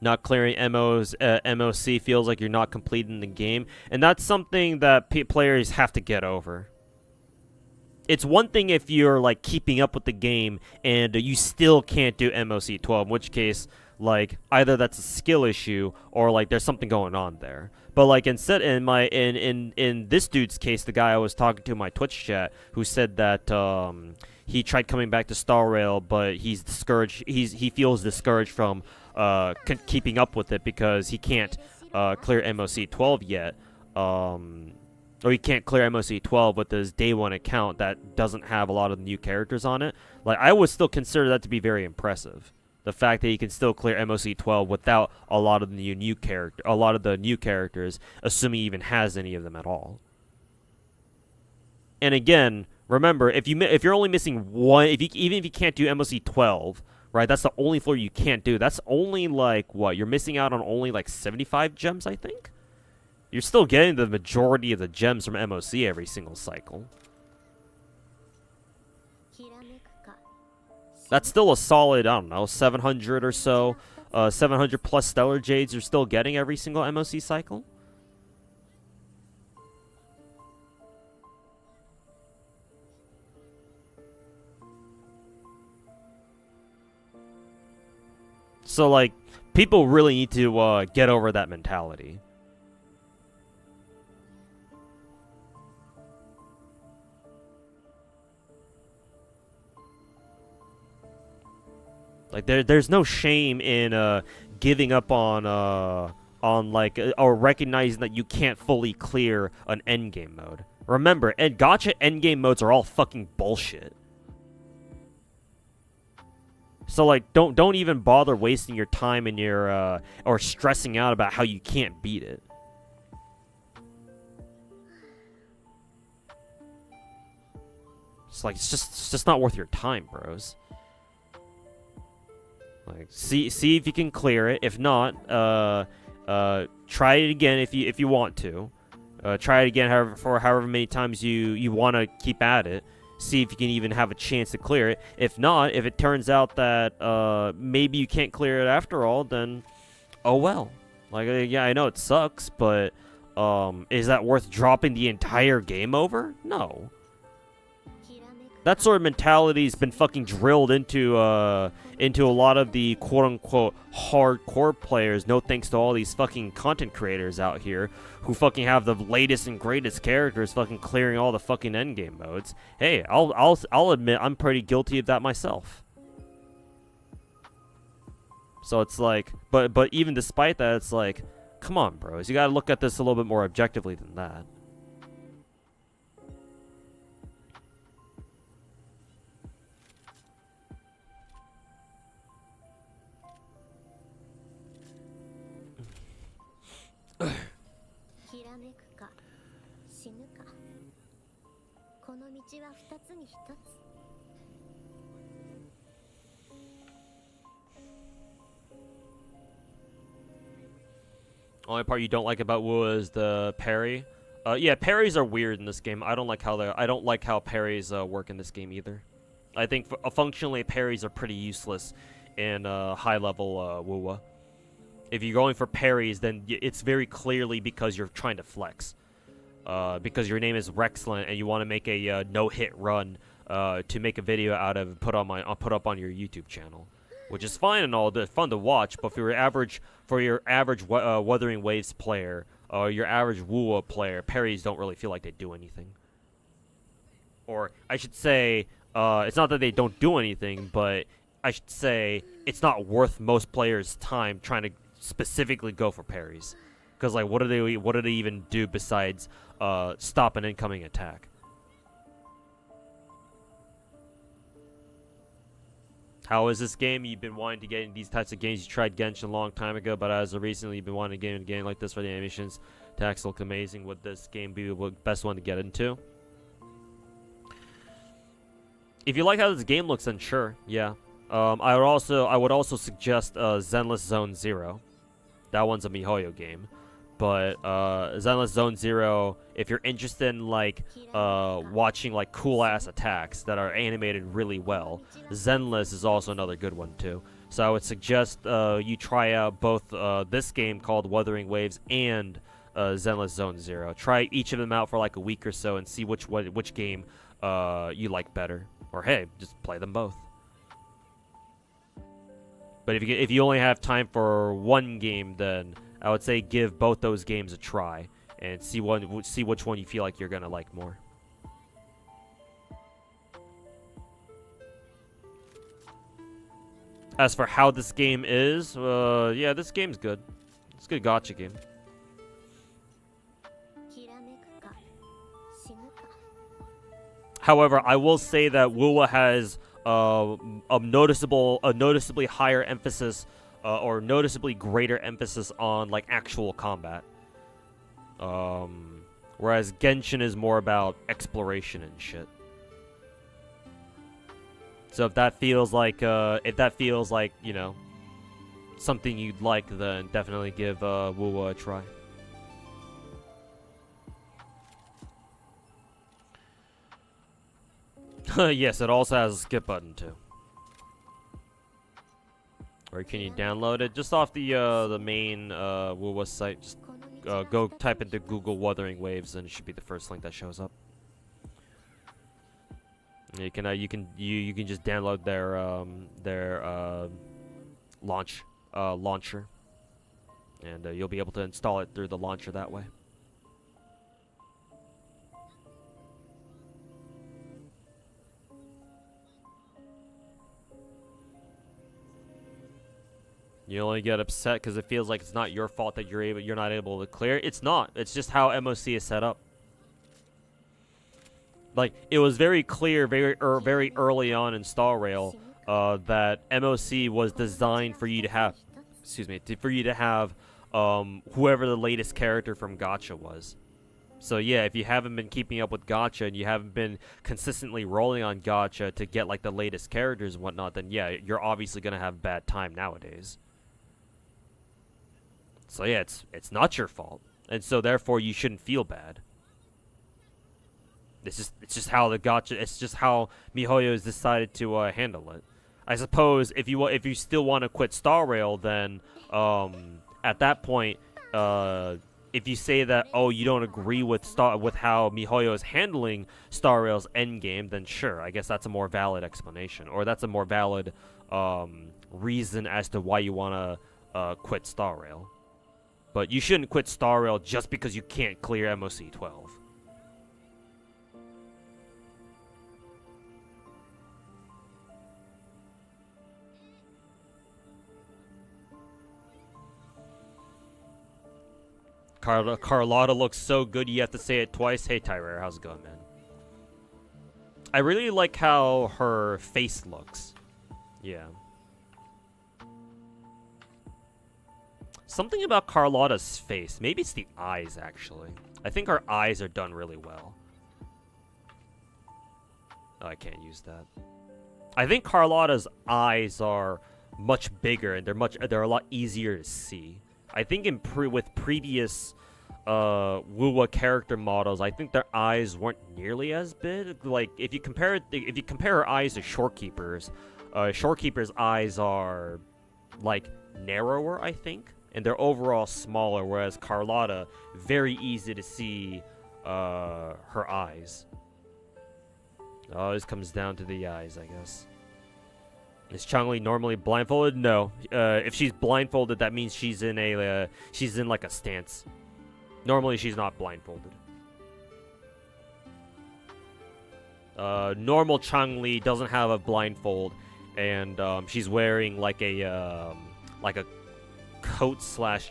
Speaker 3: Not clearing MOC feels like you're not completing the game. And that's something that players have to get over. It's one thing if you're like keeping up with the game and you still can't do MOC 12, in which case, like, either that's a skill issue or like there's something going on there. But like instead in this dude's case, the guy I was talking to in my Twitch chat who said that he tried coming back to Star Rail, but he's discouraged. He feels discouraged from keeping up with it because he can't clear MOC 12 yet. Or he can't clear MOC 12 with his day 1 account that doesn't have a lot of new characters on it. Like, I would still consider that to be very impressive. The fact that he can still clear MOC 12 without a lot of the new characters, assuming he even has any of them at all. And again, remember, if you're only missing one, even if you can't do MOC 12, right? That's the only floor you can't do. That's only like what? You're missing out on only like 75 gems, I think. You're still getting the majority of the gems from MOC every single cycle. That's still a solid, I don't know, 700 or so. 700 plus Stellar Jades you're still getting every single MOC cycle. So like, people really need to get over that mentality. Like there's no shame in giving up on like or recognizing that you can't fully clear an endgame mode. Remember, gacha endgame modes are all fucking bullshit. So like, don't even bother wasting your time in your or stressing out about how you can't beat it. It's like it's just not worth your time, bros. Like, see if you can clear it. If not, try it again if you want to. Try it again however many times you want to keep at it. See if you can even have a chance to clear it. If not, if it turns out that maybe you can't clear it after all, then oh well. Like, yeah, I know it sucks, but is that worth dropping the entire game over? No. That sort of mentality's been fucking drilled into a lot of the quote-unquote hardcore players, no thanks to all these fucking content creators out here who fucking have the latest and greatest characters fucking clearing all the fucking endgame modes. Hey, I'll admit I'm pretty guilty of that myself. So it's like, but even despite that, it's like, come on, bros, you gotta look at this a little bit more objectively than that. Only part you don't like about Wu is the parry. Yeah, parries are weird in this game. I don't like how parries work in this game either. I think functionally parries are pretty useless in high level Wuwa. If you're going for parries, then it's very clearly because you're trying to flex. Because your name is Rexlent and you want to make a no-hit run to make a video out of put up on your YouTube channel, which is fine and all, fun to watch. But for your average Wuthering Waves player or your average Wuwa player, parries don't really feel like they do anything. Or I should say, it's not that they don't do anything, but I should say it's not worth most players' time trying to specifically go for parries. Because like, what do they even do besides stop an incoming attack? How is this game? You've been wanting to get in these types of games. You tried Genshin a long time ago, but as of recently, you've been wanting to get in a game like this for the animations. Attacks look amazing. Would this game be the best one to get into? If you like how this game looks, then sure, yeah. I would also suggest Zenless Zone Zero. That one's a MiHoYo game. But Zenless Zone Zero, if you're interested in like watching like cool ass attacks that are animated really well, Zenless is also another good one too. So I would suggest you try out both this game called Wuthering Waves and Zenless Zone Zero. Try each of them out for like a week or so and see which game you like better. Or hey, just play them both. But if you only have time for one game, then I would say give both those games a try and see which one you feel like you're gonna like more. As for how this game is, yeah, this game's good. It's a good gacha game. However, I will say that Wuwa has a noticeably higher emphasis or noticeably greater emphasis on like actual combat. Whereas Genshin is more about exploration and shit. So if that feels like you know, something you'd like, then definitely give Wuwa a try. Yes, it also has a skip button too. Or can you download it just off the main Wuwa site? Just go type into Google Wuthering Waves, and it should be the first link that shows up. You can just download their launch launcher. And you'll be able to install it through the launcher that way. You only get upset because it feels like it's not your fault that you're not able to clear. It's not. It's just how MOC is set up. Like, it was very clear very early on in Star Rail that MOC was designed for you to have, whoever the latest character from Gacha was. So yeah, if you haven't been keeping up with Gacha and you haven't been consistently rolling on Gacha to get like the latest characters and whatnot, then yeah, you're obviously gonna have bad time nowadays. So yeah, it's not your fault, and so therefore you shouldn't feel bad. It's just how the Gacha. It's just how MiHoYo has decided to handle it. I suppose if you still want to quit Star Rail, then at that point, if you say that you don't agree with how MiHoYo is handling Star Rail's endgame, then sure, I guess that's a more valid explanation, or that's a more valid reason as to why you want to quit Star Rail. But you shouldn't quit Star Rail just because you can't clear MOC 12. Carlotta looks so good you have to say it twice. Hey Tyrare, how's it going, man? I really like how her face looks. Yeah. Something about Carlotta's face. Maybe it's the eyes, actually. I think her eyes are done really well. Oh, I can't use that. I think Carlotta's eyes are much bigger and they're a lot easier to see. I think with previous Wuwa character models, I think their eyes weren't nearly as big. Like if you compare her eyes to Shorekeeper's, Shorekeeper's eyes are like narrower, I think, and they're overall smaller, whereas Carlotta, very easy to see her eyes. Oh, this comes down to the eyes, I guess. Is Changli normally blindfolded? No. If she's blindfolded, that means she's in like a stance. Normally, she's not blindfolded. Normal Changli doesn't have a blindfold, and she's wearing like a coat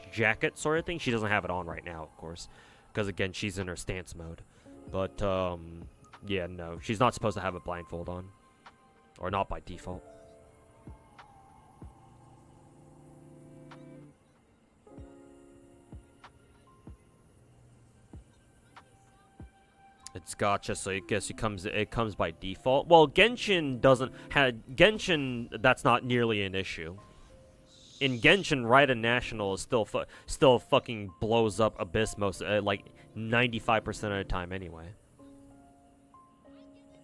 Speaker 3: / jacket sort of thing. She doesn't have it on right now, of course, because again, she's in her stance mode. But yeah, no, she's not supposed to have a blindfold on, or not by default. It's gacha, so I guess it comes by default. Well, Genshin doesn't have Genshin. That's not nearly an issue. In Genshin, Raiden National is still fucking blows up Abyss most like 95% of the time anyway.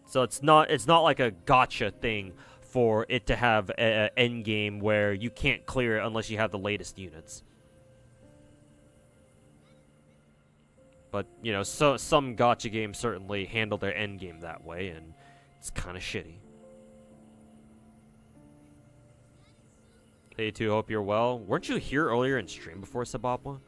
Speaker 3: So it's not like a gacha thing for it to have an end game where you can't clear it unless you have the latest units. But, you know, some gacha games certainly handle their end game that way, and it's kind of shitty. Hey, too, hope you're well. Weren't you here earlier in stream before Sabapwa?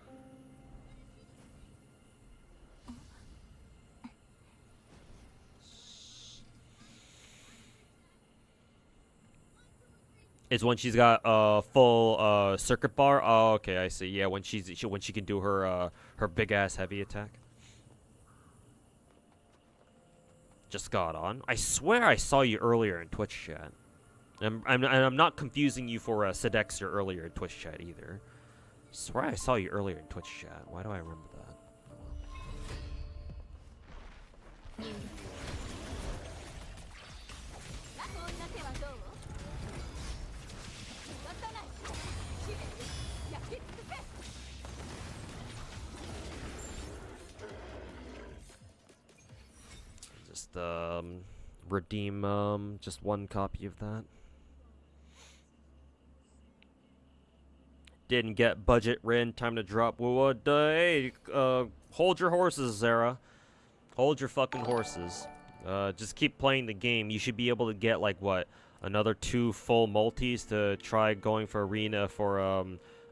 Speaker 3: Is when she's got a full circuit bar. Oh, okay, I see. Yeah, when she can do her big ass heavy attack. Just got on. I swear I saw you earlier in Twitch chat. And I'm not confusing you for Sedexter earlier in Twitch chat either. I swear I saw you earlier in Twitch chat. Why do I remember that? Just redeem just one copy of that. Didn't get budget Rin, time to drop Wuwa. Hey, hold your horses, Zara. Hold your fucking horses. Just keep playing the game. You should be able to get like what, Another 2 full multis to try going for arena for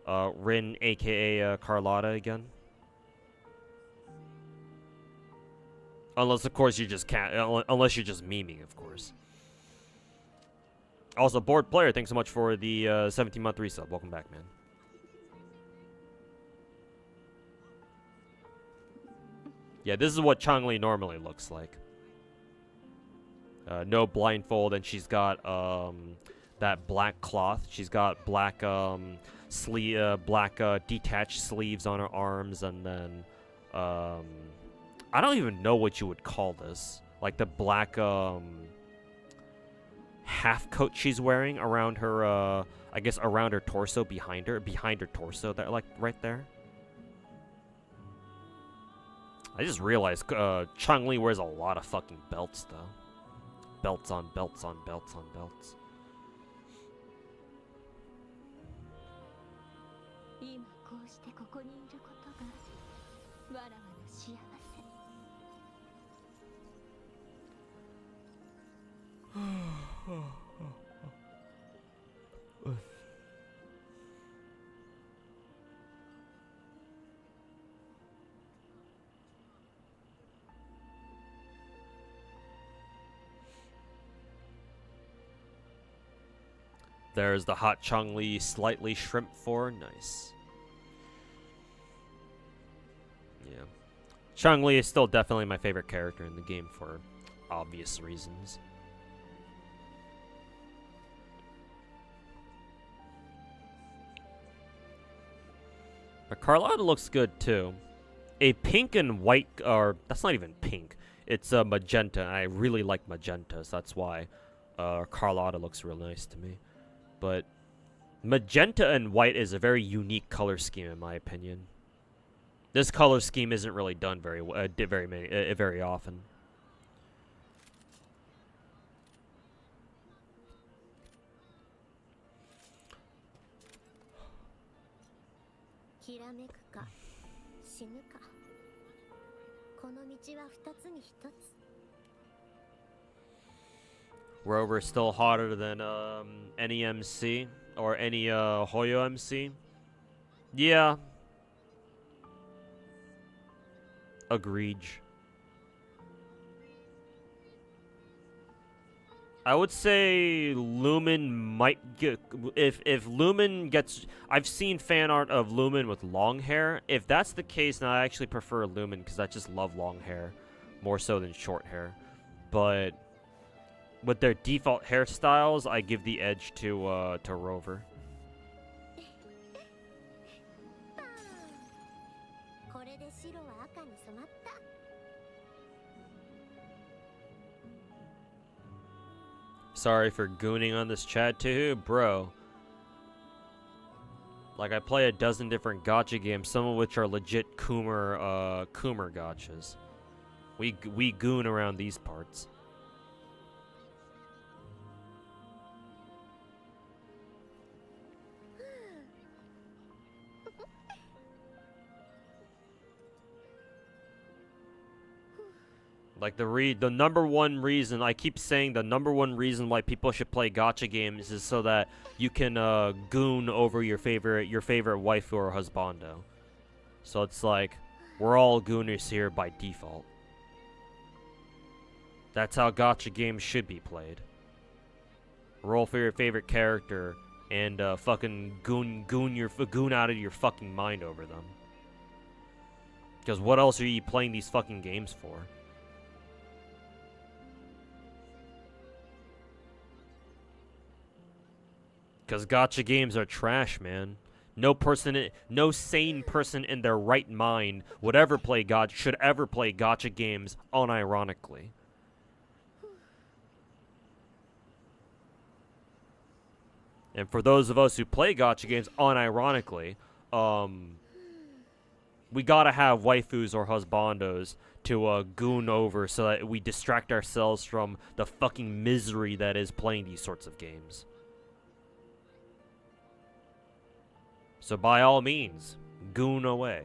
Speaker 3: Rin, aka Carlotta again. Unless, of course, you just can't. Unless you're just memeing, of course. Also, board player, thanks so much for the 17-month resub. Welcome back, man. Yeah, this is what Changli normally looks like. No blindfold, and she's got that black cloth. She's got black detached sleeves on her arms, and then I don't even know what you would call this. Like the black half coat she's wearing around her I guess around her torso, behind her torso, there, like right there. I just realized Changli wears a lot of fucking belts though. Belts on belts on belts on belts. There's the hot Changli slightly shrimp for. Nice. Yeah. Changli is still definitely my favorite character in the game for obvious reasons. But Carlotta looks good too. A pink and white, or that's not even pink. It's a magenta. I really like magenta, so that's why Carlotta looks real nice to me. But magenta and white is a very unique color scheme, in my opinion. This color scheme isn't really done very very often. Rover still hotter than any MC or any Hoyo MC. Yeah. Agreed. I would say Lumen might get if Lumen gets. I've seen fan art of Lumen with long hair. If that's the case, then I actually prefer Lumen because I just love long hair more so than short hair. But with their default hairstyles, I give the edge to Rover. Sorry for gooning on this chat too, bro. Like, I play a dozen different gacha games, some of which are legit Coomer gachas. We goon around these parts. Like, the number one reason, I keep saying the number one reason why people should play gacha games is so that you can goon over your favorite waifu or husbando. So it's like, we're all gooners here by default. That's how gacha games should be played. Roll for your favorite character and fucking goon out of your fucking mind over them. Because what else are you playing these fucking games for? Because gacha games are trash, man. No sane person in their right mind should ever play gacha games unironically. And for those of us who play gacha games unironically, we gotta have waifus or husbandos to goon over so that we distract ourselves from the fucking misery that is playing these sorts of games. So by all means, goon away.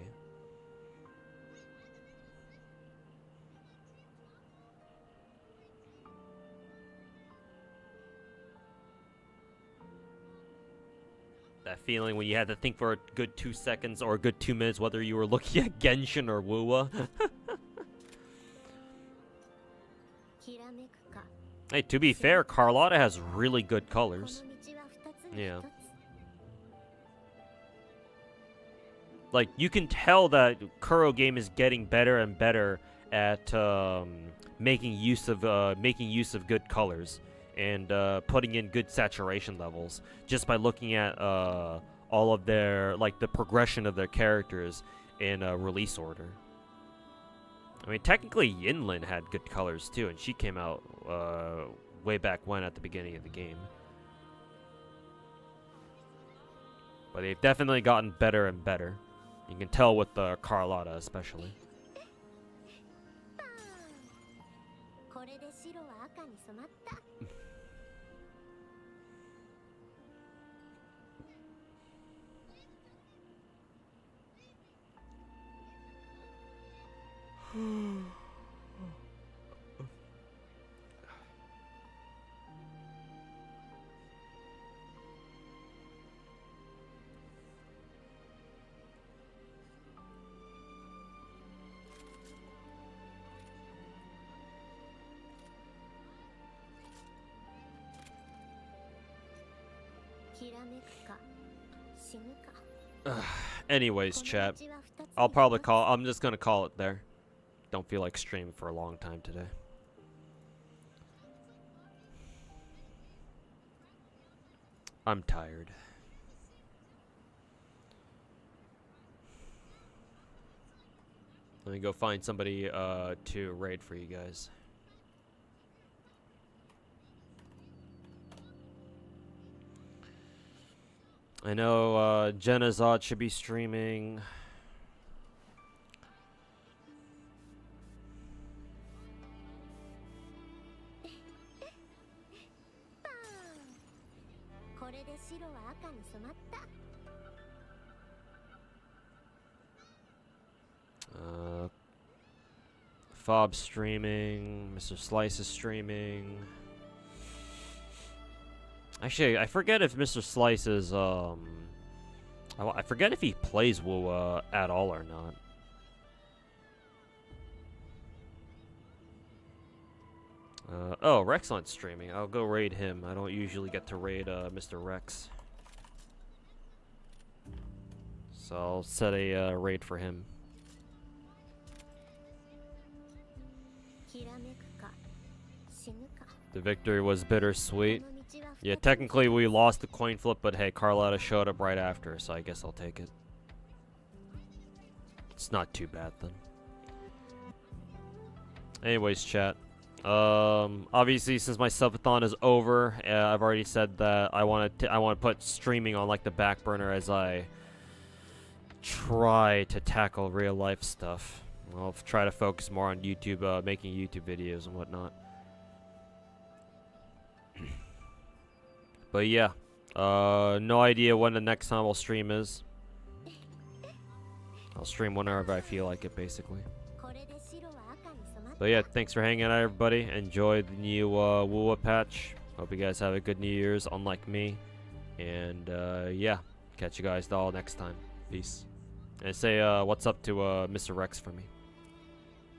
Speaker 3: That feeling when you had to think for a good 2 seconds or a good 2 minutes whether you were looking at Genshin or Wuwa. Hey, to be fair, Carlotta has really good colors. Yeah. Like, you can tell that Kuro game is getting better and better at making use of good colors and putting in good saturation levels just by looking at all of their, like, the progression of their characters in release order. I mean, technically Yinlin had good colors too, and she came out way back when at the beginning of the game. But they've definitely gotten better and better. You can tell with Carlotta especially. Anyways, chat. I'm just gonna call it there. Don't feel like streaming for a long time today. I'm tired. Let me go find somebody to raid for you guys. I know Genazot should be streaming. Fob's streaming. Mr. Slice is streaming. Actually, I forget if Mr. Slice is, I forget if he plays WoW at all or not. Oh, Rexlant's streaming. I'll go raid him. I don't usually get to raid Mr. Rex. So I'll set a raid for him. The victory was bittersweet. Yeah, technically we lost the coin flip, but hey, Carlotta showed up right after, so I guess I'll take it. It's not too bad then. Anyways, chat. Obviously, since my subathon is over, I've already said that I want to put streaming on like the back burner as I try to tackle real life stuff. I'll try to focus more on YouTube, making YouTube videos and whatnot. But yeah, no idea when the next time I'll stream is. I'll stream whenever I feel like it, basically. But yeah, thanks for hanging out, everybody. Enjoy the new WoW patch. Hope you guys have a good New Year's, unlike me. And yeah, catch you guys all next time. Peace. And say what's up to Mr. Rex for me.